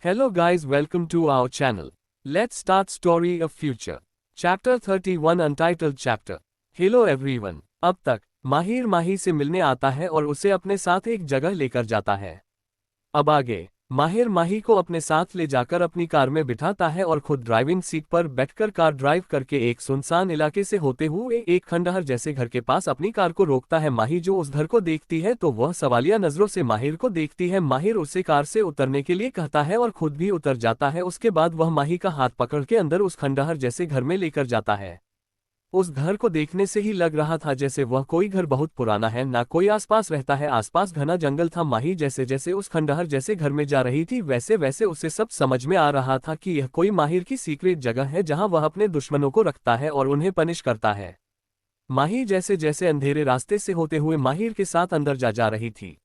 Hello guys, welcome to our channel. Let's start story of future. Chapter 31 Untitled Chapter. Hello everyone. अब तक माहिर माही से मिलने आता है और उसे अपने साथ एक जगह लेकर जाता है। अब आगे माहिर माही को अपने साथ ले जाकर अपनी कार में बिठाता है और खुद ड्राइविंग सीट पर बैठकर कार ड्राइव करके एक सुनसान इलाके से होते हुए एक खंडहर जैसे घर के पास अपनी कार को रोकता है। माही जो उस घर को देखती है तो वह सवालिया नजरों से माहिर को देखती है। माहिर उसे कार से उतरने के लिए कहता है और खुद भी उतर जाता है। उसके बाद वह माही का हाथ पकड़ के अंदर उस खंडहर जैसे घर में लेकर जाता है। उस घर को देखने से ही लग रहा था जैसे वह कोई घर बहुत पुराना है, ना कोई आसपास रहता है। आसपास घना जंगल था। माही जैसे जैसे उस खंडहर जैसे घर में जा रही थी वैसे वैसे उसे सब समझ में आ रहा था कि यह कोई माहिर की सीक्रेट जगह है जहां वह अपने दुश्मनों को रखता है और उन्हें पनिश करता है। माही जैसे जैसे अंधेरे रास्ते से होते हुए माहिर के साथ अंदर जा रही थी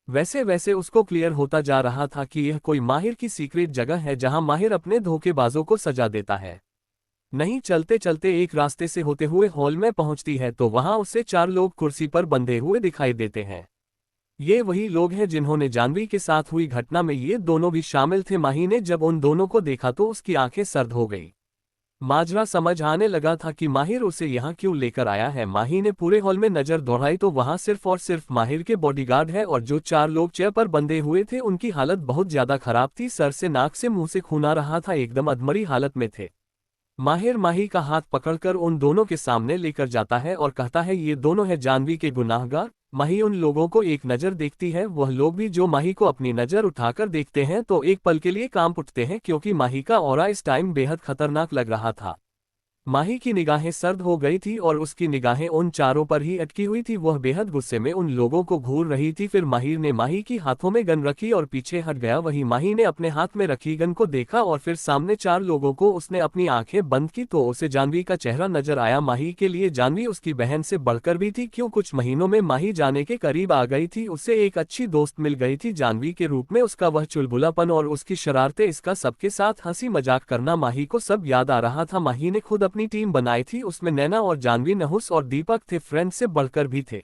वैसे वैसे उसको क्लियर होता जा रहा था कि यह कोई माहिर की सीक्रेट जगह है जहां माहिर अपने धोखेबाजों को सजा देता है। नहीं चलते चलते एक रास्ते से होते हुए हॉल में पहुंचती है तो वहां उसे चार लोग कुर्सी पर बंधे हुए दिखाई देते हैं। ये वही लोग हैं जिन्होंने जानवी के साथ हुई घटना में ये दोनों भी शामिल थे। माही ने जब उन दोनों को देखा तो उसकी आंखें सर्द हो गई। माजरा समझ आने लगा था कि माहिर उसे यहाँ क्यों लेकर आया है। माही ने पूरे हॉल में नजर दौड़ाई तो वहां सिर्फ और सिर्फ माहिर के बॉडीगार्ड है और जो चार लोग चेयर पर बंधे हुए थे उनकी हालत बहुत ज्यादा खराब थी। सर से नाक से मुंह से खून आ रहा था, एकदम अधमरी हालत में थे। माहिर माही का हाथ पकड़कर उन दोनों के सामने लेकर जाता है और कहता है ये दोनों है जानवी के गुनाहगार। माही उन लोगों को एक नज़र देखती है। वह लोग भी जो माही को अपनी नज़र उठाकर देखते हैं तो एक पल के लिए कांप उठते हैं क्योंकि माही का ऑरा इस टाइम बेहद खतरनाक लग रहा था। माही की निगाहें सर्द हो गई थी और उसकी निगाहें उन चारों पर ही अटकी हुई थी। वह बेहद गुस्से में उन लोगों को घूर रही थी। फिर माहिर ने माही की हाथों में गन रखी और पीछे हट गया। वही माही ने अपने हाथ में रखी गन को देखा और फिर सामने चार लोगों को उसने अपनी आंखें बंद की तो उसे जानवी का चेहरा नजर आया। माही के लिए जानवी उसकी बहन से बढ़कर भी थी। क्यों कुछ महीनों में माही जाने के करीब आ गई थी। उसे एक अच्छी दोस्त मिल गई थी जानवी के रूप में। उसका वह चुलबुलापन और उसकी शरारतें, इसका सबके साथ हंसी मजाक करना माही को सब याद आ रहा था। माही ने खुद अपनी टीम बनाई थी, उसमें नैना और जानवी, नहुस और दीपक थे, फ्रेंड से बढ़कर भी थे।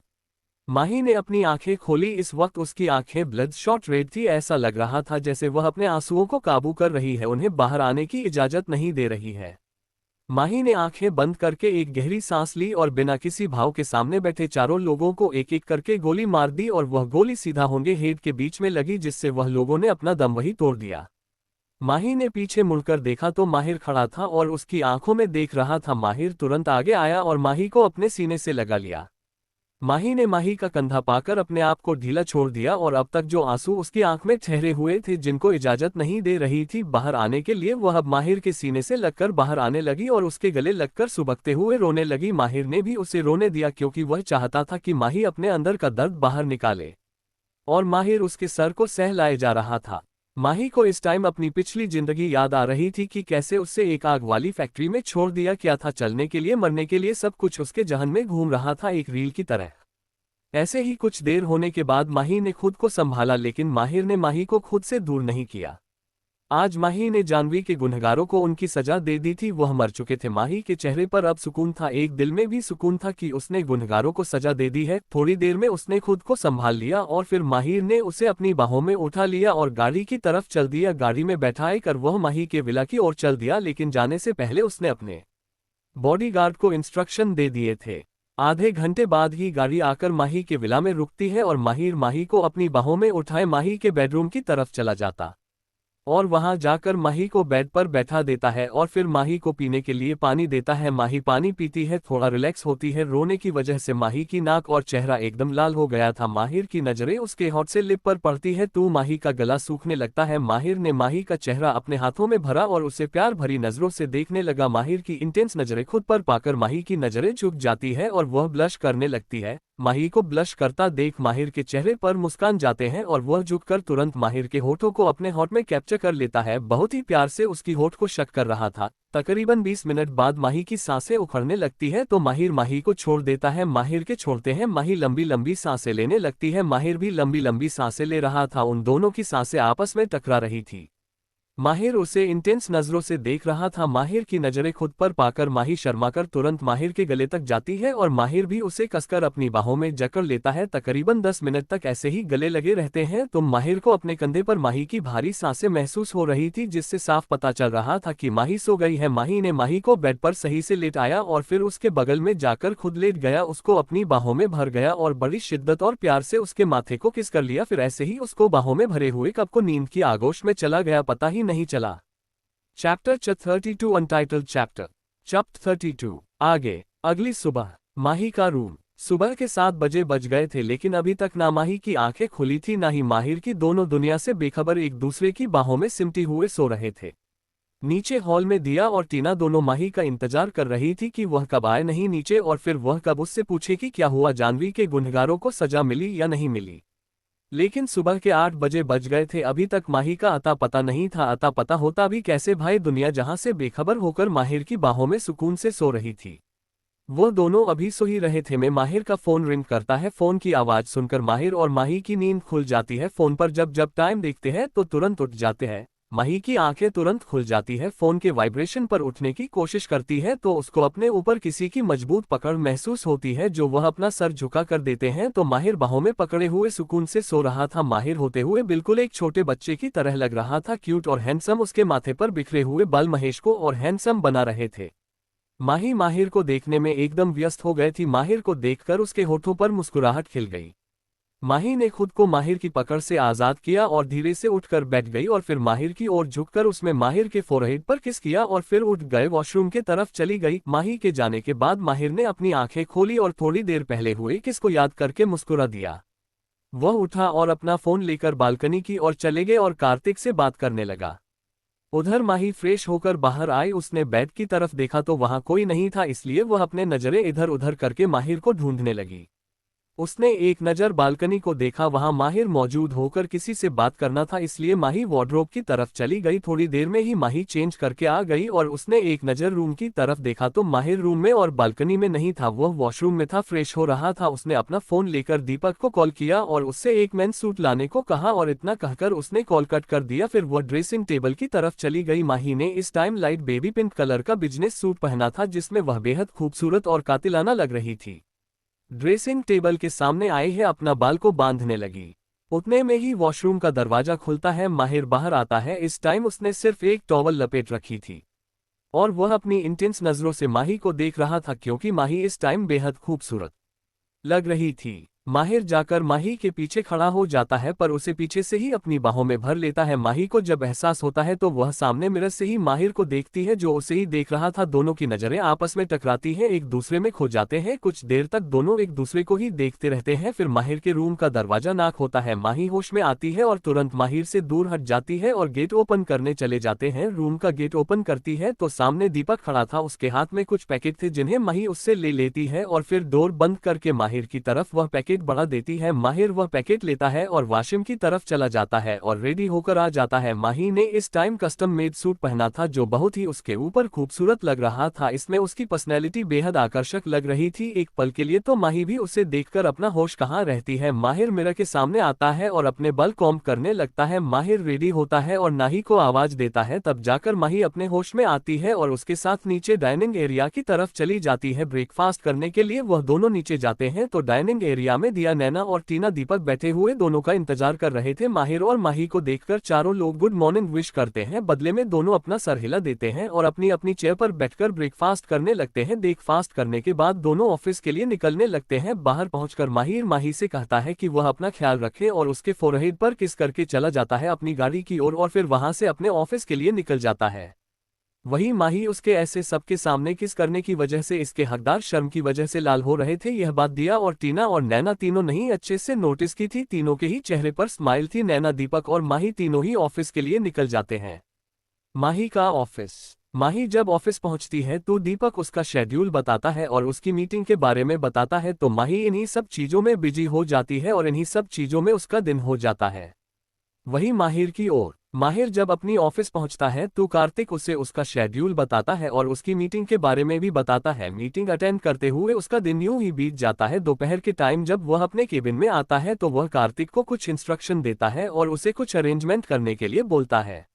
माही ने अपनी आंखें खोली। इस वक्त उसकी आंखें ब्लड शॉट रेड थी। ऐसा लग रहा था जैसे वह अपने आंसुओं को काबू कर रही है, उन्हें बाहर आने की इजाजत नहीं दे रही है। माही ने आंखें बंद करके एक गहरी सांस ली और बिना किसी भाव के सामने बैठे चारों लोगों को एक एक करके गोली मार दी और वह गोली सीधा होंगे हेड के बीच में लगी जिससे वह लोगों ने अपना दम वही तोड़ दिया। माही ने पीछे मुड़कर देखा तो माहिर खड़ा था और उसकी आंखों में देख रहा था। माहिर तुरंत आगे आया और माही को अपने सीने से लगा लिया। माही ने माही का कंधा पाकर अपने आप को ढीला छोड़ दिया और अब तक जो आंसू उसकी आंख में ठहरे हुए थे, जिनको इजाजत नहीं दे रही थी बाहर आने के लिए, वह अब माहिर के सीने से लगकर बाहर आने लगी और उसके गले लगकर सुबकते हुए रोने लगी। माहिर ने भी उसे रोने दिया क्योंकि वह चाहता था कि माही अपने अंदर का दर्द बाहर निकाले और माहिर उसके सर को सहलाए जा रहा था। माही को इस टाइम अपनी पिछली जिंदगी याद आ रही थी कि कैसे उससे एक आग वाली फैक्ट्री में छोड़ दिया गया था। चलने के लिए, मरने के लिए, सब कुछ उसके जहन में घूम रहा था एक रील की तरह। ऐसे ही कुछ देर होने के बाद माही ने खुद को संभाला, लेकिन माहिर ने माही को खुद से दूर नहीं किया। आज माही ने जानवी के गुनहगारों को उनकी सजा दे दी थी। वह मर चुके थे। माही के चेहरे पर अब सुकून था, एक दिल में भी सुकून था कि उसने गुनहगारों को सजा दे दी है। थोड़ी देर में उसने खुद को संभाल लिया और फिर माहिर ने उसे अपनी बाहों में उठा लिया और गाड़ी की तरफ चल दिया। गाड़ी में बैठाए कर वह माही के विला की ओर चल दिया, लेकिन जाने से पहले उसने अपने बॉडीगार्ड को इंस्ट्रक्शन दे दिए थे। आधे घंटे बाद ही गाड़ी आकर माही के विला में रुकती है और माहिर माही को अपनी बाहों में उठाए माही के बेडरूम की तरफ चला जाता और वहां जाकर माही को बेड पर बैठा देता है और फिर माही को पीने के लिए पानी देता है। माही पानी पीती है, थोड़ा रिलैक्स होती है। रोने की वजह से माही की नाक और चेहरा एकदम लाल हो गया था। माहिर की नजरें उसके होठ से लिप पर पड़ती है तो माही का गला सूखने लगता है। माहिर ने माही का चेहरा अपने हाथों में भरा और उसे प्यार भरी नजरों से देखने लगा। माहिर की इंटेंस नजरें खुद पर पाकर माही की नजरें झुक जाती है और वह ब्लश करने लगती है। माही को ब्लश करता देख माहिर के चेहरे पर मुस्कान जाते हैं और वह झुककर तुरंत माहिर के होठों को अपने होठ में कैप्चर कर लेता है। बहुत ही प्यार से उसकी होठ को शक कर रहा था। तकरीबन 20 मिनट बाद माही की सांसें उखड़ने लगती है तो माहिर माही को छोड़ देता है। माहिर के छोड़ते हैं माही लंबी लंबी सांसें लेने लगती है। माहिर भी लंबी लंबी सांसें ले रहा था। उन दोनों की सांसें आपस में टकरा रही थी। माहिर उसे इंटेंस नजरों से देख रहा था। माहिर की नजरें खुद पर पाकर माही शर्माकर तुरंत माहिर के गले तक जाती है और माहिर भी उसे कसकर अपनी बाहों में जकड़ लेता है। तकरीबन 10 मिनट तक ऐसे ही गले लगे रहते हैं। तो माहिर को अपने कंधे पर माही की भारी सांसें महसूस हो रही थी, जिससे साफ पता चल रहा था कि माही सो गई है। माही ने माही को बेड पर सही से लेटाया और फिर उसके बगल में जाकर खुद लेट गया, उसको अपनी बाहों में भर गया और बड़ी शिद्दत और प्यार से उसके माथे को किस कर लिया। फिर ऐसे ही उसको बाहों में भरे हुए कब को नींद की आगोश में चला गया, पता ही नहीं चला। चैप्टर 32 अनटाइटल्ड चैप्टर 32 आगे। अगली सुबह माही का रूम। सुबह के 7 बजे बज गए थे, लेकिन अभी तक ना माही की आंखें खुली थी ना ही माहिर की। दोनों दुनिया से बेखबर एक दूसरे की बाहों में सिमटी हुए सो रहे थे। नीचे हॉल में दिया और टीना दोनों माही का इंतजार कर रही थी कि वह कब आए नहीं नीचे और फिर वह कब उससे पूछे कि क्या हुआ, जानवी के गुनहगारों को सजा मिली या नहीं मिली। लेकिन सुबह के 8 बजे बज गए थे, अभी तक माही का अता पता नहीं था। अता पता होता भी कैसे भाई, दुनिया जहां से बेखबर होकर माहिर की बाहों में सुकून से सो रही थी। वो दोनों अभी सो ही रहे थे। माहिर का फोन रिंग करता है। फोन की आवाज सुनकर माहिर और माही की नींद खुल जाती है। फोन पर जब जब टाइम देखते हैं तो तुरंत उठ जाते हैं। माही की आंखें तुरंत खुल जाती है। फोन के वाइब्रेशन पर उठने की कोशिश करती है तो उसको अपने ऊपर किसी की मजबूत पकड़ महसूस होती है, जो वह अपना सर झुका कर देते हैं। तो माहिर बाहों में पकड़े हुए सुकून से सो रहा था। माहिर होते हुए बिल्कुल एक छोटे बच्चे की तरह लग रहा था। क्यूट और हैंडसम उसके माथे पर बिखरे हुए बाल महेश को और हैंडसम बना रहे थे। माही माहिर को देखने में एकदम व्यस्त हो गए थी। माहिर को देखकर उसके होठों पर मुस्कुराहट खिल गई। माही ने खुद को माहिर की पकड़ से आजाद किया और धीरे से उठकर बैठ गई और फिर माहिर की ओर झुककर उसमें माहिर के फोरहेड पर किस किया और फिर उठ गए वॉशरूम के तरफ चली गई। माही के जाने के बाद माहिर ने अपनी आंखें खोली और थोड़ी देर पहले हुए किस को याद करके मुस्कुरा दिया। वह उठा और अपना फोन लेकर बालकनी की ओर चले गए और कार्तिक से बात करने लगा। उधर माही फ्रेश होकर बाहर आई। उसने बेड की तरफ देखा तो वहां कोई नहीं था, इसलिए वह अपने नजरें इधर उधर करके माहिर को ढूंढने लगी। उसने एक नज़र बालकनी को देखा, वहां माहिर मौजूद होकर किसी से बात करना था, इसलिए माही वार्डरोब की तरफ चली गई। थोड़ी देर में ही माही चेंज करके आ गई और उसने एक नज़र रूम की तरफ देखा तो माहिर रूम में और बालकनी में नहीं था, वह वॉशरूम में था, फ्रेश हो रहा था। उसने अपना फोन लेकर दीपक को कॉल किया और उससे एक मेन सूट लाने को कहा और इतना कहकर उसने कॉल कट कर दिया। फिर वह ड्रेसिंग टेबल की तरफ चली गई। माही ने इस time light baby pink colour का बिजनेस सूट पहना था, जिसमें वह बेहद खूबसूरत और कातिलाना लग रही थी। ड्रेसिंग टेबल के सामने आई है, अपना बाल को बांधने लगी। उतने में ही वॉशरूम का दरवाजा खुलता है। माहिर बाहर आता है। इस टाइम उसने सिर्फ एक टॉवल लपेट रखी थी और वह अपनी इंटेंस नजरों से माही को देख रहा था, क्योंकि माही इस टाइम बेहद खूबसूरत लग रही थी। माहिर जाकर माही के पीछे खड़ा हो जाता है, पर उसे पीछे से ही अपनी बाहों में भर लेता है। माही को जब एहसास होता है तो वह सामने मिरर से ही माहिर को देखती है, जो उसे ही देख रहा था। दोनों की नजरें आपस में टकराती हैं, एक दूसरे में खो जाते हैं। कुछ देर तक दोनों एक दूसरे को ही देखते रहते हैं। फिर माहिर के रूम का दरवाजा नॉक होता है। माही होश में आती है और तुरंत माहिर से दूर हट जाती है और गेट ओपन करने चले जाते हैं। रूम का गेट ओपन करती है तो सामने दीपक खड़ा था, उसके हाथ में कुछ पैकेट थे जिन्हें माही उससे ले लेती है और फिर डोर बंद करके माहिर की तरफ वह पैकेट बढ़ा देती है। माहिर वह पैकेट लेता है और वाशिम की तरफ चला जाता है और रेडी होकर आ जाता है। माही ने इस टाइम कस्टम मेड सूट पहना था, जो बहुत ही उसके ऊपर खूबसूरत लग रहा था। इसमें उसकी पर्सनैलिटी बेहद आकर्षक लग रही थी। एक पल के लिए तो माही भी उसे देखकर अपना होश कहाँ रहती है। माहिर मिरर के सामने आता है और अपने बाल कॉम्ब करने लगता है। माहिर रेडी होता है और नाही को आवाज देता है, तब जाकर माही अपने होश में आती है और उसके साथ नीचे डाइनिंग एरिया की तरफ चली जाती है। ब्रेकफास्ट करने के लिए वह दोनों नीचे जाते हैं तो डाइनिंग एरिया में दिया, नैना और टीना दीपक बैठे हुए दोनों का इंतजार कर रहे थे। माहिर और माही को देखकर चारों लोग गुड मॉर्निंग विश करते हैं, बदले में दोनों अपना सर हिला देते हैं और अपनी अपनी चेयर पर बैठकर ब्रेकफास्ट करने लगते हैं। ब्रेकफास्ट करने के बाद दोनों ऑफिस के लिए निकलने लगते हैं। बाहर पहुंचकर माहिर माही से कहता है कि वह अपना ख्याल रखे और उसके फोरहेड पर किस करके चला जाता है अपनी गाड़ी की ओर और फिर वहां से अपने ऑफिस के लिए निकल जाता है। वही माही उसके ऐसे सबके सामने किस करने की वजह से इसके हकदार शर्म की वजह से लाल हो रहे थे। यह बात दिया और टीना और नैना तीनों नहीं अच्छे से नोटिस की थी। तीनों के ही चेहरे पर स्माइल थी। नैना, दीपक और माही तीनों ही ऑफिस के लिए निकल जाते हैं। माही का ऑफिस। माही जब ऑफिस पहुंचती है तो दीपक उसका शेड्यूल बताता है और उसकी मीटिंग के बारे में बताता है, तो माही इन्हीं सब चीजों में बिजी हो जाती है और इन्हीं सब चीजों में उसका दिन हो जाता है। वही माहिर की ओर। माहिर जब अपनी ऑफिस पहुंचता है तो कार्तिक उसे उसका शेड्यूल बताता है और उसकी मीटिंग के बारे में भी बताता है। मीटिंग अटेंड करते हुए उसका दिन यूं ही बीत जाता है। दोपहर के टाइम जब वह अपने केबिन में आता है तो वह कार्तिक को कुछ इंस्ट्रक्शन देता है और उसे कुछ अरेंजमेंट करने के लिए बोलता है।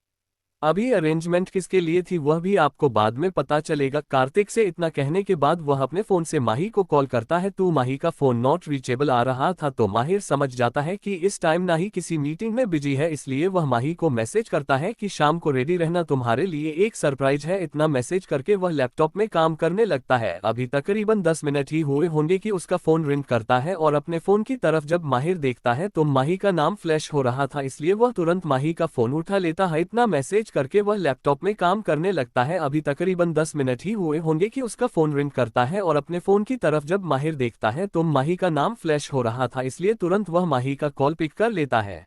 अभी अरेंजमेंट किसके लिए थी वह भी आपको बाद में पता चलेगा। कार्तिक से इतना कहने के बाद वह अपने फोन से माही को कॉल करता है तो माही का फोन नॉट रीचेबल आ रहा था, तो माहिर समझ जाता है कि इस टाइम ना ही किसी मीटिंग में बिजी है, इसलिए वह माही को मैसेज करता है कि शाम को रेडी रहना, तुम्हारे लिए एक सरप्राइज है। इतना मैसेज करके वह लैपटॉप में काम करने लगता है। अभी तकरीबन 10 मिनट ही हुए होंगे कि उसका फोन रिंग करता है और अपने फोन की तरफ जब माहिर देखता है तो माही का नाम फ्लैश हो रहा था, इसलिए वह तुरंत माही का फोन उठा लेता है। इतना मैसेज करके वह लैपटॉप में काम करने लगता है। अभी तकरीबन 10 मिनट ही हुए होंगे कि उसका फोन रिंग करता है और अपने फोन की तरफ जब माहिर देखता है तो माही का नाम फ्लैश हो रहा था, इसलिए तुरंत वह माही का कॉल पिक कर लेता है।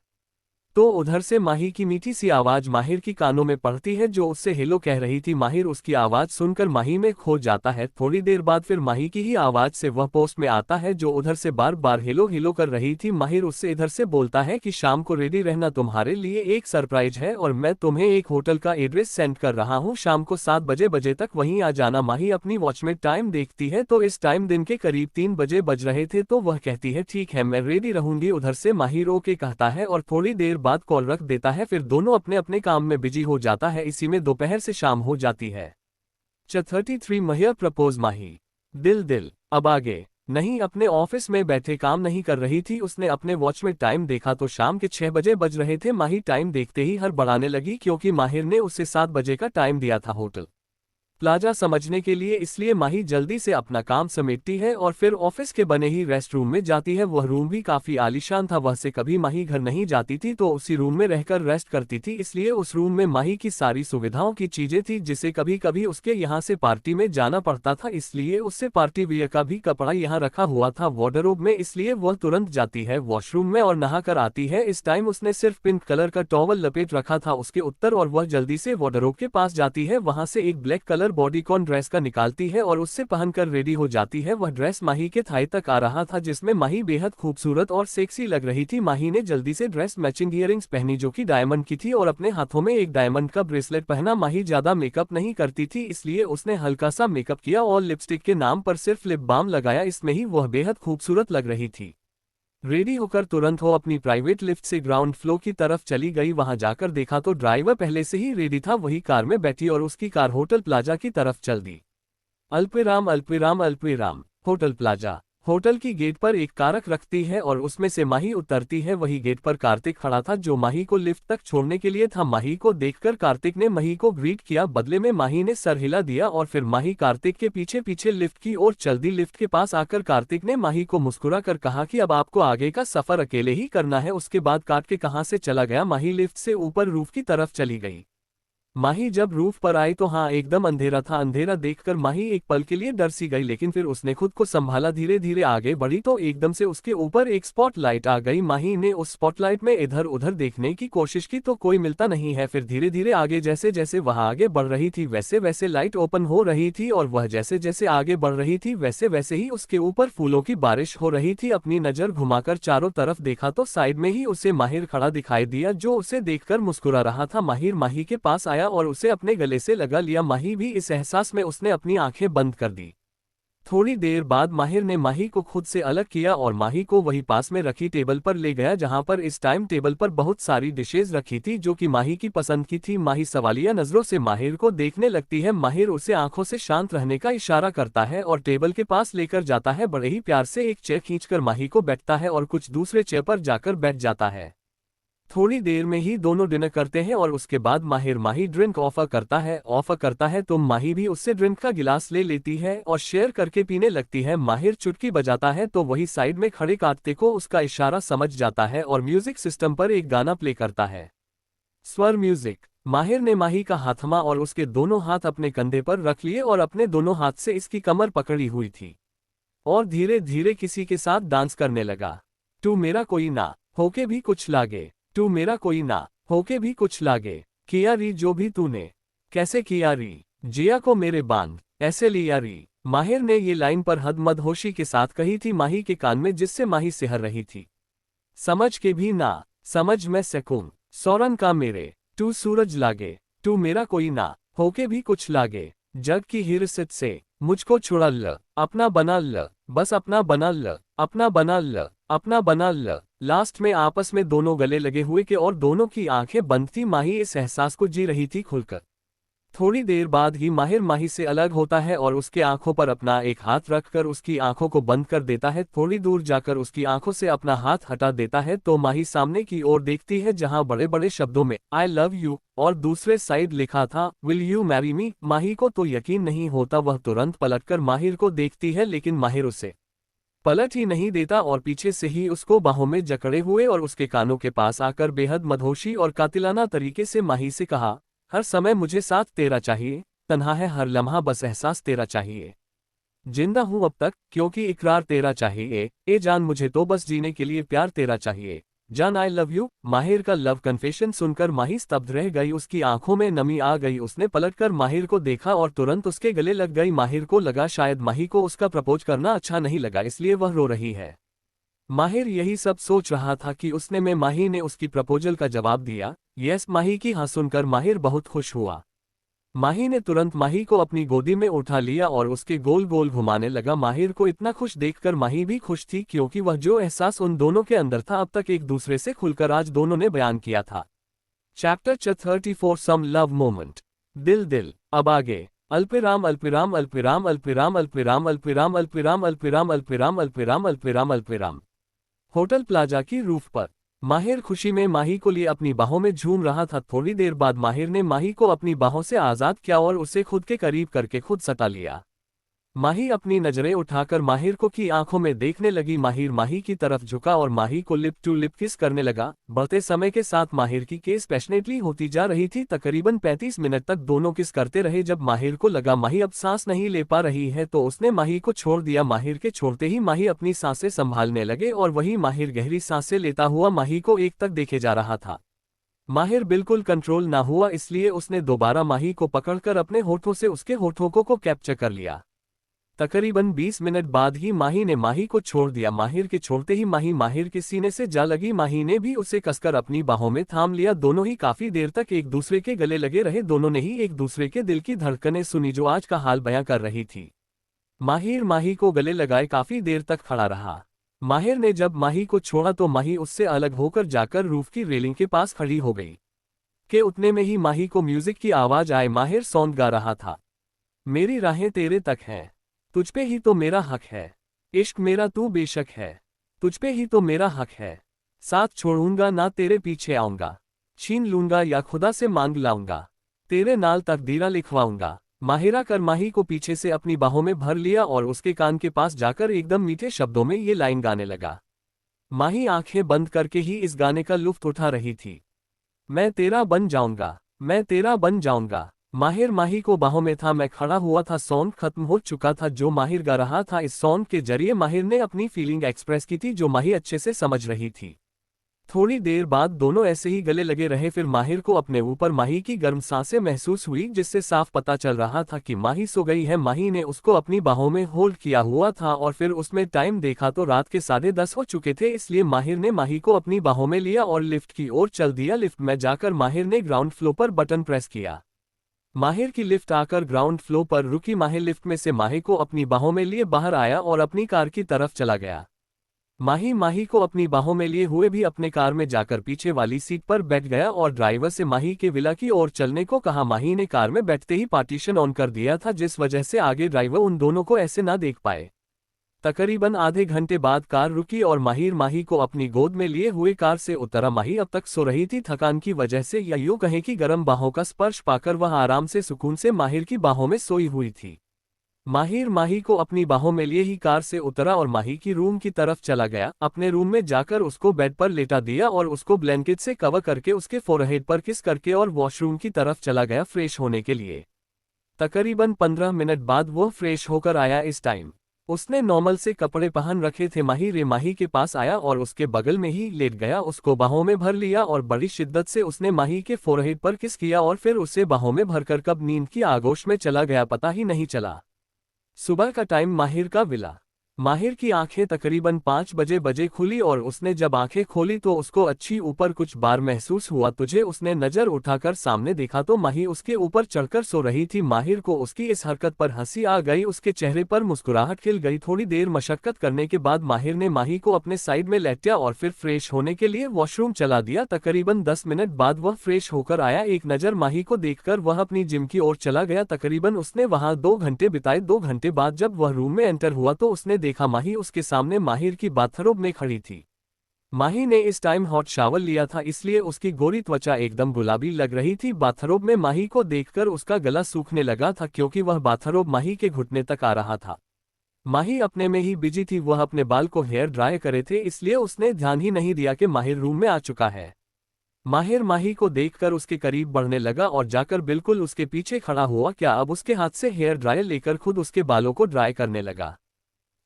तो उधर से माही की मीठी सी आवाज माहिर की कानों में पड़ती है जो उससे हेलो कह रही थी। माहिर उसकी आवाज सुनकर माही में खो जाता है। थोड़ी देर बाद फिर माही की ही आवाज से वह पोस्ट में आता है जो उधर से बार बार हेलो हेलो कर रही थी। माहिर उससे इधर से बोलता है कि शाम को रेडी रहना, तुम्हारे लिए एक सरप्राइज है और मैं तुम्हें एक होटल का एड्रेस सेंड कर रहा हूँ, शाम को 7 बजे तक वहीं आ जाना। माही अपनी वॉच में टाइम देखती है तो इस टाइम दिन के करीब 3 बजे बज रहे थे, तो वह कहती है ठीक है मैं रेडी रहूंगी। उधर से माहिर ओके कहता है और थोड़ी देर बाद कॉल रख देता है। फिर दोनों अपने अपने काम में बिजी हो जाता है। इसी में दोपहर से शाम हो जाती है। 33 महियर प्रपोज माही दिल दिल। अब आगे नहीं, अपने ऑफिस में बैठे काम नहीं कर रही थी, उसने अपने वॉच में टाइम देखा तो शाम के 6 बजे बज रहे थे। माही टाइम देखते ही हड़बड़ाने लगी क्योंकि माहिर ने उसे 7 बजे का टाइम दिया था होटल प्लाजा समझने के लिए, इसलिए माही जल्दी से अपना काम समेटती है और फिर ऑफिस के बने ही रेस्ट रूम में जाती है। वह रूम भी काफी आलीशान था, वह से कभी माही घर नहीं जाती थी तो उसी रूम में रहकर रेस्ट करती थी, इसलिए उस रूम में माही की सारी सुविधाओं की चीजें थी जिसे कभी कभी उसके यहाँ से पार्टी में जाना पड़ता था, इसलिए उससे पार्टी वियर का भी कपड़ा यहाँ रखा हुआ था वार्डरोब में, इसलिए वह तुरंत जाती है वॉशरूम में और नहाकर आती है। इस टाइम उसने सिर्फ पिंक कलर का टॉवल लपेट रखा था उसके उत्तर और वह जल्दी से वार्डरोब के पास जाती है, वहां से एक ब्लैक कलर बॉडीकॉन ड्रेस का निकालती है और उससे पहनकर रेडी हो जाती है। वह ड्रेस माही के थाई तक आ रहा था जिसमें माही बेहद खूबसूरत और सेक्सी लग रही थी। माही ने जल्दी से ड्रेस मैचिंग ईयरिंग्स पहनी जो कि डायमंड की थी और अपने हाथों में एक डायमंड का ब्रेसलेट पहना। माही ज्यादा मेकअप नहीं करती थी इसलिए उसने हल्का सा मेकअप किया और लिपस्टिक के नाम पर सिर्फ लिप बाम लगाया, इसमें ही वह बेहद खूबसूरत लग रही थी। रेडी होकर तुरंत वो अपनी प्राइवेट लिफ्ट से ग्राउंड फ्लोर की तरफ चली गई। वहां जाकर देखा तो ड्राइवर पहले से ही रेडी था, वही कार में बैठी और उसकी कार होटल प्लाजा की तरफ चल दी। अल्पिराम अल्पिराम अल्पिराम होटल प्लाजा। होटल की गेट पर एक कारक रखती है और उसमें से माही उतरती है। वही गेट पर कार्तिक खड़ा था जो माही को लिफ्ट तक छोड़ने के लिए था। माही को देखकर कार्तिक ने माही को ग्रीट किया, बदले में माही ने सर हिला दिया और फिर माही कार्तिक के पीछे पीछे लिफ्ट की ओर चल दी। लिफ्ट के पास आकर कार्तिक ने माही को मुस्कुरा कर कहा कि अब आपको आगे का सफर अकेले ही करना है। उसके बाद काट के कहां से चला गया। माही लिफ्ट से ऊपर रूफ की तरफ चली गई। माही जब रूफ पर आई तो हाँ एकदम अंधेरा था। अंधेरा देखकर माही एक पल के लिए डर सी गई, लेकिन फिर उसने खुद को संभाला, धीरे धीरे आगे बढ़ी तो एकदम से उसके ऊपर एक स्पॉटलाइट आ गई। माही ने उस स्पॉटलाइट में इधर उधर देखने की कोशिश की तो कोई मिलता नहीं है। फिर धीरे धीरे आगे जैसे जैसे वह आगे बढ़ रही थी वैसे वैसे लाइट ओपन हो रही थी और वह जैसे जैसे आगे बढ़ रही थी वैसे वैसे ही उसके ऊपर फूलों की बारिश हो रही थी। अपनी नजर घुमाकर चारों तरफ देखा तो साइड में ही उसे माहिर खड़ा दिखाई दिया जो उसे देखकर मुस्कुरा रहा था। माहिर माही के पास आया और उसे अपने गले से लगा लिया। माही भी इस एहसास में उसने अपनी आंखें बंद कर दी। थोड़ी देर बाद माहिर ने माही को खुद से अलग किया और माही को वही पास में रखी टेबल पर ले गया जहां पर इस टाइम टेबल पर बहुत सारी डिशेज रखी थी जो कि माही की पसंद की थी। माही सवालिया नजरों से माहिर को देखने लगती है। माहिर उसे आंखों से शांत रहने का इशारा करता है और टेबल के पास लेकर जाता है। बड़े ही प्यार से एक चेयर खींचकर माही को बैठता है और कुछ दूसरे चेयर पर जाकर बैठ जाता है। थोड़ी देर में ही दोनों डिनर करते हैं और उसके बाद माहिर माही ड्रिंक ऑफर करता है तो माही भी उससे ड्रिंक का गिलास ले लेती है और शेयर करके पीने लगती है। माहिर चुटकी बजाता है तो वही साइड में खड़े कार्तिक को उसका इशारा समझ जाता है और म्यूजिक सिस्टम पर एक गाना प्ले करता है। स्वर म्यूजिक। माहिर ने माही का हाथ थमा और उसके दोनों हाथ अपने कंधे पर रख लिए और अपने दोनों हाथ से इसकी कमर पकड़ी हुई थी और धीरे धीरे किसी के साथ डांस करने लगा। तू मेरा कोई ना होके भी कुछ लागे, तू मेरा कोई ना होके भी कुछ लागे, किया री जो भी तूने, कैसे किया री, जिया को मेरे बांध ऐसे लिया री। माहिर ने ये लाइन पर हद मदहोशी के साथ कही थी माही के कान में, जिससे माही सिहर रही थी। समझ के भी ना समझ मैं सकूं सौरन का मेरे, तू सूरज लागे, तू मेरा कोई ना होके भी कुछ लागे, जग की हिरसत से मुझको छुड़ा ल, अपना बना ल, बस अपना बना ल, अपना बना ल, अपना बना ल, लास्ट में आपस में दोनों गले लगे हुए के और दोनों की आंखें बंद थी। माही इस एहसास को जी रही थी खुलकर। थोड़ी देर बाद ही माहिर माही से अलग होता है और उसके आंखों पर अपना एक हाथ रखकर उसकी आंखों को बंद कर देता है। थोड़ी दूर जाकर उसकी आंखों से अपना हाथ हटा देता है तो माही सामने की ओर देखती है जहां बड़े बड़े शब्दों में आई लव यू और दूसरे साइड लिखा था विल यू मैरी मी। माही को तो यकीन नहीं होता। वह तुरंत पलटकर माहिर को देखती है लेकिन माहिर उसे पलट ही नहीं देता और पीछे से ही उसको बाहों में जकड़े हुए और उसके कानों के पास आकर बेहद मदहोशी और कातिलाना तरीके से माही से कहा, हर समय मुझे साथ तेरा चाहिए, तन्हा है हर लम्हा बस एहसास तेरा चाहिए। जिंदा हूं अब तक क्योंकि इकरार तेरा चाहिए, ए जान मुझे तो बस जीने के लिए प्यार तेरा चाहिए। जान आई लव यू। माहिर का लव कन्फेशन सुनकर माही स्तब्ध रह गई। उसकी आंखों में नमी आ गई। उसने पलटकर माहिर को देखा और तुरंत उसके गले लग गई। माहिर को लगा शायद माही को उसका प्रपोज करना अच्छा नहीं लगा इसलिए वह रो रही है। माहिर यही सब सोच रहा था कि उसने में माही ने उसकी प्रपोजल का जवाब दिया। यस माही की हाँ सुनकर माहिर बहुत खुश हुआ। माही ने तुरंत माही को अपनी गोदी में उठा लिया और उसके गोल गोल घुमाने लगा। माहिर को इतना खुश देखकर माही भी खुश थी क्योंकि वह जो एहसास उन दोनों के अंदर था अब तक एक दूसरे से खुलकर आज दोनों ने बयान किया था। Chapter 34 some love moment. दिल दिल। अब आगे। अल्पिराम अल्पिराम अल्पिराम अल्पिराम अल्पिराम अल्पिराम अल्पिराम अल्पिराम अल्पिराम अल्पिराम अल्पिराम अल्पिराम। होटल प्लाजा की रूफ पर माहिर खुशी में माही को लिए अपनी बाहों में झूम रहा था। थोड़ी देर बाद माहिर ने माही को अपनी बाहों से आजाद किया और उसे खुद के करीब करके खुद सटा लिया। माही अपनी नजरें उठाकर माहिर को की आंखों में देखने लगी। माहिर माही की तरफ झुका और माही को लिप टू लिप किस करने लगा। बढ़ते समय के साथ माहिर की केस पैशनेटली होती जा रही थी। तकरीबन 35 मिनट तक दोनों किस करते रहे। जब माहिर को लगा माही अब सांस नहीं ले पा रही है तो उसने माही को छोड़ दिया। माहिर के छोड़ते ही माही अपनी सांसें संभालने लगे और वही माहिर गहरी सांसें लेता हुआ माही को एक तक देखे जा रहा था। माहिर बिल्कुल कंट्रोल ना हुआ इसलिए उसने दोबारा माही को पकड़कर अपने होठों से उसके होठों को कैप्चर कर लिया। तकरीबन 20 मिनट बाद ही माही ने माही को छोड़ दिया। माहिर के छोड़ते ही माही माहिर के सीने से जा लगी। माही ने भी उसे कसकर अपनी बाहों में थाम लिया। दोनों ही काफी देर तक एक दूसरे के गले लगे रहे। दोनों ने ही एक दूसरे के दिल की धड़कनें सुनी जो आज का हाल बयां कर रही थी। माहिर माही को गले लगाए काफी देर तक खड़ा रहा। माहिर ने जब माही को छोड़ा तो माही उससे अलग होकर जाकर रूफ की रेलिंग के पास खड़ी हो गई। के उतने में ही माही को म्यूजिक की आवाज आए। माहिर सॉन्ग गा रहा था। मेरी राहें तेरे तक हैं, तुझ पे ही तो मेरा हक है, इश्क मेरा तू बेशक है, तुझ पे ही तो मेरा हक है, साथ छोड़ूंगा ना तेरे पीछे आऊंगा, छीन लूंगा या खुदा से मांग लाऊंगा, तेरे नाल तकदीरा लिखवाऊंगा। माहिरा कर माही को पीछे से अपनी बाहों में भर लिया और उसके कान के पास जाकर एकदम मीठे शब्दों में ये लाइन गाने लगा। माही आंखें बंद करके ही इस गाने का लुत्फ उठा रही थी। मैं तेरा बन जाऊंगा, मैं तेरा बन जाऊंगा। माहिर माही को बाहों में था। मैं खड़ा हुआ था। सॉन्ग खत्म हो चुका था जो माहिर गा रहा था। इस सॉन्ग के जरिए माहिर ने अपनी फीलिंग एक्सप्रेस की थी जो माही अच्छे से समझ रही थी। थोड़ी देर बाद दोनों ऐसे ही गले लगे रहे। फिर माहिर को अपने ऊपर माही की गर्म सांसें महसूस हुई जिससे साफ पता चल रहा था कि माही सो गई है। माही ने उसको अपनी बाहों में होल्ड किया हुआ था और फिर उसमें टाइम देखा तो रात के 10:30 हो चुके थे। इसलिए माहिर ने माही को अपनी बाहों में लिया और लिफ्ट की ओर चल दिया। लिफ्ट में जाकर माहिर ने ग्राउंड फ्लोर पर बटन प्रेस किया। माहिर की लिफ्ट आकर ग्राउंड फ्लोर पर रुकी। माहिर लिफ्ट में से माही को अपनी बाहों में लिए बाहर आया और अपनी कार की तरफ चला गया। माही को अपनी बाहों में लिए हुए भी अपने कार में जाकर पीछे वाली सीट पर बैठ गया और ड्राइवर से माही के विला की ओर चलने को कहा। माही ने कार में बैठते ही पार्टीशन ऑन कर दिया था जिस वजह से आगे ड्राइवर उन दोनों को ऐसे ना देख पाए। तकरीबन आधे घंटे बाद कार रुकी और माहिर माही को अपनी गोद में लिए हुए कार से उतरा। माही अब तक सो रही थी थकान की वजह से या यूं कहें कि गर्म बाहों का स्पर्श पाकर वह आराम से सुकून से माहिर की बाहों में सोई हुई थी। माहिर माही को अपनी बाहों में लिए ही कार से उतरा और माही की रूम की तरफ चला गया। अपने रूम में जाकर उसको बेड पर लेटा दिया और उसको ब्लैंकेट से कवर करके उसके फोरहेड पर किस करके और वॉशरूम की तरफ चला गया फ्रेश होने के लिए। तकरीबन 15 मिनट बाद वो फ्रेश होकर आया। इस टाइम उसने नॉर्मल से कपड़े पहन रखे थे। माहिर माही के पास आया और उसके बगल में ही लेट गया। उसको बाहों में भर लिया और बड़ी शिद्दत से उसने माही के फोरहेड पर किस किया और फिर उसे बाहों में भरकर कब नींद की आगोश में चला गया पता ही नहीं चला। सुबह का टाइम। माहिर का विला। माहिर की आंखें तकरीबन 5 बजे खुली और उसने जब आंखें खोली तो उसको अच्छी ऊपर कुछ बार महसूस हुआ। तुझे उसने नजर उठाकर सामने देखा तो माही उसके ऊपर चढ़कर सो रही थी। माहिर को उसकी इस हरकत पर हंसी आ गई, उसके चेहरे पर मुस्कुराहट खिल गई। थोड़ी देर मशक्कत करने के बाद माहिर ने माही को अपने साइड में लेटाया और फिर फ्रेश होने के लिए वॉशरूम चला दिया। तकरीबन 10 मिनट बाद वह फ्रेश होकर आया। एक नज़र माही को देखकर वह अपनी जिम की ओर चला गया। तकरीबन उसने वहां 2 घंटे बिताए। 2 घंटे बाद जब वह रूम में एंटर हुआ तो उसने देखा माही उसके सामने माहिर की बाथरोब में खड़ी थी। माही ने इस टाइम हॉट शावर लिया था, इसलिए उसकी गोरी त्वचा एकदम गुलाबी लग रही थी। बाथरोब में माही को देखकर उसका गला सूखने लगा था क्योंकि वह बाथरोब माही के घुटने तक आ रहा था। माही अपने में ही बिजी थी, वह अपने बाल को हेयर ड्राई करे थे, इसलिए उसने ध्यान ही नहीं दिया कि माहिर रूम में आ चुका है। माहिर माही को देखकर उसके करीब बढ़ने लगा और जाकर बिल्कुल उसके पीछे खड़ा हुआ। क्या अब उसके हाथ से हेयर ड्रायर लेकर खुद उसके बालों को ड्राई करने लगा।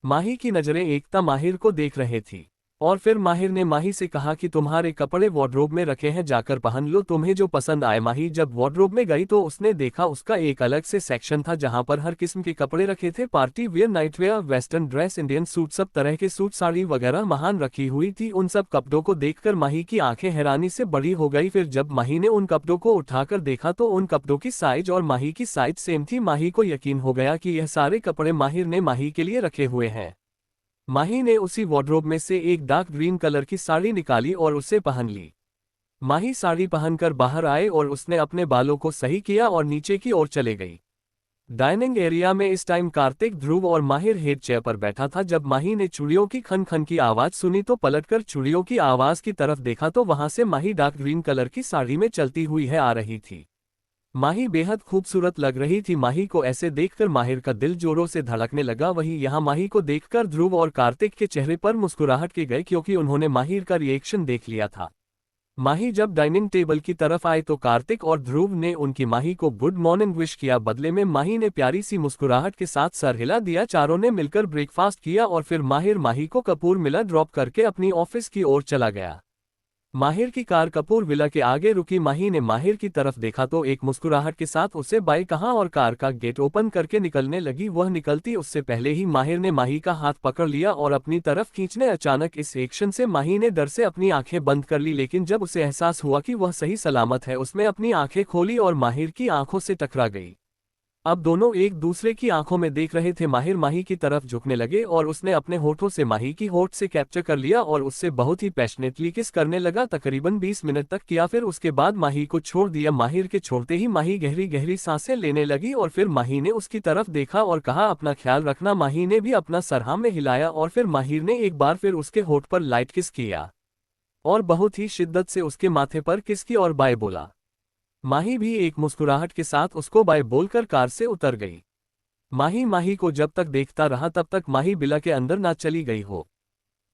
माही की नजरें एकता माहिर को देख रहे थी और फिर माहिर ने माही से कहा कि तुम्हारे कपड़े वार्डरोब में रखे हैं, जाकर पहन लो, तुम्हें जो पसंद आए। माही जब वार्डरोब में गई तो उसने देखा उसका एक अलग से सेक्शन था जहां पर हर किस्म के कपड़े रखे थे। Party wear, night where, western dress, Indian suit, सब तरह के सूट, साड़ी वगैरह महान रखी हुई थी। उन सब कपड़ों को देखकर माही की आंखें हैरानी से बड़ी हो गई। फिर जब माही ने उन कपड़ों को उठाकर देखा तो उन कपड़ों की साइज और माही की साइज सेम थी। माही को यकीन हो गया कि यह सारे कपड़े माहिर ने माही के लिए रखे हुए हैं। माही ने उसी वार्डरोब में से एक डार्क ग्रीन कलर की साड़ी निकाली और उसे पहन ली। माही साड़ी पहनकर बाहर आए और उसने अपने बालों को सही किया और नीचे की ओर चले गई। डाइनिंग एरिया में इस टाइम कार्तिक, ध्रुव और माहिर हेड चेयर पर बैठा था। जब माही ने चूड़ियों की खन खन की आवाज सुनी तो पलटकर चूड़ियों की आवाज की तरफ देखा तो वहां से माही डार्क ग्रीन कलर की साड़ी में चलती हुई है आ रही थी। माही बेहद खूबसूरत लग रही थी। माही को ऐसे देखकर माहिर का दिल जोरों से धड़कने लगा। वहीं यहाँ माही को देखकर ध्रुव और कार्तिक के चेहरे पर मुस्कुराहट के गए क्योंकि उन्होंने माहिर का रिएक्शन देख लिया था। माही जब डाइनिंग टेबल की तरफ आए तो कार्तिक और ध्रुव ने उनकी माही को गुड मॉर्निंग विश किया। बदले में माही ने प्यारी सी मुस्कुराहट के साथ सर हिला दिया। चारों ने मिलकर ब्रेकफास्ट किया और फिर माहिर माही को कपूर मिला ड्रॉप करके अपनी ऑफिस की ओर चला गया। माहिर की कार कपूर विला के आगे रुकी। माही ने माहिर की तरफ देखा तो एक मुस्कुराहट के साथ उसे बाय कहा और कार का गेट ओपन करके निकलने लगी। वह निकलती उससे पहले ही माहिर ने माही का हाथ पकड़ लिया और अपनी तरफ खींचने। अचानक इस एक्शन से माही ने डर से अपनी आंखें बंद कर ली, लेकिन जब उसे एहसास हुआ कि वह सही सलामत है उसने अपनी आंखें खोली और माहिर की आंखों से टकरा गई। अब दोनों एक दूसरे की आंखों में देख रहे थे। माहिर माही की तरफ झुकने लगे और उसने अपने होठों से माही की होठ से कैप्चर कर लिया और उससे बहुत ही पैशनेटली किस करने लगा। तकरीबन 20 मिनट तक किया, फिर उसके बाद माही को छोड़ दिया। माहिर के छोड़ते ही माही गहरी गहरी सांसें लेने लगी और फिर माही ने उसकी तरफ देखा और कहा अपना ख्याल रखना। माही ने भी अपना सर हाँ में हिलाया और फिर माहिर ने एक बार फिर उसके होठ पर लाइट किस किया और बहुत ही शिद्दत से उसके माथे पर किस की और बाय बोला। माही भी एक मुस्कुराहट के साथ उसको बाय बोलकर कार से उतर गई। माही को जब तक देखता रहा तब तक माही बिला के अंदर ना चली गई हो।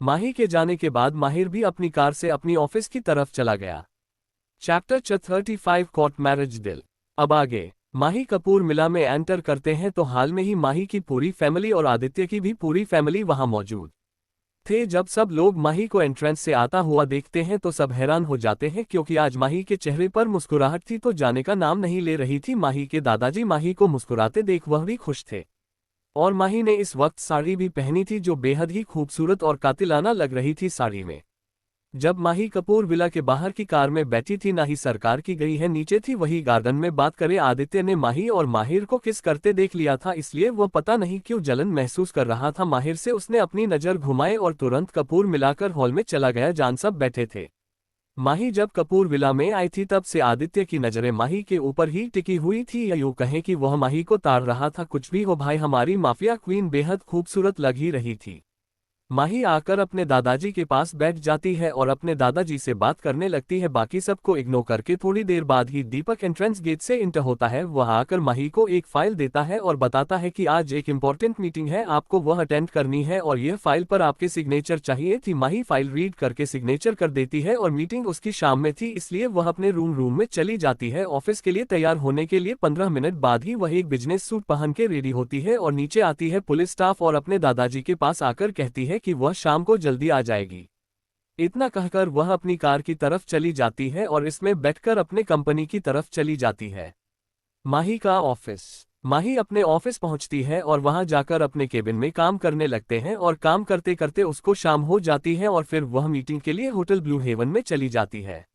माही के जाने के बाद माहिर भी अपनी कार से अपनी ऑफिस की तरफ चला गया। Chapter 35 court marriage deal. अब आगे माही कपूर मिला में एंटर करते हैं तो हाल में ही माही की पूरी फैमिली और आदित्य की भी पूरी फैमिली वहां मौजूद थे। जब सब लोग माही को एंट्रेंस से आता हुआ देखते हैं तो सब हैरान हो जाते हैं क्योंकि आज माही के चेहरे पर मुस्कुराहट थी तो जाने का नाम नहीं ले रही थी। माही के दादाजी माही को मुस्कुराते देख वह भी खुश थे और माही ने इस वक्त साड़ी भी पहनी थी जो बेहद ही खूबसूरत और कातिलाना लग रही थी। साड़ी में जब माही कपूर विला के बाहर की कार में बैठी थी, ना ही सरकार की गई है नीचे थी वही गार्डन में बात करे। आदित्य ने माही और माहिर को किस करते देख लिया था, इसलिए वह पता नहीं क्यों जलन महसूस कर रहा था। माहिर से उसने अपनी नज़र घुमाए और तुरंत कपूर मिलाकर हॉल में चला गया जहां सब बैठे थे। माही जब कपूर विला में आई थी तब से आदित्य की नजरें माही के ऊपर ही टिकी हुई थी, या यूं कहें कि वह माही को ताड़ रहा था। कुछ भी हो भाई, हमारी माफिया क्वीन बेहद खूबसूरत लग ही रही थी। माही आकर अपने दादाजी के पास बैठ जाती है और अपने दादाजी से बात करने लगती है। बाकी सबको इग्नोर करके थोड़ी देर बाद ही दीपक एंट्रेंस गेट से इंटर होता है। वह आकर माही को एक फाइल देता है और बताता है कि आज एक इम्पोर्टेंट मीटिंग है, आपको वह अटेंड करनी है और यह फाइल पर आपके सिग्नेचर चाहिए थी। माही फाइल रीड करके सिग्नेचर कर देती है और मीटिंग उसकी शाम में थी, इसलिए वह अपने रूम में चली जाती है। ऑफिस के लिए तैयार होने के लिए 15 मिनट बाद ही वह एक बिजनेस सूट पहन के रेडी होती है और नीचे आती है पुलिस स्टाफ और अपने दादाजी के पास आकर कहती है कि वह शाम को जल्दी आ जाएगी। इतना कहकर वह अपनी कार की तरफ चली जाती है और इसमें बैठकर अपने कंपनी की तरफ चली जाती है। माही का ऑफिस। माही अपने ऑफिस पहुंचती है और वहां जाकर अपने केबिन में काम करने लगते हैं और काम करते करते उसको शाम हो जाती है और फिर वह मीटिंग के लिए होटल ब्लू हेवन में चली जाती है।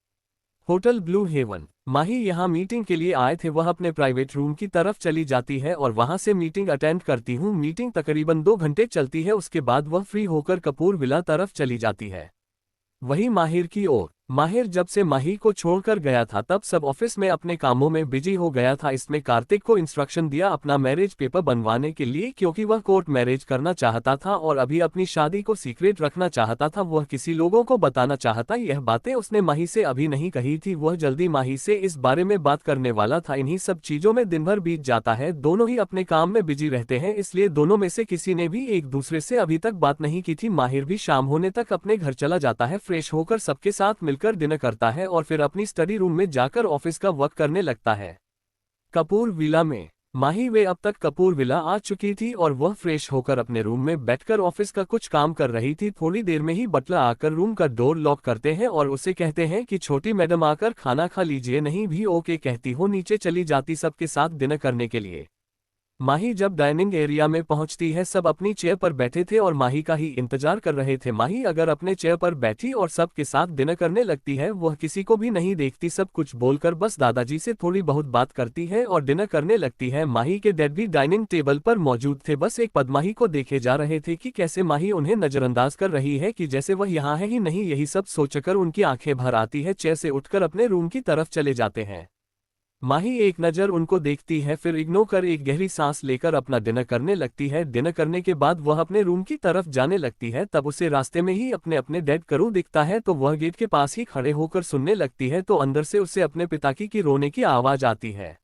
Hotel blue haven. माही यहाँ मीटिंग के लिए आए थे, वह अपने प्राइवेट रूम की तरफ चली जाती है और वहां से मीटिंग अटेंड करती हूँ। मीटिंग तकरीबन 2 घंटे चलती है, उसके बाद वह फ्री होकर कपूर विला तरफ चली जाती है। वही माहिर की ओर। माहिर जब से माही को छोड़कर गया था तब सब ऑफिस में अपने कामों में बिजी हो गया था। इसमें कार्तिक को इंस्ट्रक्शन दिया अपना मैरिज पेपर बनवाने के लिए, क्योंकि वह कोर्ट मैरिज करना चाहता था और अभी अपनी शादी को सीक्रेट रखना चाहता था। वह किसी लोगों को बताना चाहता, यह बातें उसने माही से अभी नहीं कही थी। वह जल्दी माही से इस बारे में बात करने वाला था। इन्हीं सब चीजों में दिन भर बीत जाता है। दोनों ही अपने काम में बिजी रहते हैं, इसलिए दोनों में से किसी ने भी एक दूसरे से अभी तक बात नहीं की थी। माहिर भी शाम होने तक अपने घर चला जाता है, फ्रेश होकर सबके साथ मिलकर डिनर करता है और फिर अपनी स्टडी रूम में जाकर ऑफिस का वर्क करने लगता है। कपूर विला में। माही वे अब तक कपूर विला आ चुकी थी और वह फ्रेश होकर अपने रूम में बैठकर ऑफिस का कुछ काम कर रही थी। थोड़ी देर में ही बटलर आकर रूम का डोर लॉक करते हैं और उसे कहते हैं कि छोटी मैडम आकर खाना खा लीजिए। नहीं भी ओके कहती हो नीचे चली जाती सबके साथ डिनर करने के लिए। माही जब डाइनिंग एरिया में पहुंचती है, सब अपनी चेयर पर बैठे थे और माही का ही इंतजार कर रहे थे। माही अगर अपने चेयर पर बैठी और सबके साथ डिनर करने लगती है, वह किसी को भी नहीं देखती, सब कुछ बोलकर बस दादाजी से थोड़ी बहुत बात करती है और डिनर करने लगती है। माही के डैड भी डाइनिंग टेबल पर मौजूद थे, बस एक पद माही को देखे जा रहे थे कि कैसे माही उन्हें नजरअंदाज कर रही है, कि जैसे वह यहाँ है ही नहीं। यही सब सोचकर उनकी आंखें भर आती है, चेयर से उठकर अपने रूम की तरफ चले जाते हैं। माही एक नज़र उनको देखती है, फिर इग्नोर कर एक गहरी सांस लेकर अपना डिनर करने लगती है। डिनर करने के बाद वह अपने रूम की तरफ जाने लगती है, तब उसे रास्ते में ही अपने अपने डैड करू दिखता है, तो वह गेट के पास ही खड़े होकर सुनने लगती है, तो अंदर से उसे अपने पिता की रोने की आवाज़ आती है।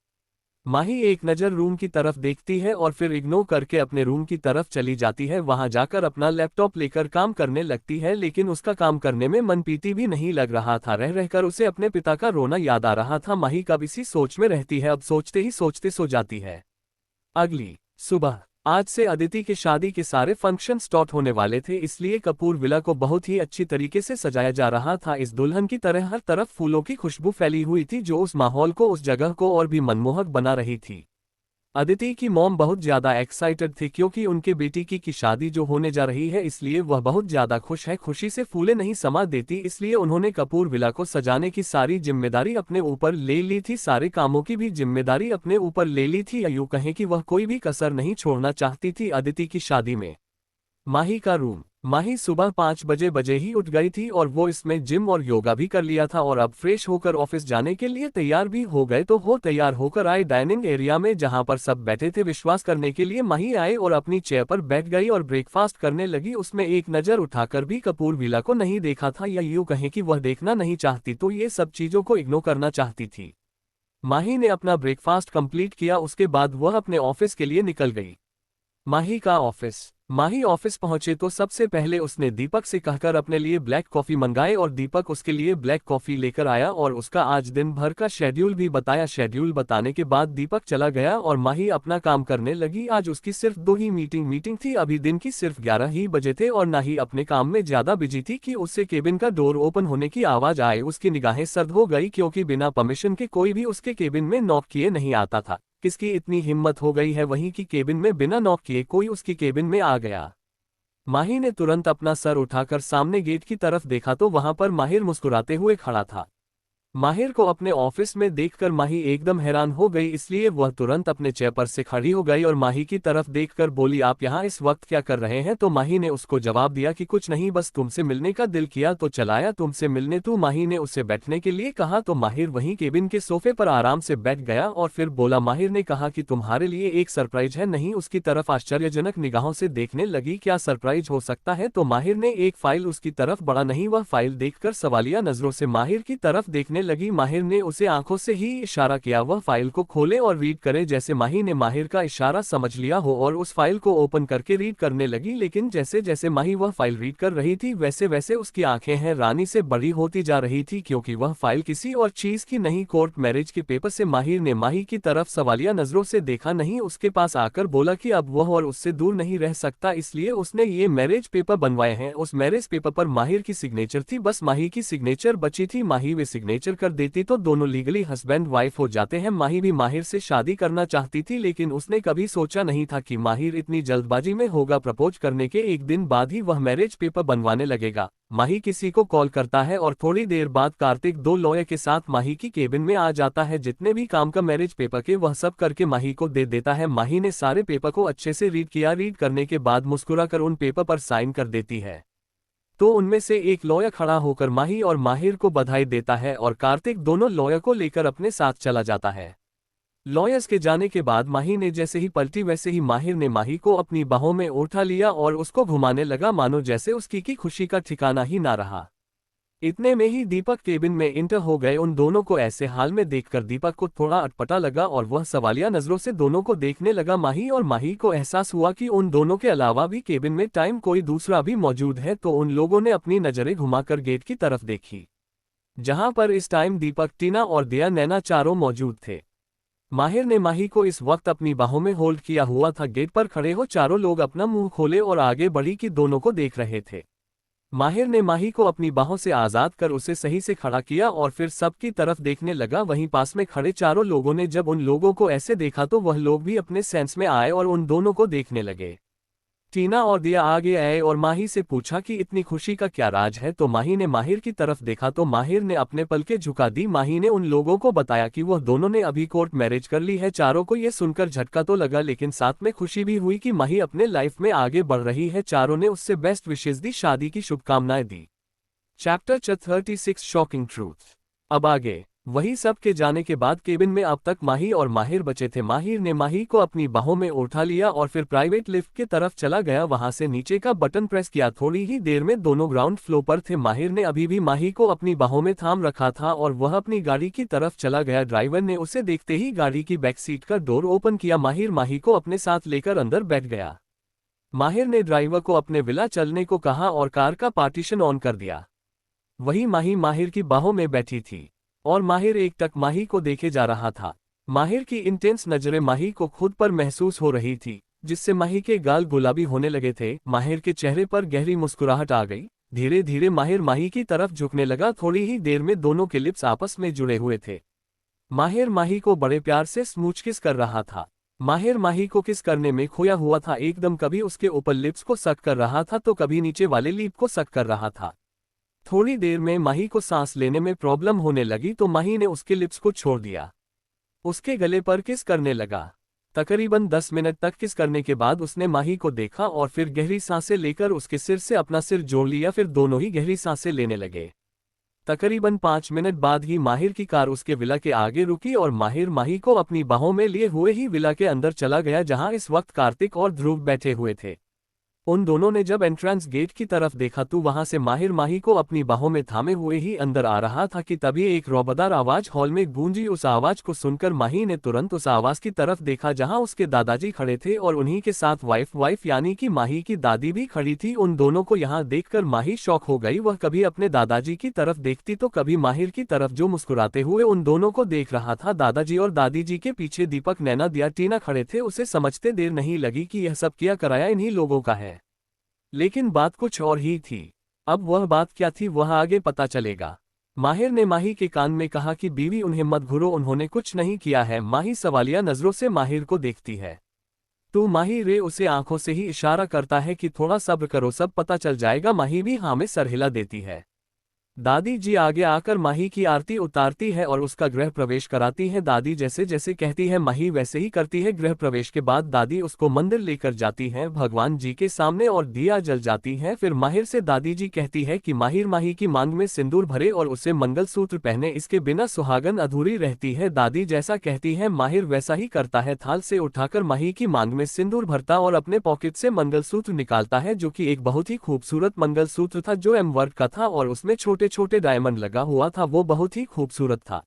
माही एक नज़र रूम की तरफ देखती है और फिर इग्नोर करके अपने रूम की तरफ चली जाती है। वहां जाकर अपना लैपटॉप लेकर काम करने लगती है, लेकिन उसका काम करने में मन पीती भी नहीं लग रहा था। रह रहकर उसे अपने पिता का रोना याद आ रहा था। माही कब इसी सोच में रहती है, अब सोचते ही सोचते सो जाती है। अगली सुबह। आज से अदिति की शादी के सारे फंक्शन स्टार्ट होने वाले थे, इसलिए कपूर विला को बहुत ही अच्छी तरीके से सजाया जा रहा था। इस दुल्हन की तरह हर तरफ फूलों की खुशबू फैली हुई थी, जो उस माहौल को, उस जगह को और भी मनमोहक बना रही थी। अदिति की मॉम बहुत ज्यादा एक्साइटेड थी, क्योंकि उनके बेटी की शादी जो होने जा रही है, इसलिए वह बहुत ज्यादा खुश है। खुशी से फूले नहीं समा देती, इसलिए उन्होंने कपूर विला को सजाने की सारी जिम्मेदारी अपने ऊपर ले ली थी। सारे कामों की भी जिम्मेदारी अपने ऊपर ले ली थी, या यूं कहें कि वह कोई भी कसर नहीं छोड़ना चाहती थी अदिति की शादी में। माही का रूम। माही सुबह 5 बजे ही उठ गई थी और वो इसमें जिम और योगा भी कर लिया था और अब फ्रेश होकर ऑफिस जाने के लिए तैयार भी हो गए। तो वो तैयार होकर आए डाइनिंग एरिया में, जहां पर सब बैठे थे विश्वास करने के लिए। माही आए और अपनी चेयर पर बैठ गई और ब्रेकफास्ट करने लगी। उसमें एक नज़र उठाकर भी कपूर विला को नहीं देखा था, या यूं कहें कि वह देखना नहीं चाहती, तो ये सब चीज़ों को इग्नोर करना चाहती थी। माही ने अपना ब्रेकफास्ट कंप्लीट किया, उसके बाद वह अपने ऑफिस के लिए निकल गई। माही का ऑफिस। माही ऑफिस पहुंचे तो सबसे पहले उसने दीपक से कहकर अपने लिए ब्लैक कॉफी मंगाए और दीपक उसके लिए ब्लैक कॉफी लेकर आया और उसका आज दिन भर का शेड्यूल भी बताया। शेड्यूल बताने के बाद दीपक चला गया और माही अपना काम करने लगी। आज उसकी सिर्फ 2 ही मीटिंग थी, अभी दिन की सिर्फ 11 ही बजे थे और ना ही अपने काम में ज्यादा बिजी थी कि उससे केबिन का डोर ओपन होने की आवाज आए। उसकी निगाहें सर्द हो गई, क्योंकि बिना परमिशन के कोई भी उसके केबिन में नॉक किए नहीं आता था। किसकी इतनी हिम्मत हो गई है वहीं की केबिन में बिना नॉक किए कोई उसकी केबिन में आ गया। माही ने तुरंत अपना सर उठाकर सामने गेट की तरफ देखा तो वहां पर माहिर मुस्कुराते हुए खड़ा था। माहिर को अपने ऑफिस में देखकर माही एकदम हैरान हो गई, इसलिए वह तुरंत अपने चेयर पर से खड़ी हो गई और माही की तरफ देखकर बोली, आप यहाँ इस वक्त क्या कर रहे हैं? तो माही ने उसको जवाब दिया कि कुछ नहीं, बस तुमसे मिलने का दिल किया तो चलाया तुमसे मिलने। तो माही ने उसे बैठने के लिए कहा तो माहिर वहीं केबिन के सोफे पर आराम से बैठ गया और फिर बोला, माहिर ने कहा कि तुम्हारे लिए एक सरप्राइज है। नहीं उसकी तरफ आश्चर्यजनक निगाहों से देखने लगी, क्या सरप्राइज हो सकता है? तो माहिर ने एक फाइल उसकी तरफ बढ़ा, नहीं वह फाइल देखकर सवालिया नजरों से माहिर की तरफ देखने लगी। माहिर ने उसे आंखों से ही इशारा किया वह फाइल को खोले और रीड करे। जैसे माही ने माहिर का इशारा समझ लिया हो और उस फाइल को ओपन करके रीड करने लगी, लेकिन जैसे जैसे माही वह फाइल रीड कर रही थी वैसे वैसे उसकी आंखें हैरानी से बड़ी होती जा रही थी, क्योंकि वह फाइल किसी और चीज की नहीं, कोर्ट मैरिज के पेपर से। माहिर ने माही की तरफ सवालिया नजरों से देखा, नहीं उसके पास आकर बोला कि अब वह और उससे दूर नहीं रह सकता, इसलिए उसने ये मैरिज पेपर बनवाए हैं। उस मैरिज पेपर पर माहिर की सिग्नेचर थी, बस माही की सिग्नेचर बची थी। माही वे सिग्नेचर क्लियर कर देती तो दोनों लीगली हस्बैंड वाइफ हो जाते हैं। माही भी माहिर से शादी करना चाहती थी, लेकिन उसने कभी सोचा नहीं था कि माहिर इतनी जल्दबाजी में होगा। प्रपोज करने के एक दिन बाद ही वह मैरिज पेपर बनवाने लगेगा। माही किसी को कॉल करता है और थोड़ी देर बाद कार्तिक 2 लॉयर के साथ माही की केबिन में आ जाता है। जितने भी काम का मैरिज पेपर के वह सब करके माही को दे देता है। माही ने सारे पेपर को अच्छे से रीड किया। रीड करने के बाद मुस्कुराकर उन पेपर पर साइन कर देती है। तो उनमें से एक लॉयर खड़ा होकर माही और माहिर को बधाई देता है और कार्तिक दोनों लॉयर को लेकर अपने साथ चला जाता है। लॉयर्स के जाने के बाद माही ने जैसे ही पलटी वैसे ही माहिर ने माही को अपनी बाहों में उठा लिया और उसको घुमाने लगा, मानो जैसे उसकी की खुशी का ठिकाना ही ना रहा। इतने में ही दीपक केबिन में इंटर हो गए। उन दोनों को ऐसे हाल में देखकर दीपक को थोड़ा अटपटा लगा और वह सवालिया नजरों से दोनों को देखने लगा। माही और माही को एहसास हुआ कि उन दोनों के अलावा भी केबिन में टाइम कोई दूसरा भी मौजूद है, तो उन लोगों ने अपनी नजरें घुमाकर गेट की तरफ देखी, जहां पर इस टाइम दीपक, टीना और दिया नैना चारों मौजूद थे। माहिर ने माही को इस वक्त अपनी बाहों में होल्ड किया हुआ था। गेट पर खड़े हो चारों लोग अपना मुंह खोले और आगे बढ़ी कि दोनों को देख रहे थे। माहिर ने माही को अपनी बाहों से आजाद कर उसे सही से खड़ा किया और फिर सबकी तरफ देखने लगा। वहीं पास में खड़े चारों लोगों ने जब उन लोगों को ऐसे देखा तो वह लोग भी अपने सेंस में आए और उन दोनों को देखने लगे। टीना और दिया आगे आए और माही से पूछा कि इतनी खुशी का क्या राज है। तो माही ने माहिर की तरफ देखा तो माहिर ने अपने पलकें झुका दी। माही ने उन लोगों को बताया कि वह दोनों ने अभी कोर्ट मैरिज कर ली है। चारों को यह सुनकर झटका तो लगा, लेकिन साथ में खुशी भी हुई कि माही अपने लाइफ में आगे बढ़ रही है। चारों ने उससे बेस्ट विशेष दी, शादी की शुभकामनाएं दी। Chapter 36 shocking truth. अब आगे वही सब के जाने के बाद केबिन में अब तक माही और माहिर बचे थे। माहिर ने माही को अपनी बाहों में उठा लिया और फिर प्राइवेट लिफ्ट की तरफ चला गया। वहां से नीचे का बटन प्रेस किया। थोड़ी ही देर में दोनों ग्राउंड फ्लोर पर थे। माहिर ने अभी भी माही को अपनी बाहों में थाम रखा था और वह अपनी गाड़ी की तरफ चला गया। ड्राइवर ने उसे देखते ही गाड़ी की बैक सीट का डोर ओपन किया। माहिर माही को अपने साथ लेकर अंदर बैठ गया। माहिर ने ड्राइवर को अपने विला चलने को कहा और कार का पार्टीशन ऑन कर दिया। वही माही माहिर की बाहों में बैठी थी और माहिर एकटक माही को देखे जा रहा था। माहिर की इंटेंस नजरें माही को खुद पर महसूस हो रही थी, जिससे माही के गाल गुलाबी होने लगे थे। माहिर के चेहरे पर गहरी मुस्कुराहट आ गई। धीरे धीरे माहिर माही की तरफ झुकने लगा। थोड़ी ही देर में दोनों के लिप्स आपस में जुड़े हुए थे। माहिर माही को बड़े प्यार से स्मूच किस कर रहा था। माहिर माही को किस करने में खोया हुआ था एकदम। कभी उसके ऊपर लिप्स को सक कर रहा था तो कभी नीचे वाले लिप को सक कर रहा था। थोड़ी देर में माही को सांस लेने में प्रॉब्लम होने लगी तो माही ने उसके लिप्स को छोड़ दिया। उसके गले पर किस करने लगा। तकरीबन 10 मिनट तक किस करने के बाद उसने माही को देखा और फिर गहरी सांसें लेकर उसके सिर से अपना सिर जोड़ लिया। फिर दोनों ही गहरी सांसें लेने लगे। तकरीबन 5 मिनट बाद ही माहिर की कार उसके विला के आगे रुकी और माहिर माही को अपनी बाहों में लिए हुए ही विला के अंदर चला गया, जहां इस वक्त कार्तिक और ध्रुव बैठे हुए थे। उन दोनों ने जब एंट्रेंस गेट की तरफ देखा तो वहां से माहिर माही को अपनी बाहों में थामे हुए ही अंदर आ रहा था कि तभी एक रौबदार आवाज हॉल में गूंजी। उस आवाज को सुनकर माही ने तुरंत उस आवाज की तरफ देखा जहां उसके दादाजी खड़े थे और उन्हीं के साथ वाइफ यानी कि माही की दादी भी खड़ी थी। उन दोनों को यहां देखकर माही शॉक हो गई। वह कभी अपने दादाजी की तरफ देखती तो कभी माहिर की तरफ, जो मुस्कुराते हुए उन दोनों को देख रहा था। दादाजी और दादी जी के पीछे दीपक, नैना, दिया, टीना खड़े थे। उसे समझते देर नहीं लगी कि यह सब किया कराया इन्हीं लोगों का है, लेकिन बात कुछ और ही थी। अब वह बात क्या थी वह आगे पता चलेगा। माहिर ने माही के कान में कहा कि बीवी उन्हें मत घूरो, उन्होंने कुछ नहीं किया है। माही सवालिया नजरों से माहिर को देखती है तो माहिर रे उसे आंखों से ही इशारा करता है कि थोड़ा सब्र करो, सब पता चल जाएगा। माही भी हाँ में सर हिला देती है। दादी जी आगे आकर माही की आरती उतारती है और उसका गृह प्रवेश कराती है। दादी जैसे जैसे कहती है माही वैसे ही करती है। गृह प्रवेश के बाद दादी उसको मंदिर लेकर जाती है भगवान जी के सामने और दिया जल जाती है। फिर माहिर से दादी जी कहती है कि माहिर माही की मांग में सिंदूर भरे और उसे मंगलसूत्र पहने, इसके बिना सुहागन अधूरी रहती है। दादी जैसा कहती है माहिर वैसा ही करता है। थाल से उठाकर माही की मांग में सिंदूर भरता और अपने पॉकेट से मंगलसूत्र निकालता है, जो कि एक बहुत ही खूबसूरत मंगलसूत्र था जो एम वर्क का था और उसमें छोटे छोटे डायमंड लगा हुआ था। वो बहुत ही खूबसूरत था।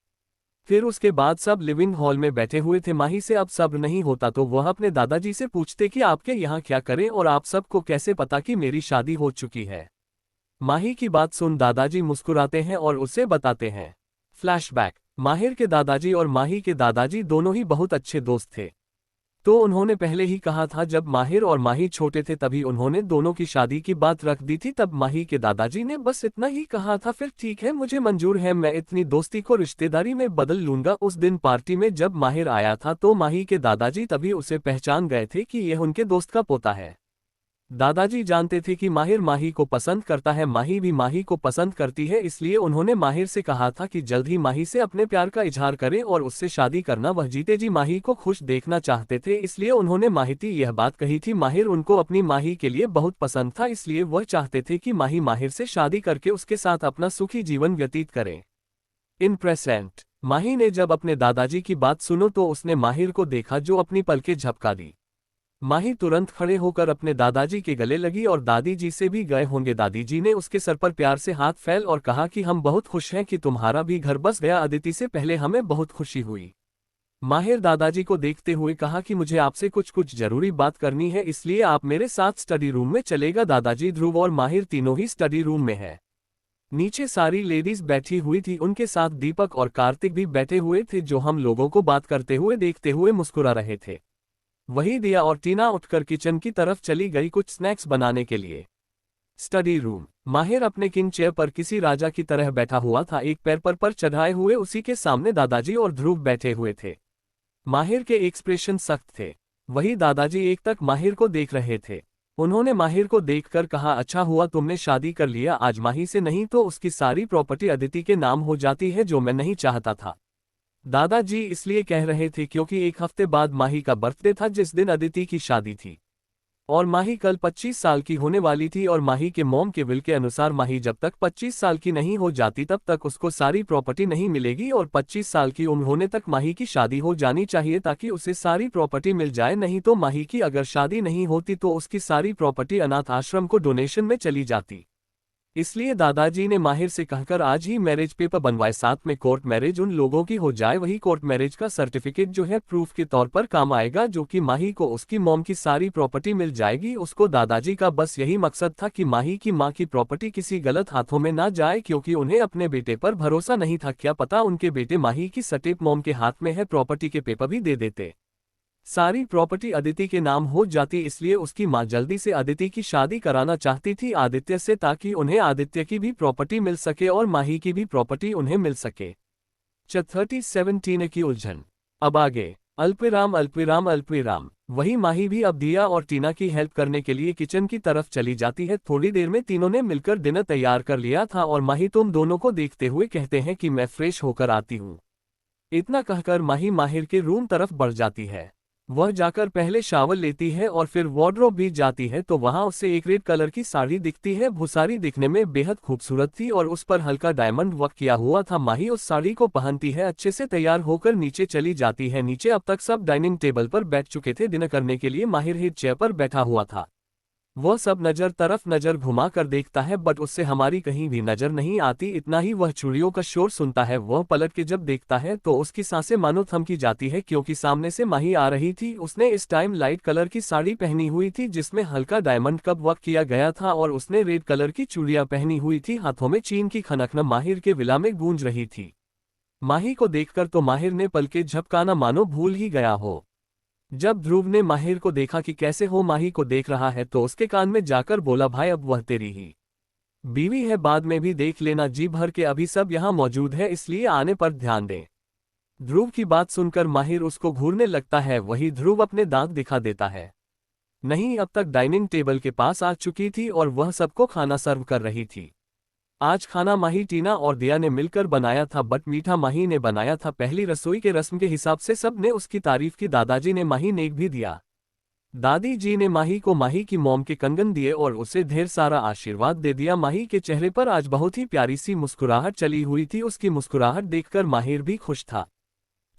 फिर उसके बाद सब लिविंग हॉल में बैठे हुए थे। माही से अब सब्र नहीं होता तो वह अपने दादाजी से पूछते कि आपके यहाँ क्या करें और आप सबको कैसे पता कि मेरी शादी हो चुकी है। माही की बात सुन दादाजी मुस्कुराते हैं और उसे बताते हैं। फ्लैशबैक। माहिर के दादाजी और माही के दादाजी दोनों ही बहुत अच्छे दोस्त थे। तो उन्होंने पहले ही कहा था जब माहिर और माही छोटे थे तभी उन्होंने दोनों की शादी की बात रख दी थी। तब माही के दादाजी ने बस इतना ही कहा था, फिर ठीक है मुझे मंजूर है, मैं इतनी दोस्ती को रिश्तेदारी में बदल लूंगा। उस दिन पार्टी में जब माहिर आया था तो माही के दादाजी तभी उसे पहचान गए थे कि यह उनके दोस्त का पोता है। दादाजी जानते थे कि माहिर माही को पसंद करता है, माही भी माही को पसंद करती है, इसलिए उन्होंने माहिर से कहा था कि जल्द ही माही से अपने प्यार का इजहार करे और उससे शादी करना। वह जीते जी माही को खुश देखना चाहते थे, इसलिए उन्होंने माहिती यह बात कही थी। माहिर उनको अपनी माही के लिए बहुत पसंद था, इसलिए वह चाहते थे कि माही माहिर से शादी करके उसके साथ अपना सुखी जीवन व्यतीत करे। इन प्रेजेंट माही ने जब अपने दादाजी की बात सुनो तो उसने माहिर को देखा जो अपनी पलकें झपका दी। माही तुरंत खड़े होकर अपने दादाजी के गले लगी और दादी जी से भी गए होंगे। दादी जी ने उसके सर पर प्यार से हाथ फैल और कहा कि हम बहुत खुश हैं कि तुम्हारा भी घर बस गया, अदिति से पहले हमें बहुत खुशी हुई। माहिर दादाजी को देखते हुए कहा कि मुझे आपसे कुछ जरूरी बात करनी है, इसलिए आप मेरे साथ स्टडी रूम में चलेगा। दादाजी, ध्रुव और माहिर तीनों ही स्टडी रूम में है। नीचे सारी लेडीज बैठी हुई थी, उनके साथ दीपक और कार्तिक भी बैठे हुए थे जो हम लोगों को बात करते हुए देखते हुए मुस्कुरा रहे थे। वही दिया और टीना उठकर किचन की तरफ चली गई कुछ स्नैक्स बनाने के लिए। Study room. माहिर अपने किंग चेयर पर किसी राजा की तरह बैठा हुआ था, एक पैर पर चढ़ाए हुए। उसी के सामने दादाजी और ध्रुव बैठे हुए थे। माहिर के एक्सप्रेशन सख्त थे। वही दादाजी एक तक माहिर को देख रहे थे। उन्होंने माहिर को देखकर कहा, अच्छा हुआ तुमने शादी कर लिया आज माही से, नहीं तो उसकी सारी प्रॉपर्टी अदिति के नाम हो जाती है, जो मैं नहीं चाहता था। दादाजी इसलिए कह रहे थे क्योंकि एक हफ्ते बाद माही का बर्थडे था जिस दिन अदिति की शादी थी, और माही कल 25 साल की होने वाली थी। और माही के मॉम के विल के अनुसार माही जब तक 25 साल की नहीं हो जाती तब तक उसको सारी प्रॉपर्टी नहीं मिलेगी, और 25 साल की उम्र होने तक माही की शादी हो जानी चाहिए ताकि उसे सारी प्रॉपर्टी मिल जाए। नहीं तो माही की अगर शादी नहीं होती तो उसकी सारी प्रॉपर्टी अनाथ आश्रम को डोनेशन में चली जाती। इसलिए दादाजी ने माहिर से कहकर आज ही मैरिज पेपर बनवाए, साथ में कोर्ट मैरिज उन लोगों की हो जाए। वही कोर्ट मैरिज का सर्टिफिकेट जो है प्रूफ के तौर पर काम आएगा, जो कि माही को उसकी मॉम की सारी प्रॉपर्टी मिल जाएगी। उसको दादाजी का बस यही मकसद था कि माही की माँ की प्रॉपर्टी किसी गलत हाथों में ना जाए, क्योंकि उन्हें अपने बेटे पर भरोसा नहीं था। क्या पता उनके बेटे माही की सटेप मॉम के हाथ में है, प्रॉपर्टी के पेपर भी दे देते, सारी प्रॉपर्टी अदिति के नाम हो जाती। इसलिए उसकी मां जल्दी से अदिति की शादी कराना चाहती थी आदित्य से, ताकि उन्हें आदित्य की भी प्रॉपर्टी मिल सके और माही की भी प्रॉपर्टी उन्हें मिल सके। 37 की उलझन। अब आगे अल्पविराम अल्पविराम अल्पविराम। वही माही भी अब दिया और टीना की हेल्प करने के लिए किचन की तरफ चली जाती है। थोड़ी देर में तीनों ने मिलकर डिनर तैयार कर लिया था और माही तुम दोनों को देखते हुए कहते हैं कि मैं फ्रेश होकर आती हूँ। इतना कहकर माही माहिर के रूम तरफ बढ़ जाती है। वह जाकर पहले शावर लेती है और फिर वार्डरोब भी जाती है तो वहां उसे एक रेड कलर की साड़ी दिखती है। वो साड़ी दिखने में बेहद खूबसूरत थी और उस पर हल्का डायमंड वर्क किया हुआ था। माही उस साड़ी को पहनती है, अच्छे से तैयार होकर नीचे चली जाती है। नीचे अब तक सब डाइनिंग टेबल पर बैठ चुके थे डिनर करने के लिए। माहिर ही चेयर पर बैठा हुआ था। वह सब नजर तरफ नजर घुमा कर देखता है, बट उससे हमारी कहीं भी नजर नहीं आती। इतना ही वह चूड़ियों का शोर सुनता है। वह पलट के जब देखता है तो उसकी सांसें मानो थमकी जाती है, क्योंकि सामने से माही आ रही थी। उसने इस टाइम लाइट कलर की साड़ी पहनी हुई थी जिसमें हल्का डायमंड कप वर्क किया गया था, और उसने रेड कलर की चूड़ियां पहनी हुई थी। हाथों में चीन की खनकना माहिर के विला में गूंज रही थी। माही को देखकर तो माहिर ने पलके झपकाना मानो भूल ही गया हो। जब ध्रुव ने माहिर को देखा कि कैसे हो माही को देख रहा है तो उसके कान में जाकर बोला, भाई अब वह तेरी ही बीवी है, बाद में भी देख लेना, जी भर के अभी सब यहाँ मौजूद है, इसलिए आने पर ध्यान दे। ध्रुव की बात सुनकर माहिर उसको घूरने लगता है। वही ध्रुव अपने दांत दिखा देता है। नहीं, अब तक डाइनिंग टेबल के पास आ चुकी थी और वह सबको खाना सर्व कर रही थी। आज खाना माही, टीना और दिया ने मिलकर बनाया था, बट मीठा माही ने बनाया था। पहली रसोई के रस्म के हिसाब से सब ने उसकी तारीफ की। दादाजी ने माही नेक भी दिया। दादी जी ने माही को माही की मॉम के कंगन दिए और उसे ढेर सारा आशीर्वाद दे दिया। माही के चेहरे पर आज बहुत ही प्यारी सी मुस्कुराहट चली हुई थी। उसकी मुस्कुराहट देखकर माहिर भी खुश था।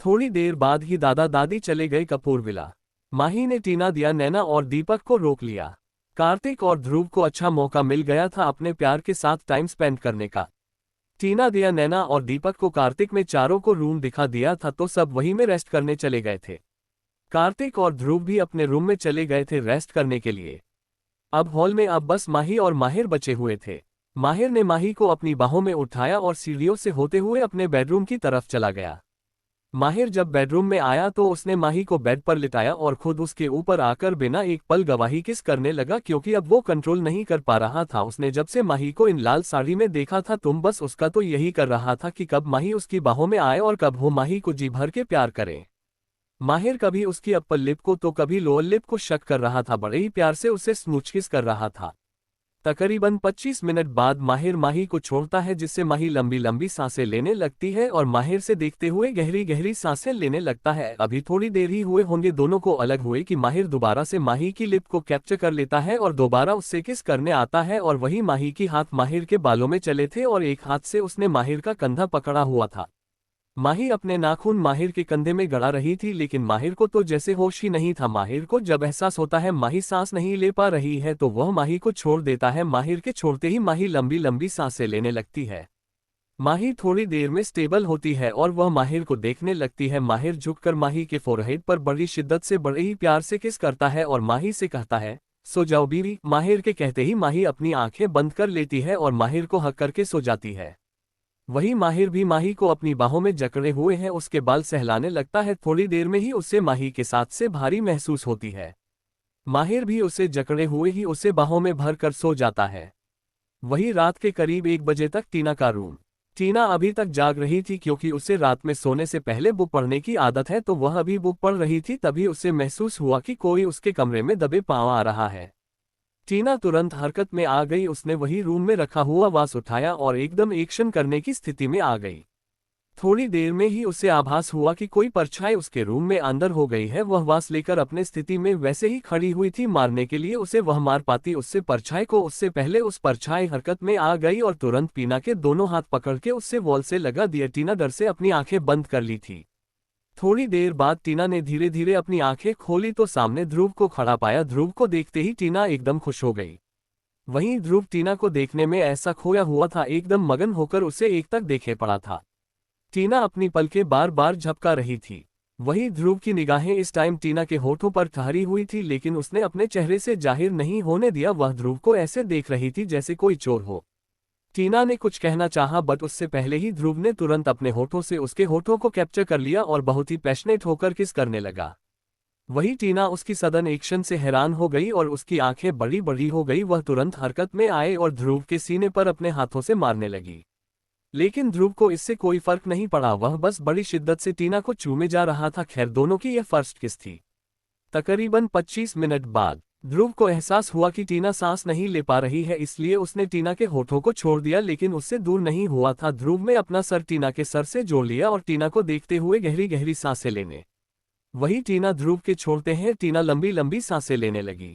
थोड़ी देर बाद ही दादा दादी चले गए कपूर विला। माही ने टीना, दिया, नैना और दीपक को रोक लिया। कार्तिक और ध्रुव को अच्छा मौका मिल गया था अपने प्यार के साथ टाइम स्पेंड करने का। टीना, दिया, नैना और दीपक को कार्तिक में चारों को रूम दिखा दिया था तो सब वहीं में रेस्ट करने चले गए थे। कार्तिक और ध्रुव भी अपने रूम में चले गए थे रेस्ट करने के लिए। अब हॉल में अब बस माही और माहिर बचे हुए थे। माहिर ने माही को अपनी बाहों में उठाया और सीढ़ियों से होते हुए अपने बेडरूम की तरफ चला गया। माहिर जब बेडरूम में आया तो उसने माही को बेड पर लिटाया और खुद उसके ऊपर आकर बिना एक पल गवाही किस करने लगा, क्योंकि अब वो कंट्रोल नहीं कर पा रहा था। उसने जब से माही को इन लाल साड़ी में देखा था तुम बस उसका तो यही कर रहा था कि कब माही उसकी बाहों में आए और कब वो माही को जी भर के प्यार करे। माहिर कभी उसकी अप्पर लिप को तो कभी लोअर लिप को शक कर रहा था, बड़े ही प्यार से उसे स्नूच किस कर रहा था। तकरीबन 25 मिनट बाद माहिर माही को छोड़ता है, जिससे माही लंबी लंबी सांसें लेने लगती है और माहिर से देखते हुए गहरी गहरी सांसें लेने लगता है। अभी थोड़ी देर ही हुए होंगे दोनों को अलग हुए कि माहिर दोबारा से माही की लिप को कैप्चर कर लेता है और दोबारा उससे किस करने आता है, और वही माही की हाथ माहिर के बालों में चले थे और एक हाथ से उसने माहिर का कंधा पकड़ा हुआ था। माही अपने नाखून माहिर के कंधे में गड़ा रही थी, लेकिन माहिर को तो जैसे होश ही नहीं था। माहिर को जब एहसास होता है माही सांस नहीं ले पा रही है तो वह माही को छोड़ देता है। माहिर के छोड़ते ही माही लंबी लंबी सांसें लेने लगती है। माही थोड़ी देर में स्टेबल होती है और वह माहिर को देखने लगती है। माहिर झुककर माही के फोरहेड पर बड़ी शिद्दत से बड़े ही प्यार से किस करता है और माही से कहता है, सो जाओ बीवी। माहिर के कहते ही माही अपनी आंखें बंद कर लेती है और माहिर को हक करके सो जाती है। वही माहिर भी माही को अपनी बाहों में जकड़े हुए है, उसके बाल सहलाने लगता है। थोड़ी देर में ही उसे माही के साथ से भारी महसूस होती है। माहिर भी उसे जकड़े हुए ही उसे बाहों में भर कर सो जाता है। वही रात के करीब 1 बजे तक टीना का रूम। टीना अभी तक जाग रही थी, क्योंकि उसे रात में सोने से पहले बुक पढ़ने की आदत है, तो वह अभी बुक पढ़ रही थी। तभी उसे महसूस हुआ कि कोई उसके कमरे में दबे पांव आ रहा है। टीना तुरंत हरकत में आ गई। उसने वही रूम में रखा हुआ वास उठाया और एकदम एक्शन करने की स्थिति में आ गई। थोड़ी देर में ही उसे आभास हुआ कि कोई परछाई उसके रूम में अंदर हो गई है। वह वास लेकर अपने स्थिति में वैसे ही खड़ी हुई थी, मारने के लिए उसे वह मार पाती उससे परछाई को। उससे पहले उस परछाई हरकत में आ गई और तुरंत टीना के दोनों हाथ पकड़ के उससे वॉल से लगा दिया। टीना डर से अपनी आंखें बंद कर ली थी। थोड़ी देर बाद टीना ने धीरे धीरे अपनी आंखें खोली तो सामने ध्रुव को खड़ा पाया। ध्रुव को देखते ही टीना एकदम खुश हो गई। वहीं ध्रुव टीना को देखने में ऐसा खोया हुआ था, एकदम मगन होकर उसे एक तक देखे पड़ा था। टीना अपनी पलकें बार बार झपका रही थी। वही ध्रुव की निगाहें इस टाइम टीना के होठों पर ठहरी हुई थी, लेकिन उसने अपने चेहरे से जाहिर नहीं होने दिया। वह ध्रुव को ऐसे देख रही थी जैसे कोई चोर हो। टीना ने कुछ कहना चाहा, बट उससे पहले ही ध्रुव ने तुरंत अपने होठों से उसके होठों को कैप्चर कर लिया और बहुत ही पैशनेट होकर किस करने लगा। वही टीना उसकी सडन एक्शन से हैरान हो गई और उसकी आंखें बड़ी बड़ी हो गई। वह तुरंत हरकत में आए और ध्रुव के सीने पर अपने हाथों से मारने लगी, लेकिन ध्रुव को इससे कोई फर्क नहीं पड़ा। वह बस बड़ी शिद्दत से टीना को चूमे जा रहा था। खैर, दोनों की यह फर्स्ट किस थी। तकरीबन 25 मिनट बाद ध्रुव को एहसास हुआ कि टीना सांस नहीं ले पा रही है, इसलिए उसने टीना के होठों को छोड़ दिया, लेकिन उससे दूर नहीं हुआ था। ध्रुव ने अपना सर टीना के सर से जोड़ लिया और टीना को देखते हुए गहरी गहरी सांसें लेने। वही टीना ध्रुव के छोड़ते हैं टीना लंबी लंबी सांसें लेने लगी।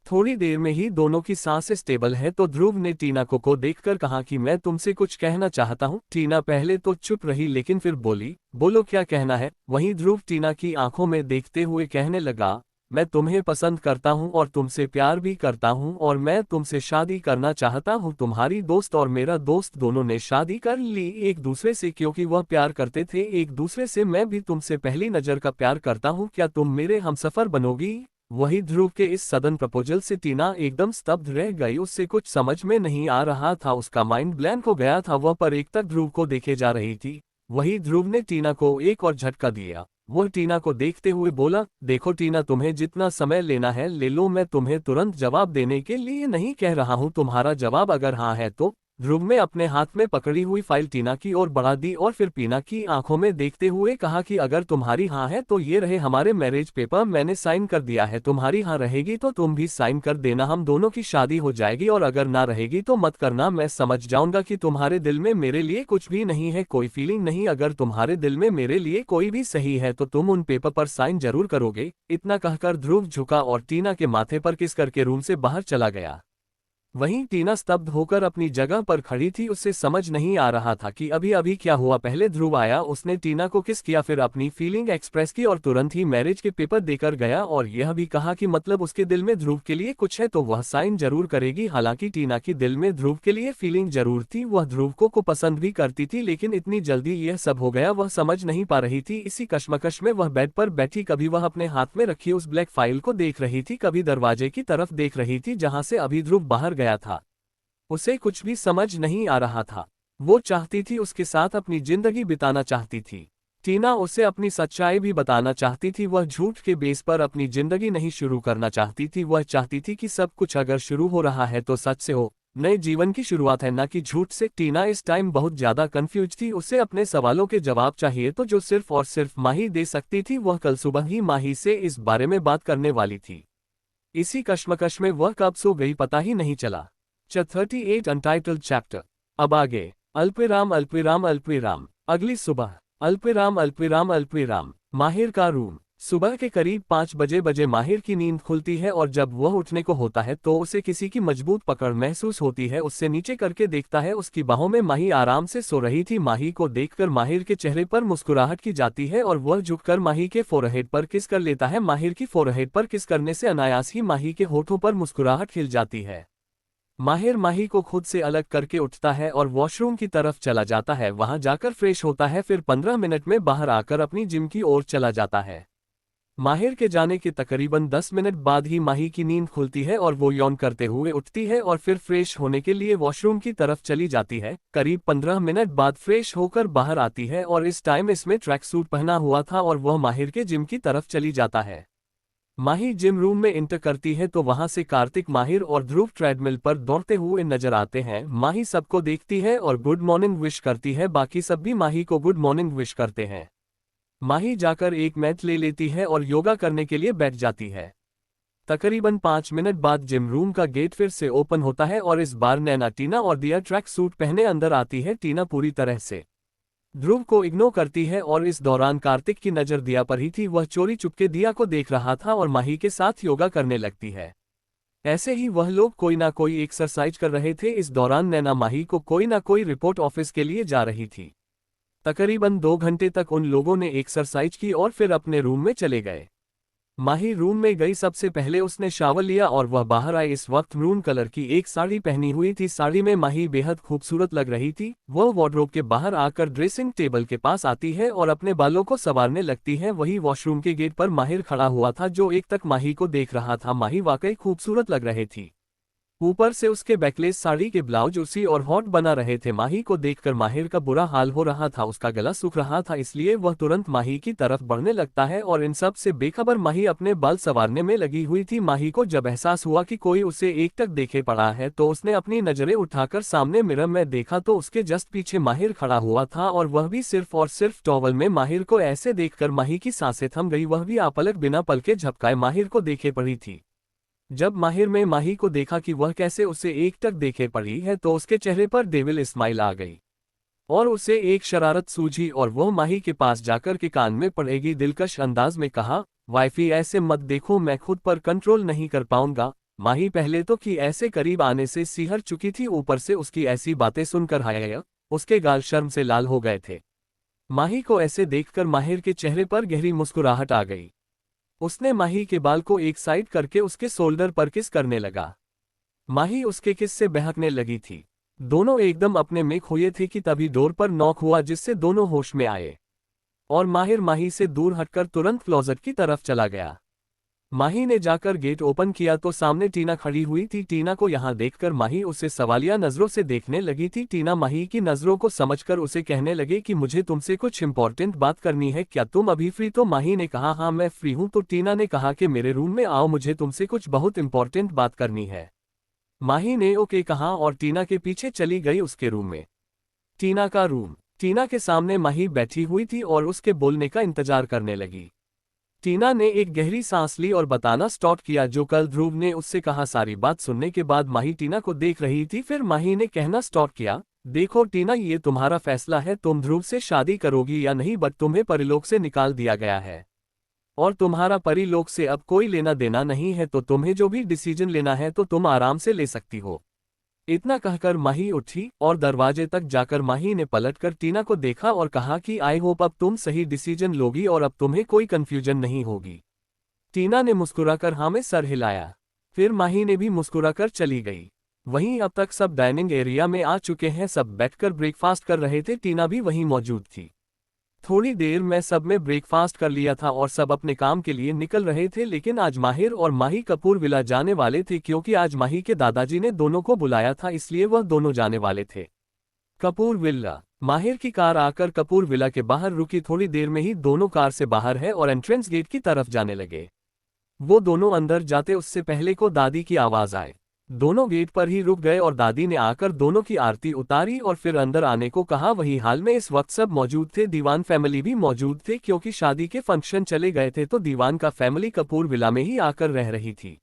थोड़ी देर में ही दोनों की सांसें स्टेबल है तो ध्रुव ने टीना को देखकर कहा कि मैं तुमसे कुछ कहना चाहता हूँ। टीना पहले तो चुप रही, लेकिन फिर बोली, बोलो क्या कहना है। वहीं ध्रुव टीना की आंखों में देखते हुए कहने लगा, मैं तुम्हें पसंद करता हूँ और तुमसे प्यार भी करता हूँ और मैं तुमसे शादी करना चाहता हूँ। तुम्हारी दोस्त और मेरा दोस्त दोनों ने शादी कर ली एक दूसरे से, क्योंकि वह प्यार करते थे एक दूसरे से। मैं भी तुमसे पहली नजर का प्यार करता हूँ, क्या तुम मेरे हमसफर बनोगी। वही ध्रुव के इस सडन प्रपोजल से टीना एकदम स्तब्ध रह गई। उससे कुछ समझ में नहीं आ रहा था, उसका माइंड ब्लैंक हो गया था। वह पर एक तक ध्रुव को देखे जा रही थी। वही ध्रुव ने टीना को एक और झटका दिया। वह टीना को देखते हुए बोला, देखो टीना, तुम्हें जितना समय लेना है ले लो, मैं तुम्हें तुरंत जवाब देने के लिए नहीं कह रहा हूँ। तुम्हारा जवाब अगर हाँ है तो। ध्रुव ने अपने हाथ में पकड़ी हुई फाइल टीना की ओर बढ़ा दी और फिर टीना की आंखों में देखते हुए कहा कि अगर तुम्हारी हाँ है तो ये रहे हमारे मैरिज पेपर, मैंने साइन कर दिया है। तुम्हारी हाँ रहेगी तो तुम भी साइन कर देना, हम दोनों की शादी हो जाएगी, और अगर ना रहेगी तो मत करना। मैं समझ जाऊंगा कि तुम्हारे दिल में मेरे लिए कुछ भी नहीं है, कोई फीलिंग नहीं। अगर तुम्हारे दिल में मेरे लिए कोई भी सही है तो तुम उन पेपर पर साइन जरूर करोगे। इतना कहकर ध्रुव झुका और टीना के माथे पर किस करके रूम से बाहर चला गया। वहीं टीना स्तब्ध होकर अपनी जगह पर खड़ी थी। उससे समझ नहीं आ रहा था कि अभी अभी क्या हुआ। पहले ध्रुव आया, उसने टीना को किस किया, फिर अपनी फीलिंग एक्सप्रेस की और तुरंत ही मैरिज के पेपर देकर गया और यह भी कहा कि मतलब उसके दिल में ध्रुव के लिए कुछ है तो वह साइन जरूर करेगी। हालांकि टीना की दिल में ध्रुव के लिए फीलिंग जरूर थी, वह ध्रुव को पसंद भी करती थी, लेकिन इतनी जल्दी यह सब हो गया वह समझ नहीं पा रही थी। इसी कश्मकश में वह बेड पर बैठी, कभी वह अपने हाथ में रखी उस ब्लैक फाइल को देख रही थी, कभी दरवाजे की तरफ देख रही थी जहां से अभी ध्रुव बाहर गया था। उसे कुछ भी समझ नहीं आ रहा था। वो चाहती थी उसके साथ अपनी जिंदगी बिताना चाहती थी। टीना उसे अपनी सच्चाई भी बताना चाहती थी। वह झूठ के बेस पर अपनी जिंदगी नहीं शुरू करना चाहती थी। वह चाहती थी कि सब कुछ अगर शुरू हो रहा है तो सच से हो, नए जीवन की शुरुआत है, ना कि झूठ से। टीना इस टाइम बहुत ज्यादा कंफ्यूज थी। उसे अपने सवालों के जवाब चाहिए तो जो सिर्फ और सिर्फ माही दे सकती थी। वह कल सुबह ही माही से इस बारे में बात करने वाली थी। इसी कश्मकश में वह कब सो गई पता ही नहीं चला। 38 अनटाइटल्ड चैप्टर। अब आगे। अल्पविराम अल्पविराम अल्पविराम। अगली सुबह। अल्पविराम अल्पविराम अल्पविराम। माहिर का रूम। सुबह के करीब 5 बजे माहिर की नींद खुलती है और जब वह उठने को होता है तो उसे किसी की मजबूत पकड़ महसूस होती है। उससे नीचे करके देखता है, उसकी बाहों में माही आराम से सो रही थी। माही को देखकर माहिर के चेहरे पर मुस्कुराहट की जाती है और वह झुककर माही के फोरहेड पर किस कर लेता है। माहिर की फोरहेड पर किस करने से अनायास ही माही के होठों पर मुस्कुराहट खिल जाती है। माहिर माही को खुद से अलग करके उठता है और वॉशरूम की तरफ चला जाता है। वहां जाकर फ्रेश होता है, फिर 15 मिनट में बाहर आकर अपनी जिम की ओर चला जाता है। माहिर के जाने के तकरीबन 10 मिनट बाद ही माही की नींद खुलती है और वो यौन करते हुए उठती है और फिर फ्रेश होने के लिए वॉशरूम की तरफ चली जाती है। करीब 15 मिनट बाद फ्रेश होकर बाहर आती है और इस टाइम इसमें ट्रैक सूट पहना हुआ था और वह माहिर के जिम की तरफ चली जाता है। माही जिम रूम में इंटर करती है तो वहां से कार्तिक, माहिर और ध्रुव ट्रेडमिल पर दौड़ते हुए नजर आते हैं। माही सबको देखती है और गुड मॉर्निंग विश करती है। बाकी सब भी माही को गुड मॉर्निंग विश करते हैं। माही जाकर एक मैट ले लेती है और योगा करने के लिए बैठ जाती है। तकरीबन 5 मिनट बाद जिम रूम का गेट फिर से ओपन होता है और इस बार नैना, टीना और दिया ट्रैक सूट पहने अंदर आती है। टीना पूरी तरह से ध्रुव को इग्नोर करती है और इस दौरान कार्तिक की नज़र दिया पर ही थी। वह चोरी चुपके दिया को देख रहा था और माही के साथ योगा करने लगती है। ऐसे ही वह लोग कोई ना कोई एक्सरसाइज कर रहे थे। इस दौरान नैना माही को कोई ना कोई रिपोर्ट ऑफिस के लिए जा रही थी। तकरीबन 2 घंटे तक उन लोगों ने एक्सरसाइज की और फिर अपने रूम में चले गए। माही रूम में गई। सबसे पहले उसने शावर लिया और वह बाहर आई। इस वक्त मैरून कलर की एक साड़ी पहनी हुई थी। साड़ी में माही बेहद खूबसूरत लग रही थी। वह वार्डरोब के बाहर आकर ड्रेसिंग टेबल के पास आती है और अपने बालों को संवारने लगती है। वही वॉशरूम के गेट पर माहिर खड़ा हुआ था जो एक तक माही को देख रहा था। माही वाकई खूबसूरत लग रही थी। ऊपर से उसके बैकलेस साड़ी के ब्लाउज उसी और हॉट बना रहे थे। माही को देखकर माहिर का बुरा हाल हो रहा था। उसका गला सूख रहा था, इसलिए वह तुरंत माही की तरफ बढ़ने लगता है और इन सब से बेखबर माही अपने बाल संवारने में लगी हुई थी। माही को जब एहसास हुआ कि कोई उसे एकटक देखे पड़ा है तो उसने अपनी नजरें उठाकर सामने मिरर में देखा तो उसके जस्ट पीछे माहिर खड़ा हुआ था और वह भी सिर्फ और सिर्फ टॉवल में। माहिर को ऐसे देखकर माही की सांसें थम गई। वह भी आपलक बिना पलके झपकाए माहिर को देखे पड़ी थी। जब माहिर में माही को देखा कि वह कैसे उसे एकटक देखे पड़ी है तो उसके चेहरे पर डेविल स्माइल आ गई और उसे एक शरारत सूझी और वह माही के पास जाकर के कान में पड़ेगी दिलकश अंदाज में कहा, वाइफी ऐसे मत देखो, मैं खुद पर कंट्रोल नहीं कर पाऊंगा। माही पहले तो कि ऐसे करीब आने से सिहर चुकी थी, ऊपर से उसकी ऐसी बातें सुनकर हाय उसके गाल शर्म से लाल हो गए थे। माही को ऐसे देखकर माहिर के चेहरे पर गहरी मुस्कुराहट आ गई। उसने माही के बाल को एक साइड करके उसके शोल्डर पर किस करने लगा। माही उसके किस से बहकने लगी थी। दोनों एकदम अपने में खोए थे कि तभी डोर पर नॉक हुआ जिससे दोनों होश में आए और माहिर माही से दूर हटकर तुरंत क्लोजेट की तरफ चला गया। माही ने जाकर गेट ओपन किया तो सामने टीना खड़ी हुई थी। टीना को यहां देखकर माही उसे सवालिया नजरों से देखने लगी थी। टीना माही की नजरों को समझकर उसे कहने लगे कि मुझे तुमसे कुछ इंपॉर्टेंट बात करनी है, क्या तुम अभी फ्री? तो माही ने कहा हाँ मैं फ्री हूं। तो टीना ने कहा कि मेरे रूम में आओ, मुझे तुमसे कुछ बहुत इंपॉर्टेंट बात करनी है। माही ने ओके कहा और टीना के पीछे चली गई उसके रूम में। टीना का रूम। टीना के सामने माही बैठी हुई थी और उसके बोलने का इंतजार करने लगी। टीना ने एक गहरी सांस ली और बताना स्टार्ट किया जो कल ध्रुव ने उससे कहा। सारी बात सुनने के बाद माही टीना को देख रही थी। फिर माही ने कहना स्टार्ट किया, देखो टीना, ये तुम्हारा फैसला है, तुम ध्रुव से शादी करोगी या नहीं, बट तुम्हें परिलोक से निकाल दिया गया है और तुम्हारा परिलोक से अब कोई लेना देना नहीं है, तो तुम्हें जो भी डिसीजन लेना है तो तुम आराम से ले सकती हो। इतना कहकर माही उठी और दरवाजे तक जाकर माही ने पलटकर टीना को देखा और कहा कि आई होप अब तुम सही डिसीजन लोगी और अब तुम्हें कोई कंफ्यूजन नहीं होगी। टीना ने मुस्कुराकर हाँ में सर हिलाया। फिर माही ने भी मुस्कुराकर चली गई। वहीं अब तक सब डाइनिंग एरिया में आ चुके हैं, सब बैठकर ब्रेकफास्ट कर रहे थे। टीना भी वहीं मौजूद थी। थोड़ी देर में सब में ब्रेकफास्ट कर लिया था और सब अपने काम के लिए निकल रहे थे, लेकिन आज माहिर और माही कपूर विला जाने वाले थे क्योंकि आज माही के दादाजी ने दोनों को बुलाया था, इसलिए वह दोनों जाने वाले थे। कपूर विला। माहिर की कार आकर कपूर विला के बाहर रुकी। थोड़ी देर में ही दोनों कार से बाहर है और एंट्रेंस गेट की तरफ जाने लगे। वो दोनों अंदर जाते उससे पहले को दादी की आवाज आए। दोनों गेट पर ही रुक गए और दादी ने आकर दोनों की आरती उतारी और फिर अंदर आने को कहा। वही हाल में इस वक्त सब मौजूद थे। दीवान फैमिली भी मौजूद थे क्योंकि शादी के फंक्शन चले गए थे तो दीवान का फैमिली कपूर विला में ही आकर रह रही थी।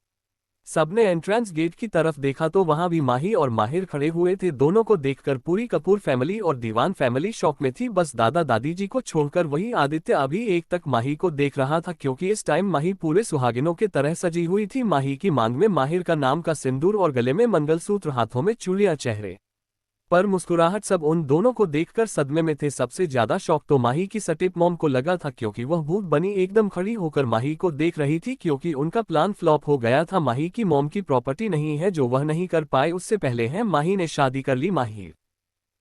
सबने एंट्रेंस गेट की तरफ देखा तो वहां भी माही और माहिर खड़े हुए थे। दोनों को देखकर पूरी कपूर फैमिली और दीवान फैमिली शॉक में थी। बस दादा दादी जी को छोड़कर वही आदित्य अभी एक तक माही को देख रहा था क्योंकि इस टाइम माही पूरे सुहागिनों के तरह सजी हुई थी। माही की मांग में माहिर का नाम का सिंदूर और गले में मंगलसूत्र, हाथों में चूड़ियां, चेहरे पर मुस्कुराहट। सब उन दोनों को देखकर सदमे में थे। सबसे ज्यादा शौक तो माही की स्टेप मॉम को लगा था क्योंकि वह भूत बनी एकदम खड़ी होकर माही को देख रही थी क्योंकि उनका प्लान फ्लॉप हो गया था। माही की मॉम की प्रॉपर्टी नहीं है जो वह नहीं कर पाए उससे पहले है माही ने शादी कर ली। माहिर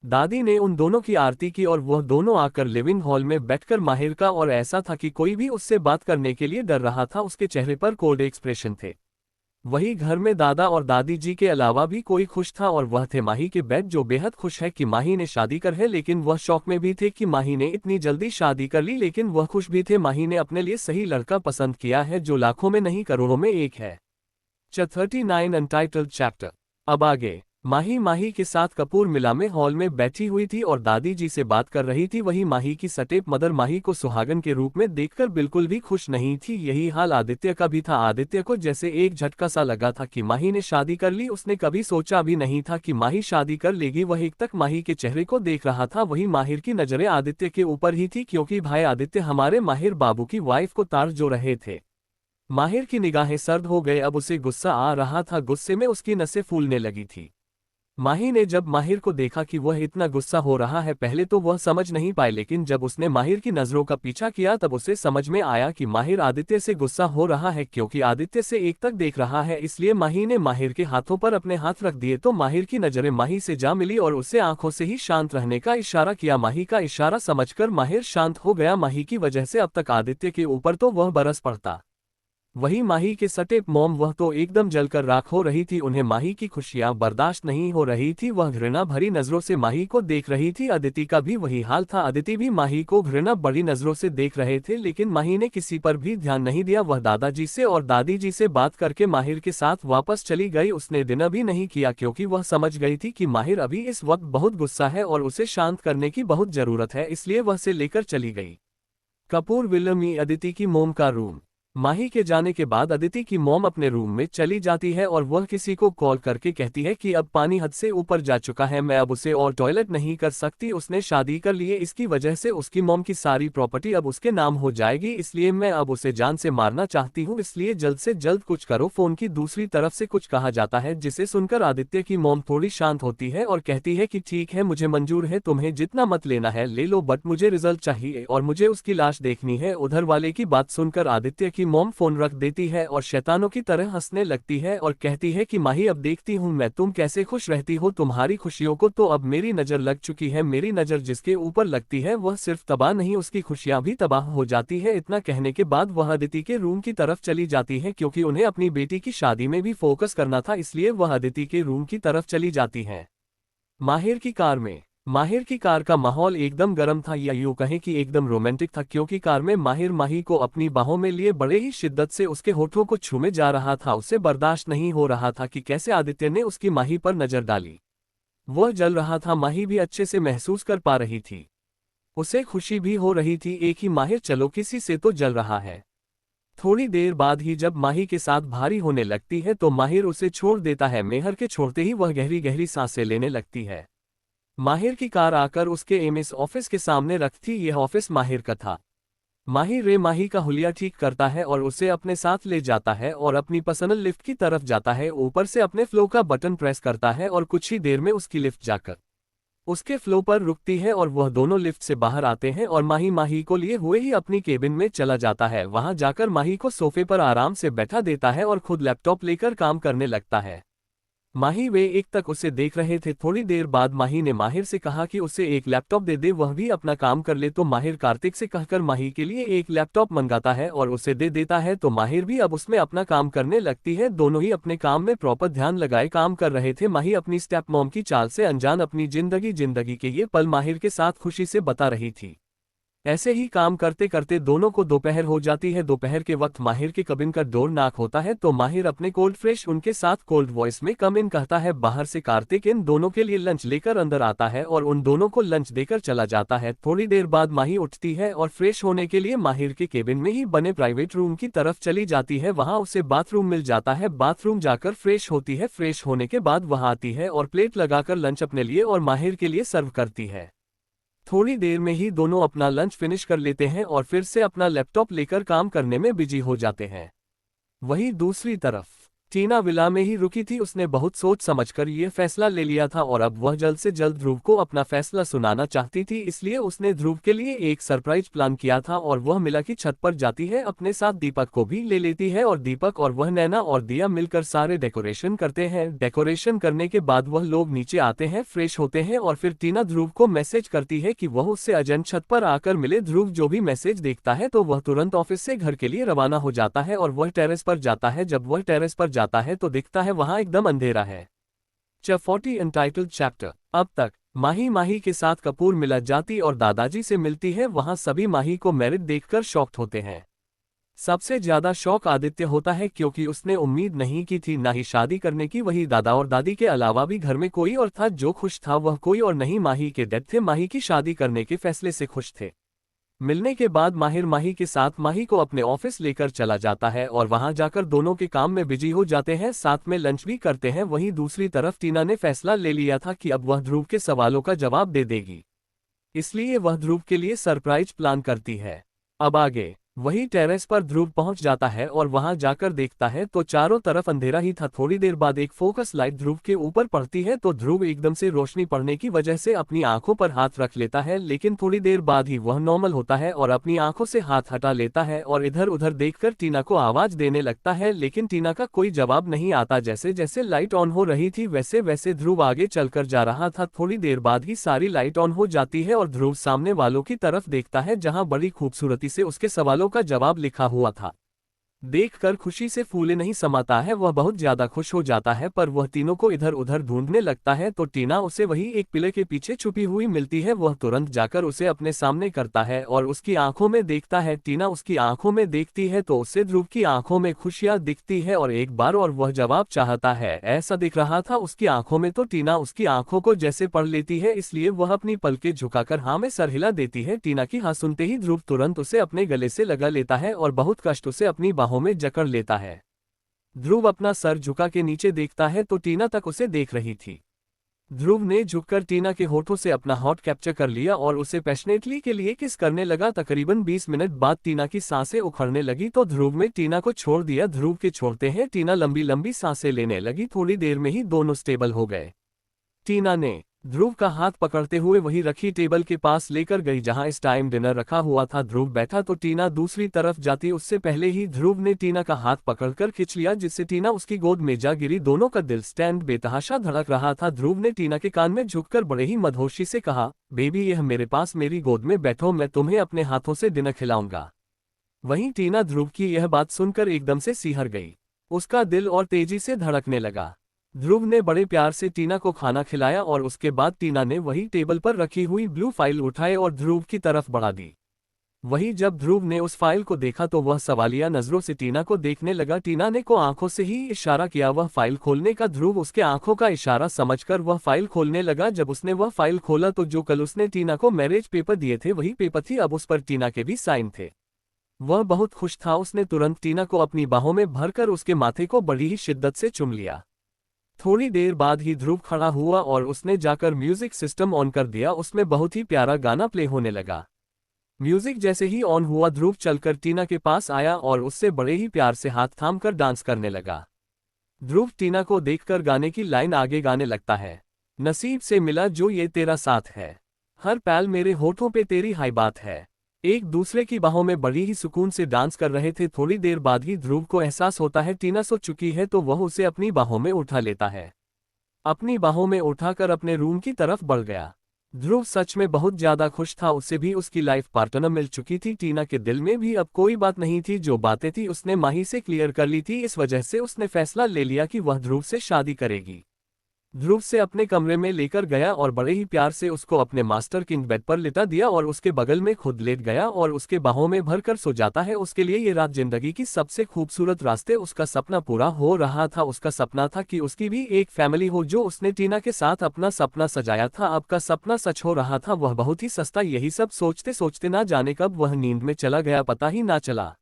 दादी ने उन दोनों की आरती की और वह दोनों आकर लिविंग हॉल में बैठकर माहिर का और ऐसा था कि कोई भी उससे बात करने के लिए डर रहा था। उसके चेहरे पर कोल्ड एक्सप्रेशन थे। वही घर में दादा और दादी जी के अलावा भी कोई खुश था और वह थे माही के बेड जो बेहद खुश है कि माही ने शादी कर है। लेकिन वह शौक में भी थे कि माही ने इतनी जल्दी शादी कर ली। लेकिन वह खुश भी थे, माही ने अपने लिए सही लड़का पसंद किया है जो लाखों में नहीं करोड़ों में एक है। 39 अनटाइटल्ड चैप्टर। अब आगे। माही के साथ कपूर मिला में हॉल में बैठी हुई थी और दादी जी से बात कर रही थी। वही माही की स्टेप मदर माही को सुहागन के रूप में देखकर बिल्कुल भी खुश नहीं थी। यही हाल आदित्य का भी था। आदित्य को जैसे एक झटका सा लगा था कि माही ने शादी कर ली। उसने कभी सोचा भी नहीं था कि माही शादी कर लेगी। वह एक तक माही के चेहरे को देख रहा था। वही माहिर की नजरें आदित्य के ऊपर ही थी क्योंकि भाई आदित्य हमारे माहिर बाबू की वाइफ को तार जो रहे थे। माहिर की निगाहें सर्द हो गए। अब उसे गुस्सा आ रहा था। गुस्से में उसकी नसें फूलने लगी थी। माही ने जब माहिर को देखा कि वह इतना गुस्सा हो रहा है पहले तो वह समझ नहीं पाई, लेकिन जब उसने माहिर की नजरों का पीछा किया तब उसे समझ में आया कि माहिर आदित्य से गुस्सा हो रहा है क्योंकि आदित्य से एक तक देख रहा है। इसलिए माही ने माहिर के हाथों पर अपने हाथ रख दिए तो माहिर की नजरें माही से जा मिली और उससे आंखों से ही शांत रहने का इशारा किया। माही का इशारा समझकर माहिर शांत हो गया। माही की वजह से अब तक आदित्य के ऊपर तो वह बरस पड़ता। वही माही के स्टेप मॉम वह तो एकदम जलकर राख हो रही थी। उन्हें माही की खुशियां बर्दाश्त नहीं हो रही थी। वह घृणा भरी नजरों से माही को देख रही थी। अदिति का भी वही हाल था। अदिति भी माही को घृणा बड़ी नजरों से देख रहे थे लेकिन माही ने किसी पर भी ध्यान नहीं दिया। वह दादाजी से और दादी जी से बात करके माहिर के साथ वापस चली गई। उसने दिन भी नहीं किया क्योंकि वह समझ गई थी कि माहिर अभी इस वक्त बहुत गुस्सा है और उसे शांत करने की बहुत जरूरत है, इसलिए वह से लेकर चली गई। कपूर विला में अदिति की मोम का रूम। माही के जाने के बाद अदिति की मॉम अपने रूम में चली जाती है और वह किसी को कॉल करके कहती है कि अब पानी हद से ऊपर जा चुका है, मैं अब उसे और टॉयलेट नहीं कर सकती। उसने शादी कर ली है, इसकी वजह से उसकी मॉम की सारी प्रॉपर्टी अब उसके नाम हो जाएगी, इसलिए मैं अब उसे जान से मारना चाहती हूँ, इसलिए जल्द से जल्द कुछ करो। फोन की दूसरी तरफ से कुछ कहा जाता है जिसे सुनकर आदित्य की मॉम थोड़ी शांत होती है और कहती है कि ठीक है, मुझे मंजूर है, तुम्हें जितना मत लेना है ले लो, बट मुझे रिजल्ट चाहिए और मुझे उसकी लाश देखनी है। उधर वाले की बात सुनकर आदित्य की मॉम फोन रख देती है और शैतानों की तरह हंसने लगती है और कहती है कि माही अब देखती हूँ मैं तुम कैसे खुश रहती हो, तुम्हारी खुशियों को तो अब मेरी नजर लग चुकी है। मेरी नजर जिसके ऊपर लगती है वह सिर्फ तबाह नहीं उसकी खुशियां भी तबाह हो जाती है। इतना कहने के बाद वह अदिति के रूम की तरफ चली जाती है क्योंकि उन्हें अपनी बेटी की शादी में भी फोकस करना था, इसलिए वह अदिति के रूम की तरफ चली जाती है। माहिर की कार में। माहिर की कार का माहौल एकदम गर्म था या यूं कहें कि एकदम रोमांटिक था क्योंकि कार में माहिर माही को अपनी बाहों में लिए बड़े ही शिद्दत से उसके होठों को छूने जा रहा था। उसे बर्दाश्त नहीं हो रहा था कि कैसे आदित्य ने उसकी माही पर नजर डाली। वह जल रहा था, माही भी अच्छे से महसूस कर पा रही थी। उसे खुशी भी हो रही थी, एक ही माहिर चलो किसी से तो जल रहा है। थोड़ी देर बाद ही जब माही के साथ भारी होने लगती है तो माहिर उसे छोड़ देता है। मेहर के छोड़ते ही वह गहरी गहरी सांसें लेने लगती है। माहिर की कार आकर उसके एमएस ऑफिस के सामने रखती। यह ऑफिस माहिर का था। माही माही का हुलिया ठीक करता है और उसे अपने साथ ले जाता है और अपनी पर्सनल लिफ्ट की तरफ जाता है। ऊपर से अपने फ्लो का बटन प्रेस करता है और कुछ ही देर में उसकी लिफ्ट जाकर उसके फ्लो पर रुकती है और वह दोनों लिफ्ट से बाहर आते हैं और माही को लिए हुए ही अपनी केबिन में चला जाता है। वहां जाकर माही को सोफे पर आराम से बैठा देता है और खुद लैपटॉप लेकर काम करने लगता है। माही वे एक तक उसे देख रहे थे। थोड़ी देर बाद माही ने माहिर से कहा कि उसे एक लैपटॉप दे दे, वह भी अपना काम कर ले। तो माहिर कार्तिक से कहकर माही के लिए एक लैपटॉप मंगाता है और उसे दे देता है। तो माहिर भी अब उसमें अपना काम करने लगती है। दोनों ही अपने काम में प्रॉपर ध्यान लगाए काम कर रहे थे। माही अपनी स्टेप मॉम की चाल से अनजान अपनी जिंदगी के ये पल माहिर के साथ खुशी से बता रही थी। ऐसे ही काम करते करते दोनों को दोपहर हो जाती है। दोपहर के वक्त माहिर के कबिन का डोर नॉक होता है तो माहिर अपने कोल्ड फ्रेश उनके साथ कोल्ड वॉइस में कम इन कहता है। बाहर से कार्तिक इन दोनों के लिए लंच लेकर अंदर आता है और उन दोनों को लंच देकर चला जाता है। थोड़ी देर बाद माही उठती है और फ्रेश होने के लिए माहिर के केबिन में ही बने प्राइवेट रूम की तरफ चली जाती है। वहां उसे बाथरूम मिल जाता है। बाथरूम जाकर फ्रेश होती है। फ्रेश होने के बाद वह आती है और प्लेट लगाकर लंच अपने लिए और माहिर के लिए सर्व करती है। थोड़ी देर में ही दोनों अपना लंच फिनिश कर लेते हैं और फिर से अपना लैपटॉप लेकर काम करने में बिजी हो जाते हैं। वहीं दूसरी तरफ टीना विला में ही रुकी थी। उसने बहुत सोच समझकर ये फैसला ले लिया था और अब वह जल्द से जल्द ध्रुव को अपना फैसला सुनाना चाहती थी। इसलिए उसने ध्रुव के लिए एक सरप्राइज प्लान किया था और वह मिला की छत पर जाती है, अपने साथ दीपक को भी ले लेती है और दीपक और वह नैना और दिया मिलकर सारे डेकोरेशन करते हैं। डेकोरेशन करने के बाद वह लोग नीचे आते हैं, फ्रेश होते हैं और फिर टीना ध्रुव को मैसेज करती है कि वह उससे अर्जेंट छत पर आकर मिले। ध्रुव जो भी मैसेज देखता है तो वह तुरंत ऑफिस से घर के लिए रवाना हो जाता है और वह टेरेस पर जाता है। जब वह टेरेस पर जाता है तो दिखता है वहां एकदम अंधेरा है। Chapter 40 untitled chapter. अब तक माही के साथ कपूर मिला जाती और दादाजी से मिलती है। वहां सभी माही को मैरिड देखकर शॉक्ड होते हैं। सबसे ज्यादा शौक आदित्य होता है क्योंकि उसने उम्मीद नहीं की थी ना ही शादी करने की। वही दादा और दादी के अलावा भी घर में कोई और था जो खुश था, वह कोई और नहीं माही के डैड थे। माही की शादी करने के फैसले से खुश थे। मिलने के बाद माहिर माही के साथ माही को अपने ऑफिस लेकर चला जाता है और वहां जाकर दोनों के काम में बिजी हो जाते हैं, साथ में लंच भी करते हैं। वहीं दूसरी तरफ टीना ने फैसला ले लिया था कि अब वह ध्रुव के सवालों का जवाब दे देगी, इसलिए वह ध्रुव के लिए सरप्राइज प्लान करती है। अब आगे वही टेरेस पर ध्रुव पहुंच जाता है और वहां जाकर देखता है तो चारों तरफ अंधेरा ही था। थोड़ी देर बाद एक फोकस लाइट ध्रुव के ऊपर पड़ती है तो ध्रुव एकदम से रोशनी पड़ने की वजह से अपनी आंखों पर हाथ रख लेता है, लेकिन थोड़ी देर बाद ही वह नॉर्मल होता है और अपनी आंखों से हाथ हटा लेता है और इधर उधर देखकर टीना को आवाज देने लगता है, लेकिन टीना का कोई जवाब नहीं आता। जैसे जैसे लाइट ऑन हो रही थी वैसे वैसे ध्रुव आगे चलकर जा रहा था। थोड़ी देर बाद ही सारी लाइट ऑन हो जाती है और ध्रुव सामने वालों की तरफ देखता है जहां बड़ी खूबसूरती से उसके सवालों का जवाब लिखा हुआ था। देखकर खुशी से फूले नहीं समाता है, वह बहुत ज्यादा खुश हो जाता है। पर वह तीनों को इधर उधर ढूंढने लगता है तो टीना उसे वही एक पिलर के पीछे छुपी हुई मिलती है। वह तुरंत जाकर उसे अपने सामने करता है और उसकी आंखों में देखता है। टीना उसकी आंखों में देखती है तो उसे ध्रुव की आंखों में खुशियां दिखती है और एक बार और वह जवाब चाहता है। ऐसा दिख रहा था उसकी आंखों में तो टीना उसकी आंखों को जैसे पढ़ लेती है, इसलिए वह अपनी पलकें झुकाकर हाँ में सर हिला देती है। टीना की हाँ सुनते ही ध्रुव तुरंत उसे अपने गले से लगा लेता है और बहुत कष्ट उसे अपनी बाहों में जकड़ लेता है। ध्रुव अपना सर झुका के नीचे देखता है तो टीना तक उसे देख रही थी। ध्रुव ने झुककर टीना के होठों से अपना हॉट कैप्चर कर लिया और उसे पैशनेटली के लिए किस करने लगा। तकरीबन 20 मिनट बाद टीना की सांसें उखड़ने लगी तो ध्रुव ने टीना को छोड़ दिया। ध्रुव के छोड़ते हैं टीना लंबी लंबी सांसें लेने लगी। थोड़ी देर में ही दोनों स्टेबल हो गए। टीना ने ध्रुव का हाथ पकड़ते हुए वही रखी टेबल के पास लेकर गई जहां इस टाइम डिनर रखा हुआ था। ध्रुव बैठा तो टीना दूसरी तरफ जाती, उससे पहले ही ध्रुव ने टीना का हाथ पकड़कर खींच लिया जिससे टीना उसकी गोद में जा गिरी। दोनों का दिल स्टैंड बेतहाशा धड़क रहा था। ध्रुव ने टीना के कान में झुककर बड़े ही मदहोशी से कहा, बेबी यह मेरे पास मेरी गोद में बैठो, मैं तुम्हें अपने हाथों से डिनर खिलाऊंगा। वहीं टीना ध्रुव की यह बात सुनकर एकदम से सिहर गई। उसका दिल और तेजी से धड़कने लगा। ध्रुव ने बड़े प्यार से टीना को खाना खिलाया और उसके बाद टीना ने वही टेबल पर रखी हुई ब्लू फाइल उठाए और ध्रुव की तरफ बढ़ा दी। वही जब ध्रुव ने उस फाइल को देखा तो वह सवालिया नजरों से टीना को देखने लगा। टीना ने को आंखों से ही इशारा किया वह फाइल खोलने का। ध्रुव उसके आंखों का इशारा समझकर वह फाइल खोलने लगा। जब उसने वह फाइल खोला तो जो कल उसने टीना को मैरिज पेपर दिए थे वही पेपर थी, अब उस पर टीना के भी साइन थे। वह बहुत खुश था। उसने तुरंत टीना को अपनी बाहों में भरकर उसके माथे को बड़ी ही शिद्दत से चूम लिया। थोड़ी देर बाद ही ध्रुव खड़ा हुआ और उसने जाकर म्यूजिक सिस्टम ऑन कर दिया। उसमें बहुत ही प्यारा गाना प्ले होने लगा। म्यूजिक जैसे ही ऑन हुआ ध्रुव चलकर टीना के पास आया और उससे बड़े ही प्यार से हाथ थामकर डांस करने लगा। ध्रुव टीना को देखकर गाने की लाइन आगे गाने लगता है, नसीब से मिला जो ये तेरा साथ है, हर पल मेरे होठों पे तेरी हाई बात है। एक दूसरे की बाहों में बड़ी ही सुकून से डांस कर रहे थे। थोड़ी देर बाद ही ध्रुव को एहसास होता है टीना सो चुकी है तो वह उसे अपनी बाहों में उठा लेता है। अपनी बाहों में उठाकर अपने रूम की तरफ बढ़ गया। ध्रुव सच में बहुत ज्यादा खुश था, उसे भी उसकी लाइफ पार्टनर मिल चुकी थी। टीना के दिल में भी अब कोई बात नहीं थी, जो बातें थी उसने माही से क्लियर कर ली थी। इस वजह से उसने फैसला ले लिया कि वह ध्रुव से शादी करेगी। ध्रुव से अपने कमरे में लेकर गया और बड़े ही प्यार से उसको अपने मास्टर किंग बेड पर लिटा दिया और उसके बगल में खुद लेट गया और उसके बाहों में भरकर सो जाता है। उसके लिए ये रात जिंदगी की सबसे खूबसूरत रास्ते उसका सपना पूरा हो रहा था। उसका सपना था कि उसकी भी एक फैमिली हो, जो उसने टीना के साथ अपना सपना सजाया था। अब का सपना सच हो रहा था। वह बहुत ही सस्ता। यही सब सोचते सोचते ना जाने कब वह नींद में चला गया, पता ही ना चला।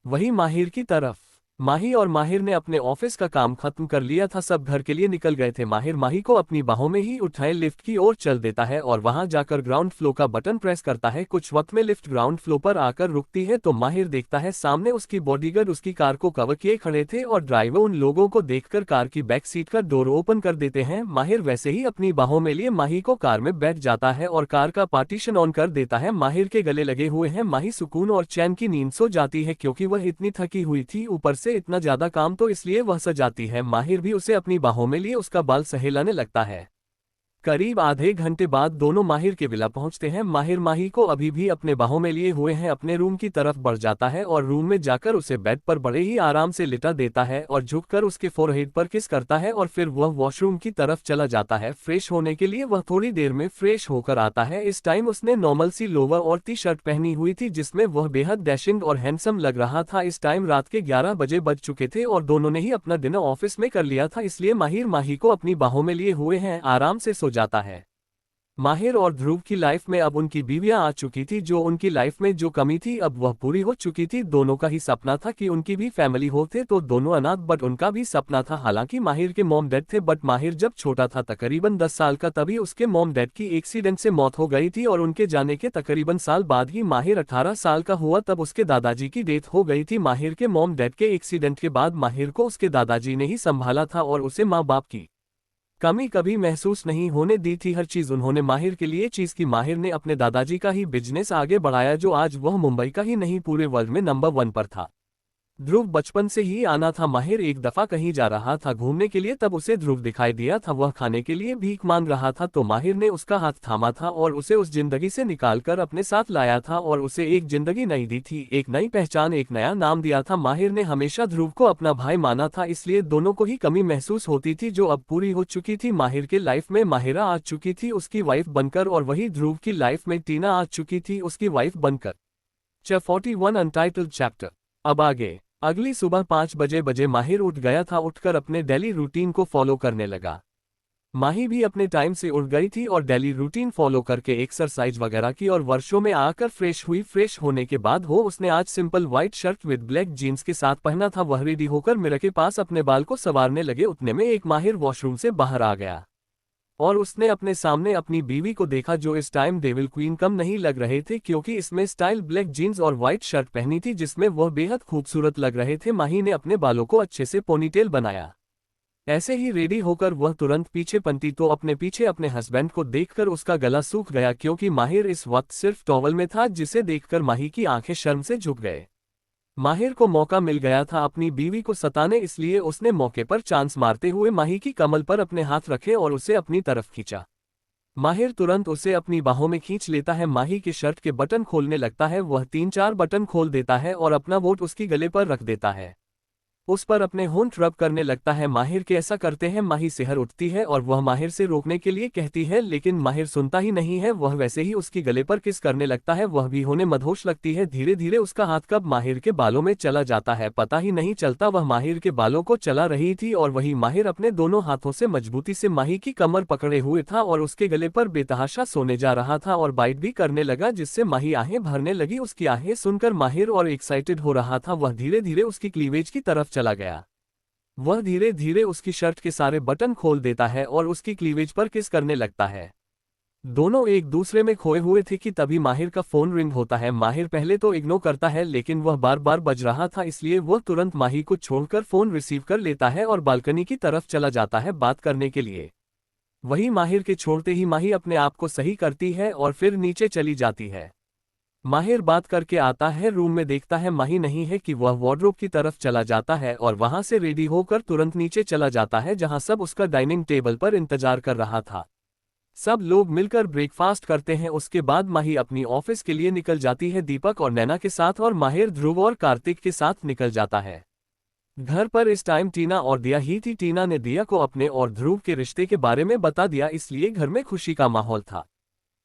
वही माहिर की तरफ माही और माहिर ने अपने ऑफिस का काम खत्म कर लिया था। सब घर के लिए निकल गए थे। माहिर माही को अपनी बाहों में ही उठाए लिफ्ट की ओर चल देता है और वहां जाकर ग्राउंड फ्लोर का बटन प्रेस करता है। कुछ वक्त में लिफ्ट ग्राउंड फ्लोर पर आकर रुकती है तो माहिर देखता है सामने उसकी बॉडीगार्ड उसकी कार को कवर किए खड़े थे और ड्राइवर उन लोगों को देखकर कार की बैक सीट का डोर ओपन कर देते हैं। माहिर वैसे ही अपनी बाहों में लिए माही को कार में बैठ जाता है और कार का पार्टीशन ऑन कर देता है। माहिर के गले लगे हुए हैं। माही सुकून और चैन की नींद सो जाती है, क्योंकि वह इतनी थकी हुई थी, ऊपर से इतना ज्यादा काम तो इसलिए वह सो जाती है। माहिर भी उसे अपनी बाहों में लिए उसका बाल सहलाने लगता है। करीब आधे घंटे बाद दोनों माहिर के विला पहुंचते हैं। माहिर माही को अभी भी अपने बाहों में लिए हुए हैं अपने रूम की तरफ बढ़ जाता है और रूम में जाकर उसे बेड पर बड़े ही आराम से लिटा देता है और झुककर उसके फोरहेड पर किस करता है और फिर वह वॉशरूम की तरफ चला जाता है फ्रेश होने के लिए। वह थोड़ी देर में फ्रेश होकर आता है। इस टाइम उसने नॉर्मल सी लोवर और टी शर्ट पहनी हुई थी, जिसमें वह बेहद डैशिंग और हैंडसम लग रहा था। इस टाइम रात के 11 बजे बज चुके थे और दोनों ने ही अपना डिनर ऑफिस में कर लिया था, इसलिए माहिर माही को अपनी बाहों में लिए हुए हैं आराम से सो जाता है। माहिर और ध्रुव की लाइफ में अब उनकी बीवियां आ चुकी थी। जो उनकी लाइफ में जो कमी थी अब वह पूरी हो चुकी थी। दोनों का ही सपना था कि उनकी भी फैमिली होते, तो दोनों अनाथ, बट उनका भी सपना था। हालांकि माहिर के मॉम डैड थे, बट माहिर जब छोटा था तकरीबन 10 साल का, तभी उसके मॉम डैड की एक्सीडेंट से मौत हो गई थी और उनके जाने के तकरीबन साल बाद ही माहिर 18 साल का हुआ, तब उसके दादाजी की डेथ हो गई थी। माहिर के मॉम डैड के एक्सीडेंट के बाद माहिर को उसके दादाजी ने ही संभाला था और उसे माँ बाप की कमी कभी महसूस नहीं होने दी थी। हर चीज उन्होंने माहिर के लिए चीज की। माहिर ने अपने दादाजी का ही बिजनेस आगे बढ़ाया, जो आज वह मुंबई का ही नहीं पूरे वर्ल्ड में नंबर 1 पर था। ध्रुव बचपन से ही आना था। माहिर एक दफा कहीं जा रहा था घूमने के लिए, तब उसे ध्रुव दिखाई दिया था। वह खाने के लिए भीख मांग रहा था, तो माहिर ने उसका हाथ थामा था और उसे उस जिंदगी से निकालकर अपने साथ लाया था और उसे एक जिंदगी नई दी थी, एक नई पहचान, एक नया नाम दिया था। माहिर ने हमेशा ध्रुव को अपना भाई माना था, इसलिए दोनों को ही कमी महसूस होती थी, जो अब पूरी हो चुकी थी। माहिर के लाइफ में माहिरा आ चुकी थी उसकी वाइफ बनकर, और वही ध्रुव की लाइफ में टीना आ चुकी थी उसकी वाइफ बनकर। 41 अनटाइटल्ड चैप्टर। अब आगे। अगली सुबह 5 बजे माहिर उठ गया था। उठकर अपने डेली रूटीन को फॉलो करने लगा। माही भी अपने टाइम से उठ गई थी और डेली रूटीन फॉलो करके एक्सरसाइज वगैरह की और वर्षों में आकर फ्रेश हुई। फ्रेश होने के बाद उसने आज simple white shirt with black jeans के साथ पहना था। वह रेडी होकर मिरर के पास अपने बाल को संवारने लगे, उतने में एक माहिर वॉशरूम से बाहर आ गया और उसने अपने सामने अपनी बीवी को देखा, जो इस टाइम डेविल क्वीन कम नहीं लग रहे थे, क्योंकि इसमें स्टाइल ब्लैक जीन्स और व्हाइट शर्ट पहनी थी, जिसमें वह बेहद खूबसूरत लग रहे थे। माही ने अपने बालों को अच्छे से पोनीटेल बनाया। ऐसे ही रेडी होकर वह तुरंत पीछे पलटी तो अपने पीछे अपने हस्बैंड को देखकर उसका गला सूख गया, क्योंकि माहिर इस वक्त सिर्फ टॉवल में था, जिसे देखकर माही की आंखें शर्म से झुक गए। माहिर को मौका मिल गया था अपनी बीवी को सताने, इसलिए उसने मौके पर चांस मारते हुए माही की कमर पर अपने हाथ रखे और उसे अपनी तरफ खींचा। माहिर तुरंत उसे अपनी बाहों में खींच लेता है। माही के शर्ट के बटन खोलने लगता है। वह 3-4 बटन खोल देता है और अपना वोट उसकी गले पर रख देता है। उस पर अपने होंठ रब करने लगता है। माहिर के ऐसा करते हैं माही सिहर उठती है और वह माहिर से रोकने के लिए कहती है, लेकिन माहिर सुनता ही नहीं है। वह वैसे ही उसकी गले पर किस करने लगता है। वह भी होने मदहोश लगती है। धीरे धीरे उसका हाथ कब माहिर के बालों में चला जाता है पता ही नहीं चलता। वह माहिर के बालों को चला रही थी और वही माहिर अपने दोनों हाथों से मजबूती से माही की कमर पकड़े हुए था और उसके गले पर बेतहाशा सोने जा रहा था और बाइट भी करने लगा, जिससे माही आहें भरने लगी। उसकी आहें सुनकर माहिर और एक्साइटेड हो रहा था। वह धीरे धीरे उसकी क्लीवेज की तरफ चला गया। वह धीरे धीरे उसकी शर्ट के सारे बटन खोल देता है और उसकी क्लीवेज पर किस करने लगता है। दोनों एक दूसरे में खोए हुए थे कि तभी माहिर का फोन रिंग होता है। माहिर पहले तो इग्नोर करता है, लेकिन वह बार बार बज रहा था, इसलिए वह तुरंत माही को छोड़कर फोन रिसीव कर लेता है और बालकनी की तरफ चला जाता है बात करने के लिए। वही माहिर के छोड़ते ही माही अपने आप को सही करती है और फिर नीचे चली जाती है। माहिर बात करके आता है, रूम में देखता है माही नहीं है कि वह वार्डरोब की तरफ चला जाता है और वहां से रेडी होकर तुरंत नीचे चला जाता है जहां सब उसका डाइनिंग टेबल पर इंतजार कर रहा था। सब लोग मिलकर ब्रेकफास्ट करते हैं। उसके बाद माही अपनी ऑफिस के लिए निकल जाती है दीपक और नैना के साथ, और माहिर ध्रुव और कार्तिक के साथ निकल जाता है। घर पर इस टाइम टीना और दिया ही थी। टीना ने दिया को अपने और ध्रुव के रिश्ते के बारे में बता दिया, इसलिए घर में खुशी का माहौल था।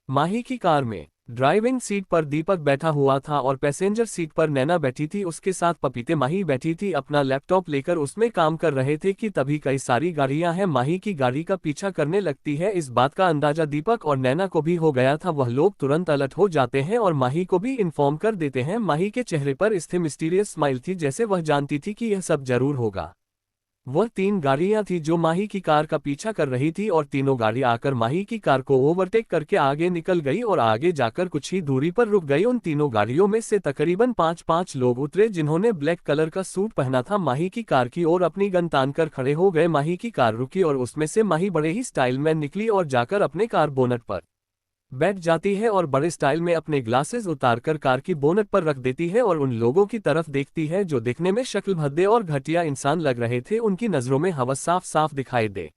माही की कार में ड्राइविंग सीट पर दीपक बैठा हुआ था और पैसेंजर सीट पर नैना बैठी थी, उसके साथ पपीते माही बैठी थी। अपना लैपटॉप लेकर उसमें काम कर रहे थे कि तभी कई सारी गाड़ियां हैं माही की गाड़ी का पीछा करने लगती है। इस बात का अंदाजा दीपक और नैना को भी हो गया था। वह लोग तुरंत अलर्ट हो जाते हैं और माही को भी इन्फॉर्म कर देते हैं। माही के चेहरे पर स्थिर मिस्टीरियस स्माइल थी, जैसे वह जानती थी कि यह सब जरूर होगा। वह 3 गाड़ियां थी जो माही की कार का पीछा कर रही थी और तीनों गाड़ी आकर माही की कार को ओवरटेक करके आगे निकल गई और आगे जाकर कुछ ही दूरी पर रुक गई। उन तीनों गाड़ियों में से तकरीबन 5-5 लोग उतरे जिन्होंने ब्लैक कलर का सूट पहना था। माही की कार की ओर अपनी गन तानकर खड़े हो गए। माही की कार रुकी और उसमें से माही बड़े ही स्टाइल में निकली और जाकर अपने कार बोनट पर बैठ जाती है और बड़े स्टाइल में अपने ग्लासेस उतारकर कार की बोनट पर रख देती है और उन लोगों की तरफ देखती है जो दिखने में शक्ल भद्दे और घटिया इंसान लग रहे थे। उनकी नजरों में हवस साफ साफ दिखाई दे।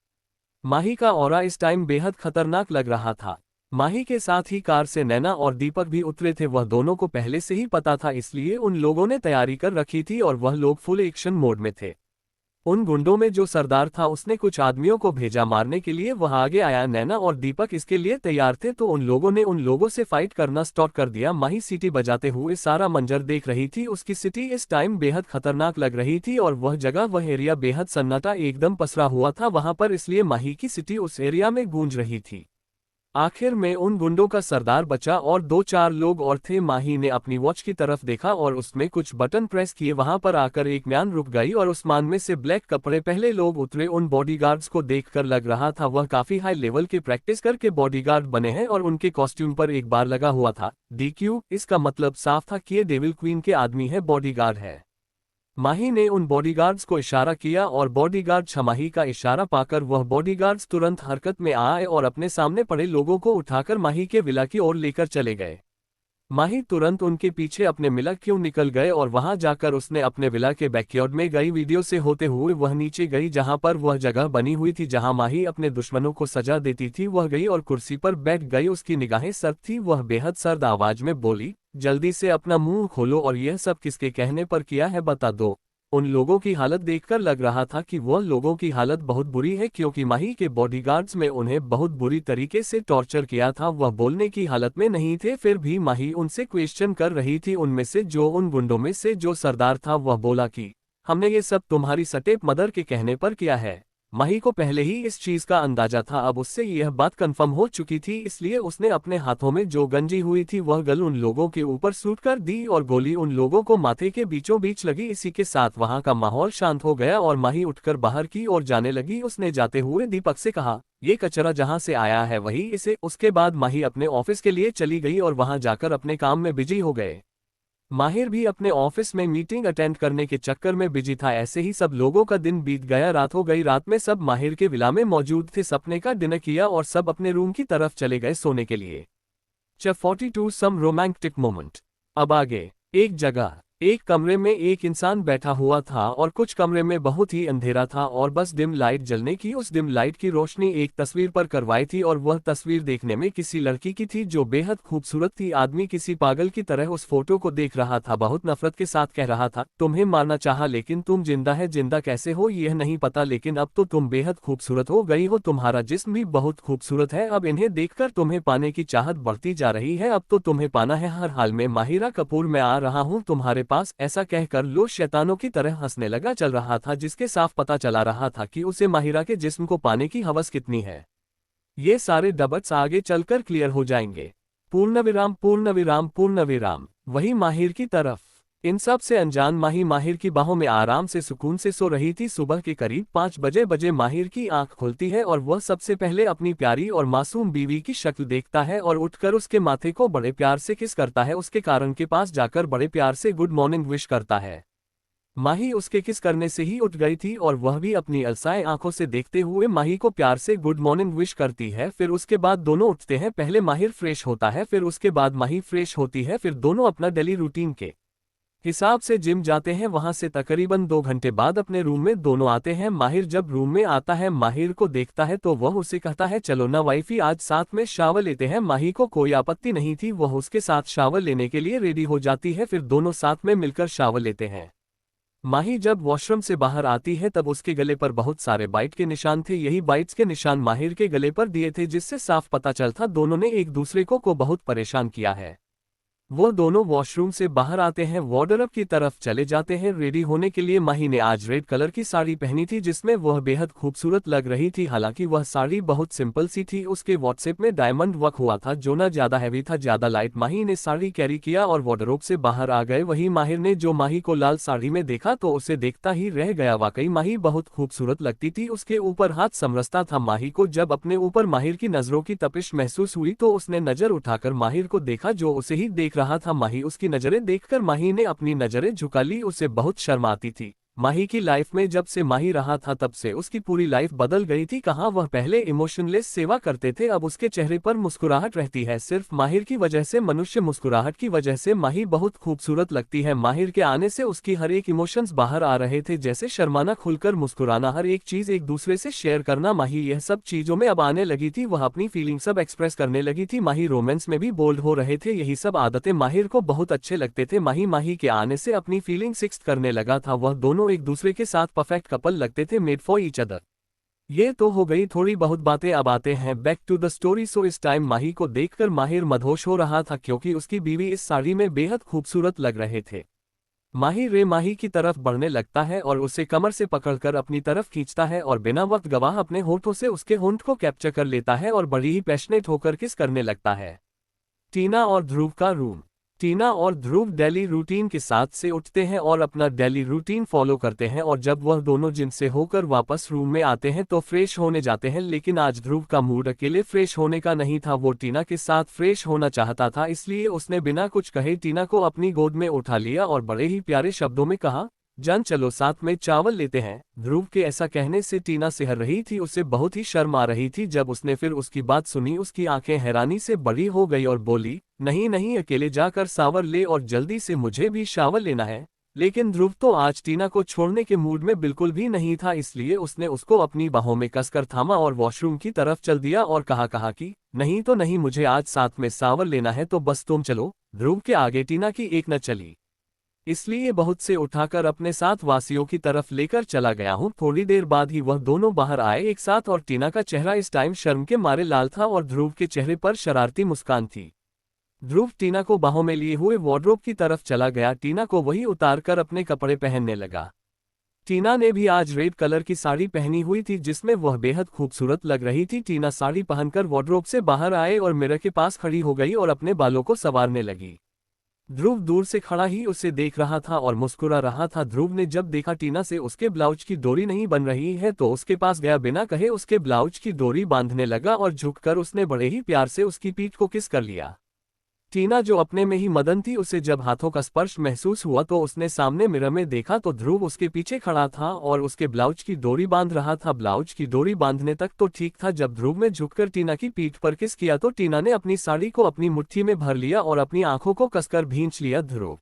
माही का ऑरा इस टाइम बेहद खतरनाक लग रहा था। माही के साथ ही कार से नैना और दीपक भी उतरे थे। वह दोनों को पहले से ही पता था, इसलिए उन लोगों ने तैयारी कर रखी थी और वह लोग फुल एक्शन मोड में थे। उन गुंडों में जो सरदार था उसने कुछ आदमियों को भेजा मारने के लिए, वह आगे आया। नैना और दीपक इसके लिए तैयार थे तो उन लोगों ने उन लोगों से फाइट करना स्टार्ट कर दिया। माही सीटी बजाते हुए सारा मंजर देख रही थी। उसकी सिटी इस टाइम बेहद खतरनाक लग रही थी और वह जगह, वह एरिया बेहद सन्नाटा एकदम पसरा हुआ था वहां पर, इसलिए माही की सिटी उस एरिया में गूंज रही थी। आखिर में उन गुंडों का सरदार बचा और 2-4 लोग और थे। माही ने अपनी वॉच की तरफ देखा और उसमें कुछ बटन प्रेस किए। वहां पर आकर एक मैन रुक गई और उस मैन में से ब्लैक कपड़े पहले लोग उतरे। उन बॉडीगार्ड्स को देखकर लग रहा था वह काफी हाई लेवल की प्रैक्टिस करके बॉडीगार्ड बने हैं और उनके कॉस्ट्यूम पर एक बार लगा हुआ था DQ। इसका मतलब साफ था कि ये डेविल क्वीन के आदमी है, बॉडीगार्ड है। माही ने उन बॉडीगार्ड्स को इशारा किया और बॉडीगार्ड माही का इशारा पाकर वह बॉडीगार्ड्स तुरंत हरकत में आए और अपने सामने पड़े लोगों को उठाकर माही के विला की ओर लेकर चले गए। माही तुरंत उनके पीछे अपने विला क्यों निकल गए और वहां जाकर उसने अपने विला के बैकयार्ड में गई वीडियो से होते हुए वह नीचे गई जहां पर वह जगह बनी हुई थी जहां माही अपने दुश्मनों को सजा देती थी। वह गई और कुर्सी पर बैठ गई। उसकी निगाहें सर्द थी। वह बेहद सर्द आवाज में बोली, जल्दी से अपना मुंह खोलो और यह सब किसके कहने पर किया है बता दो। उन लोगों की हालत देखकर लग रहा था कि वह लोगों की हालत बहुत बुरी है क्योंकि माही के बॉडीगार्ड्स में उन्हें बहुत बुरी तरीके से टॉर्चर किया था। वह बोलने की हालत में नहीं थे, फिर भी माही उनसे क्वेश्चन कर रही थी। उनमें से जो उन गुंडों में से जो सरदार था वह बोला कि हमने ये सब तुम्हारी स्टेप मदर के कहने पर किया है। माही को पहले ही इस चीज का अंदाजा था, अब उससे यह बात कंफर्म हो चुकी थी, इसलिए उसने अपने हाथों में जो गंजी हुई थी वह गल उन लोगों के ऊपर सूट कर दी और गोली उन लोगों को माथे के बीचों बीच लगी। इसी के साथ वहां का माहौल शांत हो गया और माही उठकर बाहर की ओर जाने लगी। उसने जाते हुए दीपक से कहा, ये कचरा जहां से आया है वही इसे। उसके बाद माही अपने ऑफिस के लिए चली गई और वहां जाकर अपने काम में बिजी हो गए। माहिर भी अपने ऑफिस में मीटिंग अटेंड करने के चक्कर में बिजी था। ऐसे ही सब लोगों का दिन बीत गया। रात हो गई। रात में सब माहिर के विला में मौजूद थे। सपने का डिनर किया और सब अपने रूम की तरफ चले गए सोने के लिए। चैप्टर 42 सम रोमांटिक मोमेंट। अब आगे। एक जगह एक कमरे में एक इंसान बैठा हुआ था और कुछ कमरे में बहुत ही अंधेरा था और बस डिम लाइट जलने की। उस डिम लाइट की रोशनी एक तस्वीर पर करवाई थी और वह तस्वीर देखने में किसी लड़की की थी जो बेहद खूबसूरत थी। आदमी किसी पागल की तरह उस फोटो को देख रहा था, बहुत नफरत के साथ कह रहा था, तुम्हें मारना चाहा लेकिन तुम जिंदा है। जिंदा कैसे हो यह नहीं पता, लेकिन अब तो तुम बेहद खूबसूरत हो गई हो। तुम्हारा जिस्म भी बहुत खूबसूरत है। अब इन्हें देखकर तुम्हें पाने की चाहत बढ़ती जा रही है। अब तो तुम्हें पाना है हर हाल में। माहिरा कपूर मैं आ रहा हूँ तुम्हारे पास। ऐसा कहकर लो शैतानों की तरह हंसने लगा। चल रहा था जिसके साफ पता चला रहा था कि उसे माहिरा के जिस्म को पाने की हवस कितनी है। ये सारे डबट्स आगे चलकर क्लियर हो जाएंगे। पूर्णविराम पूर्णविराम पूर्णविराम। वही माहिर की तरफ। इन सब से अनजान माही माहिर की बाहों में आराम से सुकून से सो रही थी। सुबह के करीब 5 बजे माहिर की आंख खुलती है और वह सबसे पहले अपनी प्यारी और मासूम बीवी की शक्ल देखता है और उठकर उसके माथे को बड़े प्यार से किस करता है। उसके कारण के पास जाकर बड़े प्यार से गुड मॉर्निंग विश करता है। माही उसके किस करने से ही उठ गई थी और वह भी अपनी अलसाए आंखों से देखते हुए माही को प्यार से गुड मॉर्निंग विश करती है। फिर उसके बाद दोनों उठते हैं। पहले माहिर फ्रेश होता है, फिर उसके बाद माही फ्रेश होती है। फिर दोनों अपना डेली रूटीन के हिसाब से जिम जाते हैं। वहां से तकरीबन 2 घंटे बाद अपने रूम में दोनों आते हैं। माहिर जब रूम में आता है, माहिर को देखता है तो वह उसे कहता है, चलो ना वाइफी, आज साथ में शावर लेते हैं। माही को कोई आपत्ति नहीं थी, वह उसके साथ शावर लेने के लिए रेडी हो जाती है। फिर दोनों साथ में मिलकर शावर लेते हैं। माही जब वॉशरूम से बाहर आती है तब उसके गले पर बहुत सारे बाइट के निशान थे। यही बाइट्स के निशान माहिर के गले पर दिए थे, जिससे साफ पता चलता दोनों ने एक दूसरे को बहुत परेशान किया है। वो दोनों वॉशरूम से बाहर आते हैं, वार्डरोब की तरफ चले जाते हैं रेडी होने के लिए। माही ने आज रेड कलर की साड़ी पहनी थी जिसमें वह बेहद खूबसूरत लग रही थी। हालांकि वह साड़ी बहुत सिंपल सी थी। उसके व्हाट्सएप में डायमंड वर्क हुआ था जो ना ज्यादा हैवी था ज्यादा लाइट। माही ने साड़ी कैरी किया और वार्डरोब से बाहर आ गए। वही माहिर ने जो माही को लाल साड़ी में देखा तो उसे देखता ही रह गया। वाकई माही बहुत खूबसूरत लगती थी, उसके ऊपर हाथ समरसता था। माही को जब अपने ऊपर माहिर की नजरों की तपिश महसूस हुई तो उसने नजर उठाकर माहिर को देखा जो उसे ही देख रहा था। माही उसकी नजरें देखकर माही ने अपनी नजरें झुका ली। उसे बहुत शर्म आती थी। माही की लाइफ में जब से माही रहा था तब से उसकी पूरी लाइफ बदल गई थी। कहाँ वह पहले इमोशनलेस सेवा करते थे, अब उसके चेहरे पर मुस्कुराहट रहती है। सिर्फ माहिर की वजह से, मनुष्य मुस्कुराहट की वजह से माही बहुत खूबसूरत लगती है। माहिर के आने से उसकी हर एक इमोशंस बाहर आ रहे थे, जैसे शर्माना, खुलकर मुस्कुराना, हर एक चीज एक दूसरे से शेयर करना। माही यह सब चीजों में अब आने लगी थी। वह अपनी फीलिंग सब एक्सप्रेस करने लगी थी। माही रोमांस में भी बोल्ड हो रहे थे। यही सब आदतें माहिर को बहुत अच्छे लगते थे। माही के आने से अपनी फीलिंग सिक्स करने लगा था। वह दोनों एक दूसरे के साथ परफेक्ट कपल लगते थे, मेड फॉर ईच अदर। ये तो हो गई थोड़ी बहुत बातें, अब आते हैं बैक टू द स्टोरी। सो इस टाइम माही को देखकर माहिर मदहोश हो रहा था क्योंकि उसकी बीवी इस साड़ी में बेहद खूबसूरत लग रहे थे। माही की तरफ बढ़ने लगता है और उसे कमर से पकड़कर अपनी तरफ खींचता है और बिना वक्त गवाह अपने होठों से उसके होंठ को कैप्चर कर लेता है और बड़ी ही पैशनेट होकर किस करने लगता है। टीना और ध्रुव का रूम। टीना और ध्रुव डेली रूटीन के साथ से उठते हैं और अपना डेली रूटीन फॉलो करते हैं और जब वह दोनों जिम से होकर वापस रूम में आते हैं तो फ्रेश होने जाते हैं। लेकिन आज ध्रुव का मूड अकेले फ्रेश होने का नहीं था, वो टीना के साथ फ्रेश होना चाहता था। इसलिए उसने बिना कुछ कहे टीना को अपनी गोद में उठा लिया और बड़े ही प्यारे शब्दों में कहा, जान चलो साथ में चावल लेते हैं। ध्रुव के ऐसा कहने से टीना सिहर रही थी, उसे बहुत ही शर्म आ रही थी। जब उसने फिर उसकी बात सुनी उसकी आंखें हैरानी से बड़ी हो गई और बोली, नहीं नहीं, अकेले जाकर शावर ले और जल्दी से, मुझे भी शावर लेना है। लेकिन ध्रुव तो आज टीना को छोड़ने के मूड में बिल्कुल भी नहीं था, इसलिए उसने उसको अपनी बाहों में कसकर थामा और वॉशरूम की तरफ चल दिया और कहा कि नहीं तो नहीं, मुझे आज साथ में शावर लेना है तो बस तुम चलो। ध्रुव के आगे टीना की एक न चली, इसलिए बहुत से उठाकर अपने साथ वासियों की तरफ लेकर चला गया हूँ। थोड़ी देर बाद ही वह दोनों बाहर आए एक साथ और टीना का चेहरा इस टाइम शर्म के मारे लाल था और ध्रुव के चेहरे पर शरारती मुस्कान थी। ध्रुव टीना को बाहों में लिए हुए वार्डरोब की तरफ चला गया, टीना को वही उतारकर अपने कपड़े पहनने लगा। टीना ने भी आज रेड कलर की साड़ी पहनी हुई थी जिसमें वह बेहद खूबसूरत लग रही थी। टीना साड़ी पहनकर वार्डरोब से बाहर आए और मिरर के पास खड़ी हो गई और अपने बालों को संवारने लगी। ध्रुव दूर से खड़ा ही उसे देख रहा था और मुस्कुरा रहा था। ध्रुव ने जब देखा टीना से उसके ब्लाउज की डोरी नहीं बन रही है तो उसके पास गया, बिना कहे उसके ब्लाउज की डोरी बांधने लगा और झुककर उसने बड़े ही प्यार से उसकी पीठ को किस कर लिया। टीना जो अपने में ही मदन थी, उसे जब हाथों का स्पर्श महसूस हुआ तो उसने सामने मिरर में देखा तो ध्रुव उसके पीछे खड़ा था और उसके ब्लाउज की डोरी बांध रहा था। ब्लाउज की डोरी बांधने तक तो ठीक था, जब ध्रुव ने झुककर टीना की पीठ पर किस किया तो टीना ने अपनी साड़ी को अपनी मुट्ठी में भर लिया और अपनी आंखों को कसकर भींच लिया। ध्रुव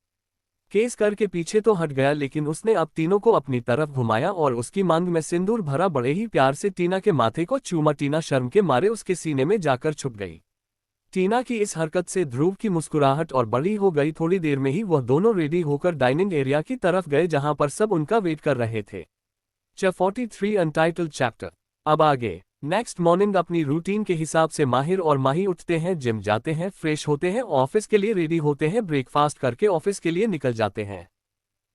केस करके पीछे तो हट गया, लेकिन उसने अब तीनों को अपनी तरफ घुमाया और उसकी मांग में सिंदूर भरा, बड़े ही प्यार से टीना के माथे को चूमा। टीना शर्म के मारे उसके सीने में जाकर छुप गई। टीना की इस हरकत से ध्रुव की मुस्कुराहट और बड़ी हो गई। थोड़ी देर में ही वह दोनों रेडी होकर डाइनिंग एरिया की तरफ गए जहां पर सब उनका वेट कर रहे थे। 43 अनटाइटल्ड चैप्टर। अब आगे। नेक्स्ट मॉर्निंग अपनी रूटीन के हिसाब से माहिर और माही उठते हैं, जिम जाते हैं, फ्रेश होते हैं, ऑफिस के लिए रेडी होते हैं, ब्रेकफास्ट करके ऑफिस के लिए निकल जाते हैं।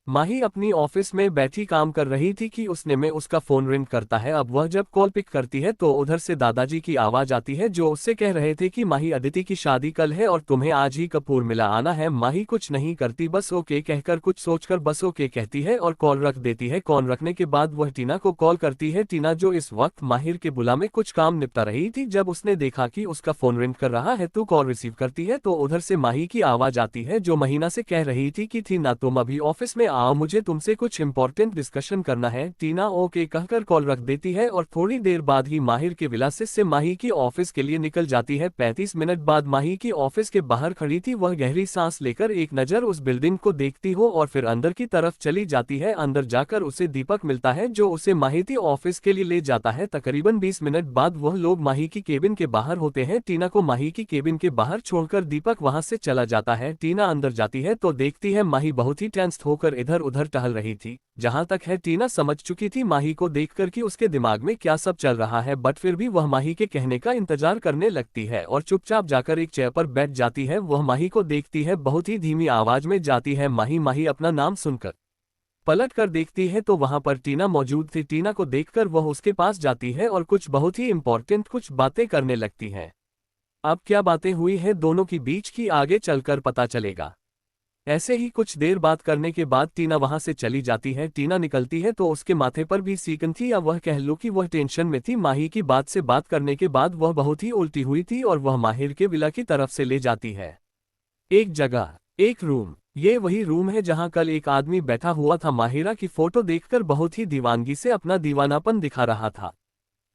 माही अपनी ऑफिस में बैठी काम कर रही थी कि उसने में उसका फोन रिंग करता है। अब वह जब कॉल पिक करती है तो उधर से दादाजी की आवाज आती है जो उससे कह रहे थे कि माही, अदिति की शादी कल है और तुम्हें आज ही कपूर मिला आना है। माही कुछ नहीं करती, बस ओके कहकर, कुछ सोचकर बस ओके कहती है और कॉल रख देती है। कॉल रखने के बाद वह टीना को कॉल करती है। टीना जो इस वक्त माहिर के बुला में कुछ काम निपटा रही थी, जब उसने देखा कि उसका फोन रिंग कर रहा है तो कॉल रिसीव करती है तो उधर से माही की आवाज आती है जो महीना से कह रही थी कि थी ना तुम अभी ऑफिस में आओ मुझे तुमसे कुछ इंपॉर्टेंट डिस्कशन करना है। टीना ओके कहकर कॉल रख देती है और थोड़ी देर बाद ही माहिर के विलासिस से माही की ऑफिस के लिए निकल जाती है। 35 मिनट बाद माही की ऑफिस के बाहर खड़ी थी। वह गहरी सांस लेकर एक नज़र उस बिल्डिंग को देखती हो और फिर अंदर की तरफ चली जाती है। अंदर जाकर उसे दीपक मिलता है जो उसे माही की ऑफिस के लिए ले जाता है। तकरीबन 20 मिनट बाद वह लोग माही की केबिन के बाहर होते हैं। टीना को माही की केबिन के बाहर छोड़कर दीपक वहां से चला जाता है। टीना अंदर जाती है तो देखती है माही बहुत ही टेंस्ड होकर इधर उधर टहल रही थी। जहां तक है टीना समझ चुकी थी माही को देखकर कि उसके दिमाग में क्या सब चल रहा है, बट फिर भी वह माही के कहने का इंतजार करने लगती है और चुपचाप जाकर एक चेयर पर बैठ जाती है। वह माही को देखती है, बहुत ही धीमी आवाज में जाती है माही माही। अपना नाम सुनकर पलट कर देखती है तो वहां पर टीना मौजूद थी। टीना को देखकर वह उसके पास जाती है और कुछ बहुत ही इंपॉर्टेंट कुछ बातें करने लगती है। अब क्या बातें हुई है दोनों की बीच की आगे चलकर पता चलेगा। ऐसे ही कुछ देर बात करने के बाद टीना वहां से चली जाती है। टीना निकलती है तो उसके माथे पर भी सीकन थी, या वह कह लो कि वह टेंशन में थी। माही की बात से बात करने के बाद वह बहुत ही उल्टी हुई थी और वह माहिर के विला की तरफ से ले जाती है। एक जगह, एक रूम। ये वही रूम है जहां कल एक आदमी बैठा हुआ था। माहिरा की फोटो देखकर बहुत ही दीवानगी से अपना दीवानापन दिखा रहा था।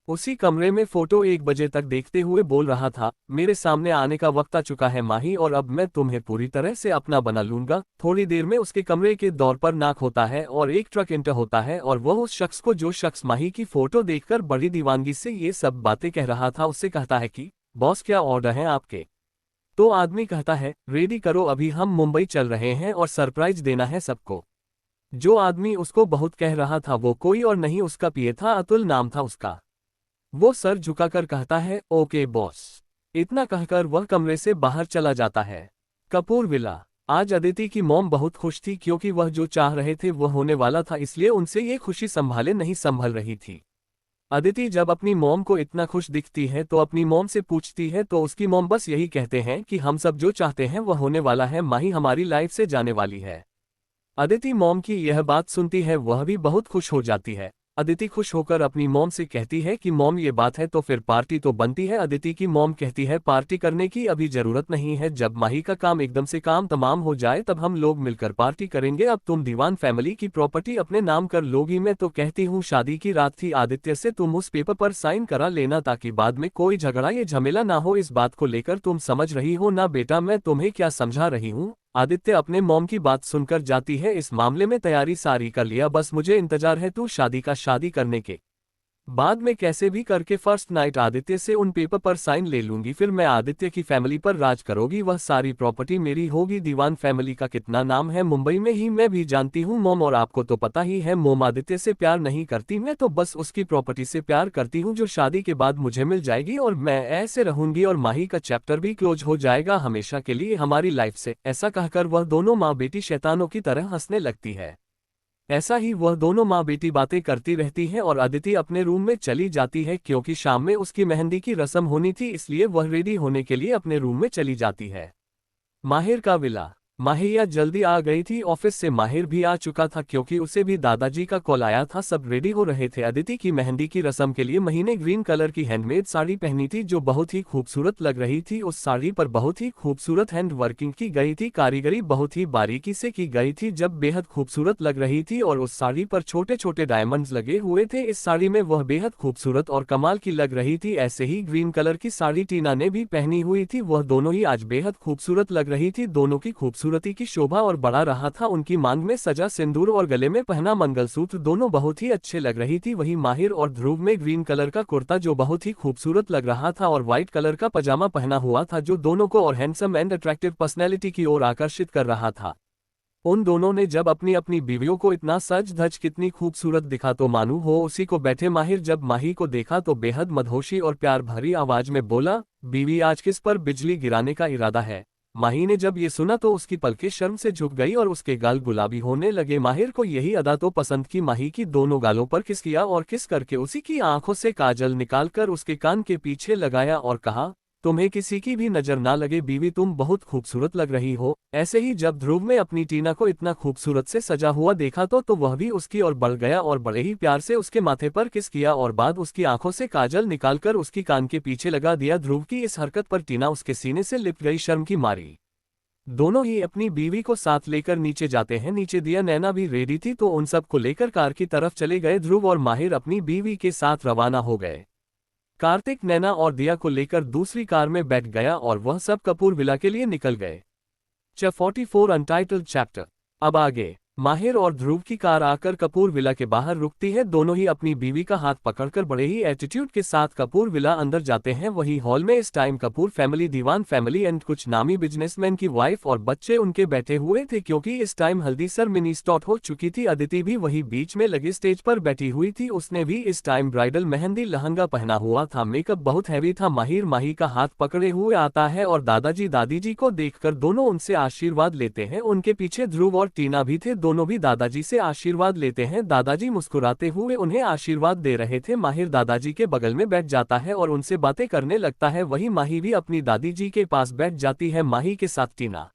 उसी कमरे में फोटो 1 बजे तक देखते हुए बोल रहा था, मेरे सामने आने का वक्त आ चुका है माही, और अब मैं तुम्हें पूरी तरह से अपना बना लूंगा। थोड़ी देर में उसके कमरे के दौर पर नाक होता है और एक ट्रक एंटर होता है और वह उस शख्स को, जो शख्स माही की फोटो देखकर बड़ी दीवानगी से ये सब बातें कह रहा था, उससे कहता है कि बॉस क्या ऑर्डर है आपके। तो आदमी कहता है, रेडी करो, अभी हम मुंबई चल रहे हैं और सरप्राइज देना है सबको। जो आदमी उसको बहुत कह रहा था वो कोई और नहीं उसका पीए था, अतुल नाम था उसका। वो सर झुकाकर कहता है, ओके बॉस। इतना कहकर वह कमरे से बाहर चला जाता है। कपूर विला। आज अदिति की मॉम बहुत खुश थी क्योंकि वह जो चाह रहे थे वह होने वाला था, इसलिए उनसे ये खुशी संभाले नहीं संभल रही थी। अदिति जब अपनी मॉम को इतना खुश दिखती है तो अपनी मॉम से पूछती है तो उसकी मॉम बस यही कहते हैं कि हम सब जो चाहते हैं वह होने वाला है, माही हमारी लाइफ से जाने वाली है। अदिति मॉम की यह बात सुनती है, वह भी बहुत खुश हो जाती है। अदिति खुश होकर अपनी मॉम से कहती है कि मॉम ये बात है तो फिर पार्टी तो बनती है। अदिति की मॉम कहती है, पार्टी करने की अभी जरूरत नहीं है, जब माही का काम एकदम से काम तमाम हो जाए तब हम लोग मिलकर पार्टी करेंगे। अब तुम दीवान फैमिली की प्रॉपर्टी अपने नाम कर लोगी। मैं तो कहती हूँ शादी की रात थी आदित्य से तुम उस पेपर पर साइन करा लेना ताकि बाद में कोई झगड़ा ये झमेला ना हो। इस बात को लेकर तुम समझ रही हो ना बेटा, मैं तुम्हें क्या समझा रही हूँ। आदित्य अपने मॉम की बात सुनकर जाती है, इस मामले में तैयारी सारी कर लिया, बस मुझे इंतजार है तू शादी करने के बाद में कैसे भी करके फर्स्ट नाइट आदित्य से उन पेपर पर साइन ले लूंगी, फिर मैं आदित्य की फैमिली पर राज करोगी, वह सारी प्रॉपर्टी मेरी होगी। दीवान फैमिली का कितना नाम है मुंबई में ही, मैं भी जानती हूँ मॉम, और आपको तो पता ही है मॉम आदित्य से प्यार नहीं करती, मैं तो बस उसकी प्रॉपर्टी से प्यार करती हूँ जो शादी के बाद मुझे मिल जाएगी और मैं ऐसे रहूंगी और माही का चैप्टर भी क्लोज हो जाएगा हमेशा के लिए हमारी लाइफ से। ऐसा कहकर वह दोनों माँ बेटी शैतानों की तरह हंसने लगती है। ऐसा ही वह दोनों माँ बेटी बातें करती रहती हैं और अदिति अपने रूम में चली जाती है क्योंकि शाम में उसकी मेहंदी की रस्म होनी थी, इसलिए वह रेडी होने के लिए अपने रूम में चली जाती है। माहिर का विला। माहिया जल्दी आ गई थी ऑफिस से, माहिर भी आ चुका था क्योंकि उसे भी दादाजी का कॉल आया था। सब रेडी हो रहे थे। अदिति की मेहंदी की रस्म के लिए महीने ग्रीन कलर की हैंडमेड साड़ी पहनी थी जो बहुत ही खूबसूरत लग रही थी। उस साड़ी पर बहुत ही खूबसूरत हैंड वर्किंग की गई थी, कारीगरी बहुत ही बारीकी से की गई थी, जब बेहद खूबसूरत लग रही थी और उस साड़ी पर छोटे छोटे डायमंड्स लगे हुए थे। इस साड़ी में वह बेहद खूबसूरत और कमाल की लग रही थी। ऐसे ही ग्रीन कलर की साड़ी टीना ने भी पहनी हुई थी, वह दोनों ही आज बेहद खूबसूरत लग रही थी। दोनों की खूबसूरती की शोभा और बढ़ा रहा था उनकी मांग में सजा सिंदूर और गले में पहना मंगलसूत्र, दोनों बहुत ही अच्छे लग रही थी। वही माहिर और ध्रुव में ग्रीन कलर का कुर्ता जो बहुत ही खूबसूरत लग रहा था और व्हाइट कलर का पजामा पहना हुआ था जो दोनों को और हैंडसम एंड अट्रैक्टिव पर्सनैलिटी की ओर आकर्षित कर रहा था। उन दोनों ने जब अपनी अपनी बीवियों को इतना सज धज कितनी खूबसूरत दिखा तो मानू हो उसी को बैठे। माहिर जब माही को देखा तो बेहद मदहोशी और प्यार भरी आवाज में बोला, बीवी आज किस पर बिजली गिराने का इरादा है। माही ने जब ये सुना तो उसकी पलकें शर्म से झुक गई और उसके गाल गुलाबी होने लगे। माहिर को यही अदा तो पसंद की। माही की दोनों गालों पर किस किया और किस करके उसी की आंखों से काजल निकालकर उसके कान के पीछे लगाया और कहा, तुम्हें किसी की भी नजर ना लगे बीवी, तुम बहुत खूबसूरत लग रही हो। ऐसे ही जब ध्रुव में अपनी टीना को इतना खूबसूरत से सजा हुआ देखा तो वह भी उसकी ओर बढ़ गया और बड़े ही प्यार से उसके माथे पर किस किया और बाद उसकी आंखों से काजल निकालकर उसकी कान के पीछे लगा दिया। ध्रुव की इस हरकत पर टीना उसके सीने से लिपट गई शर्म की मारी। दोनों ही अपनी बीवी को साथ लेकर नीचे जाते हैं। नीचे दिया नैना भी रेडी थी तो उन सब को लेकर कार की तरफ चले गए। ध्रुव और माहिर अपनी बीवी के साथ रवाना हो गए। कार्तिक नैना और दिया को लेकर दूसरी कार में बैठ गया और वह सब कपूर विला के लिए निकल गए। 44 अनटाइटल्ड चैप्टर। अब आगे माहिर और ध्रुव की कार आकर कपूर विला के बाहर रुकती है। दोनों ही अपनी बीवी का हाथ पकड़कर बड़े ही एटीट्यूड के साथ कपूर विला अंदर जाते हैं। वही हॉल में इस time Kapoor family, Diwan family and कुछ नामी बिजनेसमैन की वाइफ और बच्चे उनके बैठे हुए थे, क्योंकि इस टाइम हल्दी सेरेमनी स्टार्ट हो चुकी थी। अदिति भी वही बीच में लगे स्टेज पर बैठी हुई थी। उसने भी इस टाइम ब्राइडल मेहंदी लहंगा पहना हुआ था। मेकअप बहुत हैवी था। माहिर माही का हाथ पकड़े हुए आता है और दादाजी दादी जी को देखकर दोनों उनसे आशीर्वाद लेते हैं। उनके पीछे ध्रुव और टीना भी थे। दोनों भी दादाजी से आशीर्वाद लेते हैं। दादाजी मुस्कुराते हुए उन्हें आशीर्वाद दे रहे थे। माहिर दादाजी के बगल में बैठ जाता है और उनसे बातें करने लगता है। वही माही भी अपनी दादी जी के पास बैठ जाती है। माही के साथ टीना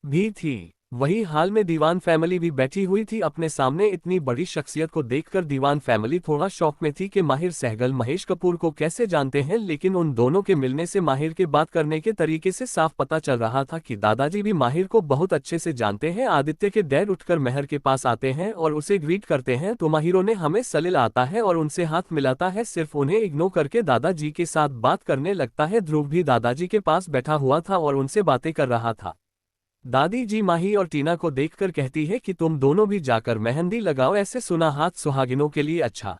भी थी। वही हाल में दीवान फैमिली भी बैठी हुई थी। अपने सामने इतनी बड़ी शख्सियत को देखकर दीवान फैमिली थोड़ा शॉक में थी कि माहिर सहगल महेश कपूर को कैसे जानते हैं, लेकिन उन दोनों के मिलने से माहिर के बात करने के तरीके से साफ पता चल रहा था कि दादाजी भी माहिर को बहुत अच्छे से जानते हैं। आदित्य के डैड उठकर मेहर के पास आते हैं और उसे ग्रीट करते हैं तो माहिरों ने हमें सलिल आता है और उनसे हाथ मिलाता है। सिर्फ उन्हें इग्नोर करके दादाजी के साथ बात करने लगता है। ध्रुव भी दादाजी के पास बैठा हुआ था और उनसे बातें कर रहा था। दादी जी माही और टीना को देखकर कहती है कि तुम दोनों भी जाकर मेहंदी लगाओ, ऐसे सुना हाथ सुहागिनों के लिए अच्छा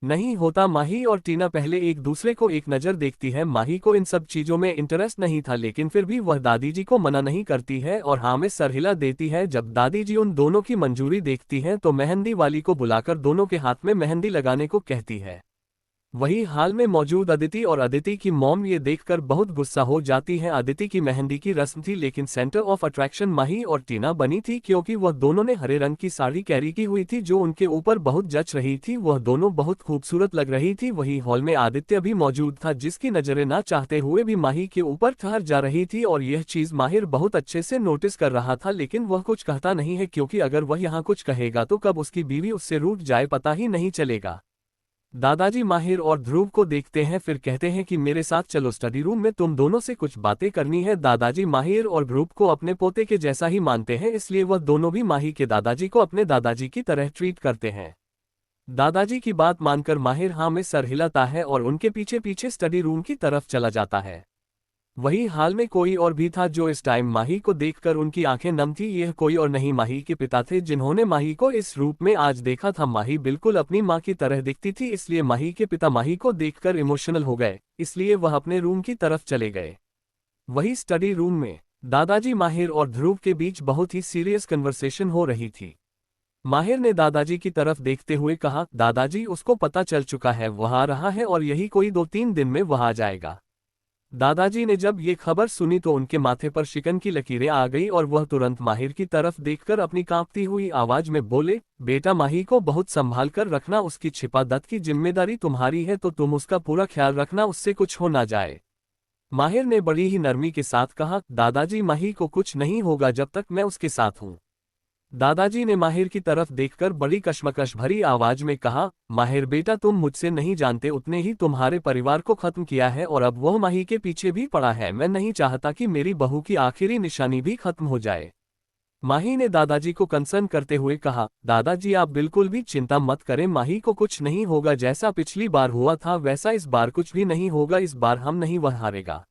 नहीं होता। माही और टीना पहले एक दूसरे को एक नज़र देखती है। माही को इन सब चीज़ों में इंटरेस्ट नहीं था, लेकिन फिर भी वह दादी जी को मना नहीं करती है और हाँ में सर हिला देती है। जब दादी जी उन दोनों की मंजूरी देखती हैं तो मेहंदी वाली को बुलाकर दोनों के हाथ में मेहंदी लगाने को कहती है। वही हाल में मौजूद अदिति और अदिति की मॉम ये देखकर बहुत गुस्सा हो जाती है। अदिति की मेहंदी की रस्म थी, लेकिन सेंटर ऑफ अट्रैक्शन माही और टीना बनी थी, क्योंकि वह दोनों ने हरे रंग की साड़ी कैरी की हुई थी जो उनके ऊपर बहुत जच रही थी। वह दोनों बहुत खूबसूरत लग रही थी। वही हॉल में आदित्य भी मौजूद था, जिसकी नजरें ना चाहते हुए भी माही के ऊपर ठहर जा रही थी और यह चीज माहिर बहुत अच्छे से नोटिस कर रहा था, लेकिन वह कुछ कहता नहीं है, क्योंकि अगर वह यहाँ कुछ कहेगा तो कब उसकी बीवी उससे रूठ जाए पता ही नहीं चलेगा। दादाजी माहिर और ध्रुव को देखते हैं, फिर कहते हैं कि मेरे साथ चलो स्टडी रूम में, तुम दोनों से कुछ बातें करनी है। दादाजी माहिर और ध्रुव को अपने पोते के जैसा ही मानते हैं, इसलिए वह दोनों भी माही के दादाजी को अपने दादाजी की तरह ट्रीट करते हैं। दादाजी की बात मानकर माहिर हाँ में सर हिलाता है और उनके पीछे पीछे स्टडी रूम की तरफ चला जाता है। वही हाल में कोई और भी था जो इस टाइम माही को देखकर उनकी आंखें नम थी। यह कोई और नहीं माही के पिता थे, जिन्होंने माही को इस रूप में आज देखा था। माही बिल्कुल अपनी माँ की तरह दिखती थी, इसलिए माही के पिता माही को देखकर इमोशनल हो गए, इसलिए वह अपने रूम की तरफ चले गए। वही स्टडी रूम में दादाजी माहिर और ध्रुव के बीच बहुत ही सीरियस कन्वर्सेशन हो रही थी। माहिर ने दादाजी की तरफ देखते हुए कहा, दादाजी उसको पता चल चुका है, वह आ रहा है और यही कोई 2-3 दिन में वह आ जाएगा। दादाजी ने जब ये खबर सुनी तो उनके माथे पर शिकन की लकीरें आ गई और वह तुरंत माहिर की तरफ देखकर अपनी कांपती हुई आवाज में बोले, बेटा माही को बहुत संभाल कर रखना, उसकी छिपा दत्त की जिम्मेदारी तुम्हारी है, तो तुम उसका पूरा ख्याल रखना, उससे कुछ हो ना जाए। माहिर ने बड़ी ही नरमी के साथ कहा, दादाजी माही को कुछ नहीं होगा जब तक मैं उसके साथ हूँ। दादाजी ने माहिर की तरफ देखकर बड़ी कश्मकश भरी आवाज में कहा, माहिर बेटा तुम मुझसे नहीं जानते, उतने ही तुम्हारे परिवार को खत्म किया है और अब वह माही के पीछे भी पड़ा है। मैं नहीं चाहता कि मेरी बहू की आखिरी निशानी भी खत्म हो जाए। माही ने दादाजी को कंसर्न करते हुए कहा, दादाजी आप बिल्कुल भी चिंता मत करें, माही को कुछ नहीं होगा। जैसा पिछली बार हुआ था वैसा इस बार कुछ भी नहीं होगा, इस बार हम नहीं, वह हारेगा।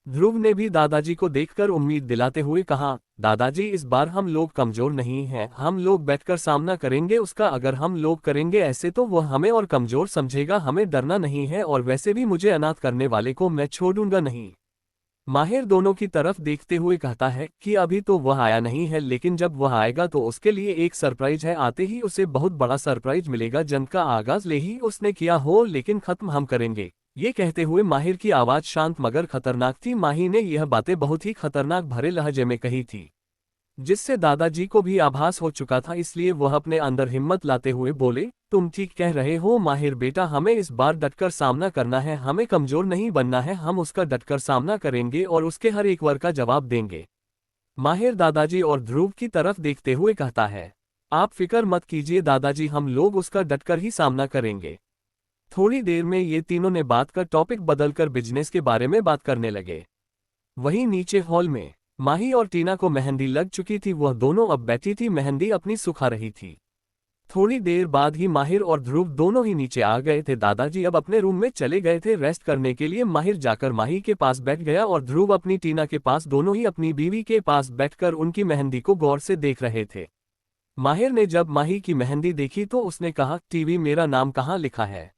ध्रुव ने भी दादाजी को देखकर उम्मीद दिलाते हुए कहा, दादाजी इस बार हम लोग कमजोर नहीं हैं, हम लोग बैठकर सामना करेंगे उसका। अगर हम लोग करेंगे ऐसे तो वह हमें और कमजोर समझेगा, हमें डरना नहीं है, और वैसे भी मुझे अनाथ करने वाले को मैं छोड़ूंगा नहीं। माहिर दोनों की तरफ देखते हुए कहता है कि अभी तो वह आया नहीं है, लेकिन जब वह आएगा तो उसके लिए एक सरप्राइज है, आते ही उसे बहुत बड़ा सरप्राइज मिलेगा। जंग का आगाज ले ही उसने किया हो, लेकिन खत्म हम करेंगे। ये कहते हुए माहिर की आवाज शांत मगर खतरनाक थी। माही ने यह बातें बहुत ही खतरनाक भरे लहजे में कही थी, जिससे दादाजी को भी आभास हो चुका था, इसलिए वह अपने अंदर हिम्मत लाते हुए बोले, तुम ठीक कह रहे हो माहिर बेटा, हमें इस बार डटकर सामना करना है, हमें कमजोर नहीं बनना है, हम उसका डटकर सामना करेंगे और उसके हर एक वर्ड का जवाब देंगे। माहिर दादाजी और ध्रुव की तरफ देखते हुए कहता है, आप फिक्र मत कीजिए दादाजी, हम लोग उसका डटकर ही सामना करेंगे। थोड़ी देर में ये तीनों ने बात का टॉपिक बदलकर बिजनेस के बारे में बात करने लगे। वहीं नीचे हॉल में माही और टीना को मेहंदी लग चुकी थी, वह दोनों अब बैठी थी, मेहंदी अपनी सुखा रही थी। थोड़ी देर बाद ही माहिर और ध्रुव दोनों ही नीचे आ गए थे। दादाजी अब अपने रूम में चले गए थे रेस्ट करने के लिए। माहिर जाकर माही के पास बैठ गया और ध्रुव अपनी टीना के पास, दोनों ही अपनी बीवी के पास बैठकर उनकी मेहंदी को गौर से देख रहे थे। माहिर ने जब माही की मेहंदी देखी तो उसने कहा, टीवी मेरा नाम कहाँ लिखा है?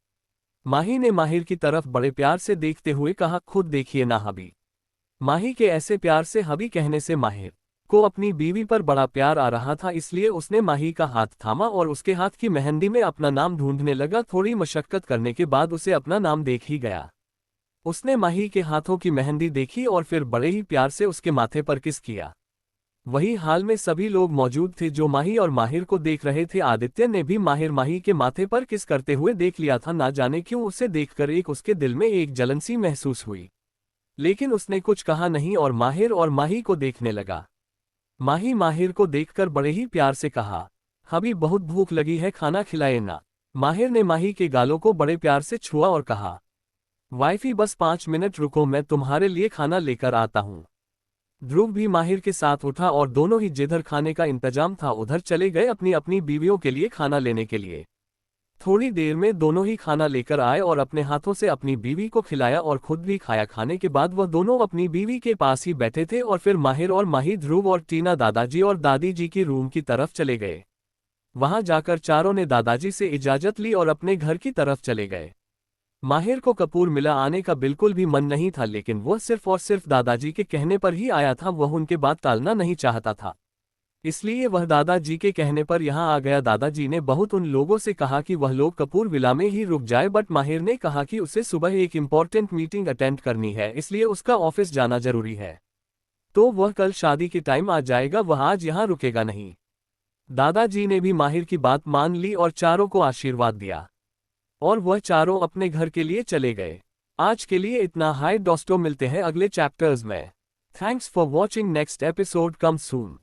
माही ने माहिर की तरफ बड़े प्यार से देखते हुए कहा, खुद देखिए ना हबी। माही के ऐसे प्यार से हबी कहने से माहिर को अपनी बीवी पर बड़ा प्यार आ रहा था, इसलिए उसने माही का हाथ थामा और उसके हाथ की मेहंदी में अपना नाम ढूंढने लगा। थोड़ी मशक्कत करने के बाद उसे अपना नाम देख ही गया। उसने माही के हाथों की मेहंदी देखी और फिर बड़े ही प्यार से उसके माथे पर किस किया। वही हाल में सभी लोग मौजूद थे जो माही और माहिर को देख रहे थे। आदित्य ने भी माही के माथे पर किस करते हुए देख लिया था। ना जाने क्यों उसे देखकर उसके दिल में एक जलन सी महसूस हुई, लेकिन उसने कुछ कहा नहीं और माही को देखने लगा। माही माहिर को देखकर बड़े ही प्यार से कहा, हबी बहुत भूख लगी है, खाना खिलाए ना। माहिर ने माही के गालों को बड़े प्यार से छुआ और कहा, वाइफी बस 5 मिनट रुको, मैं तुम्हारे लिए खाना लेकर आता हूँ। ध्रुव भी माहिर के साथ उठा और दोनों ही जिधर खाने का इंतजाम था उधर चले गए अपनी अपनी बीवियों के लिए खाना लेने के लिए। थोड़ी देर में दोनों ही खाना लेकर आए और अपने हाथों से अपनी बीवी को खिलाया और खुद भी खाया। खाने के बाद वह दोनों अपनी बीवी के पास ही बैठे थे और फिर माहिर और माही, ध्रुव और टीना दादाजी और दादी जी की रूम की तरफ चले गए। वहां जाकर चारों ने दादाजी से इजाजत ली और अपने घर की तरफ चले गए। माहिर को कपूर मिला आने का बिल्कुल भी मन नहीं था, लेकिन वह सिर्फ और सिर्फ दादाजी के कहने पर ही आया था। वह उनके बात टालना नहीं चाहता था, इसलिए वह दादाजी के कहने पर यहाँ आ गया। दादाजी ने बहुत उन लोगों से कहा कि वह लोग कपूर विला में ही रुक जाए, बट माहिर ने कहा कि उसे सुबह एक इम्पोर्टेंट मीटिंग अटेंड करनी है, इसलिए उसका ऑफिस जाना जरूरी है, तो वह कल शादी के टाइम आ जाएगा, वह आज यहाँ रुकेगा नहीं। दादाजी ने भी माहिर की बात मान ली और चारों को आशीर्वाद दिया और वह चारों अपने घर के लिए चले गए। आज के लिए इतना। हाय दोस्तों, मिलते हैं अगले चैप्टर्स में। Thanks for watching, next episode come soon.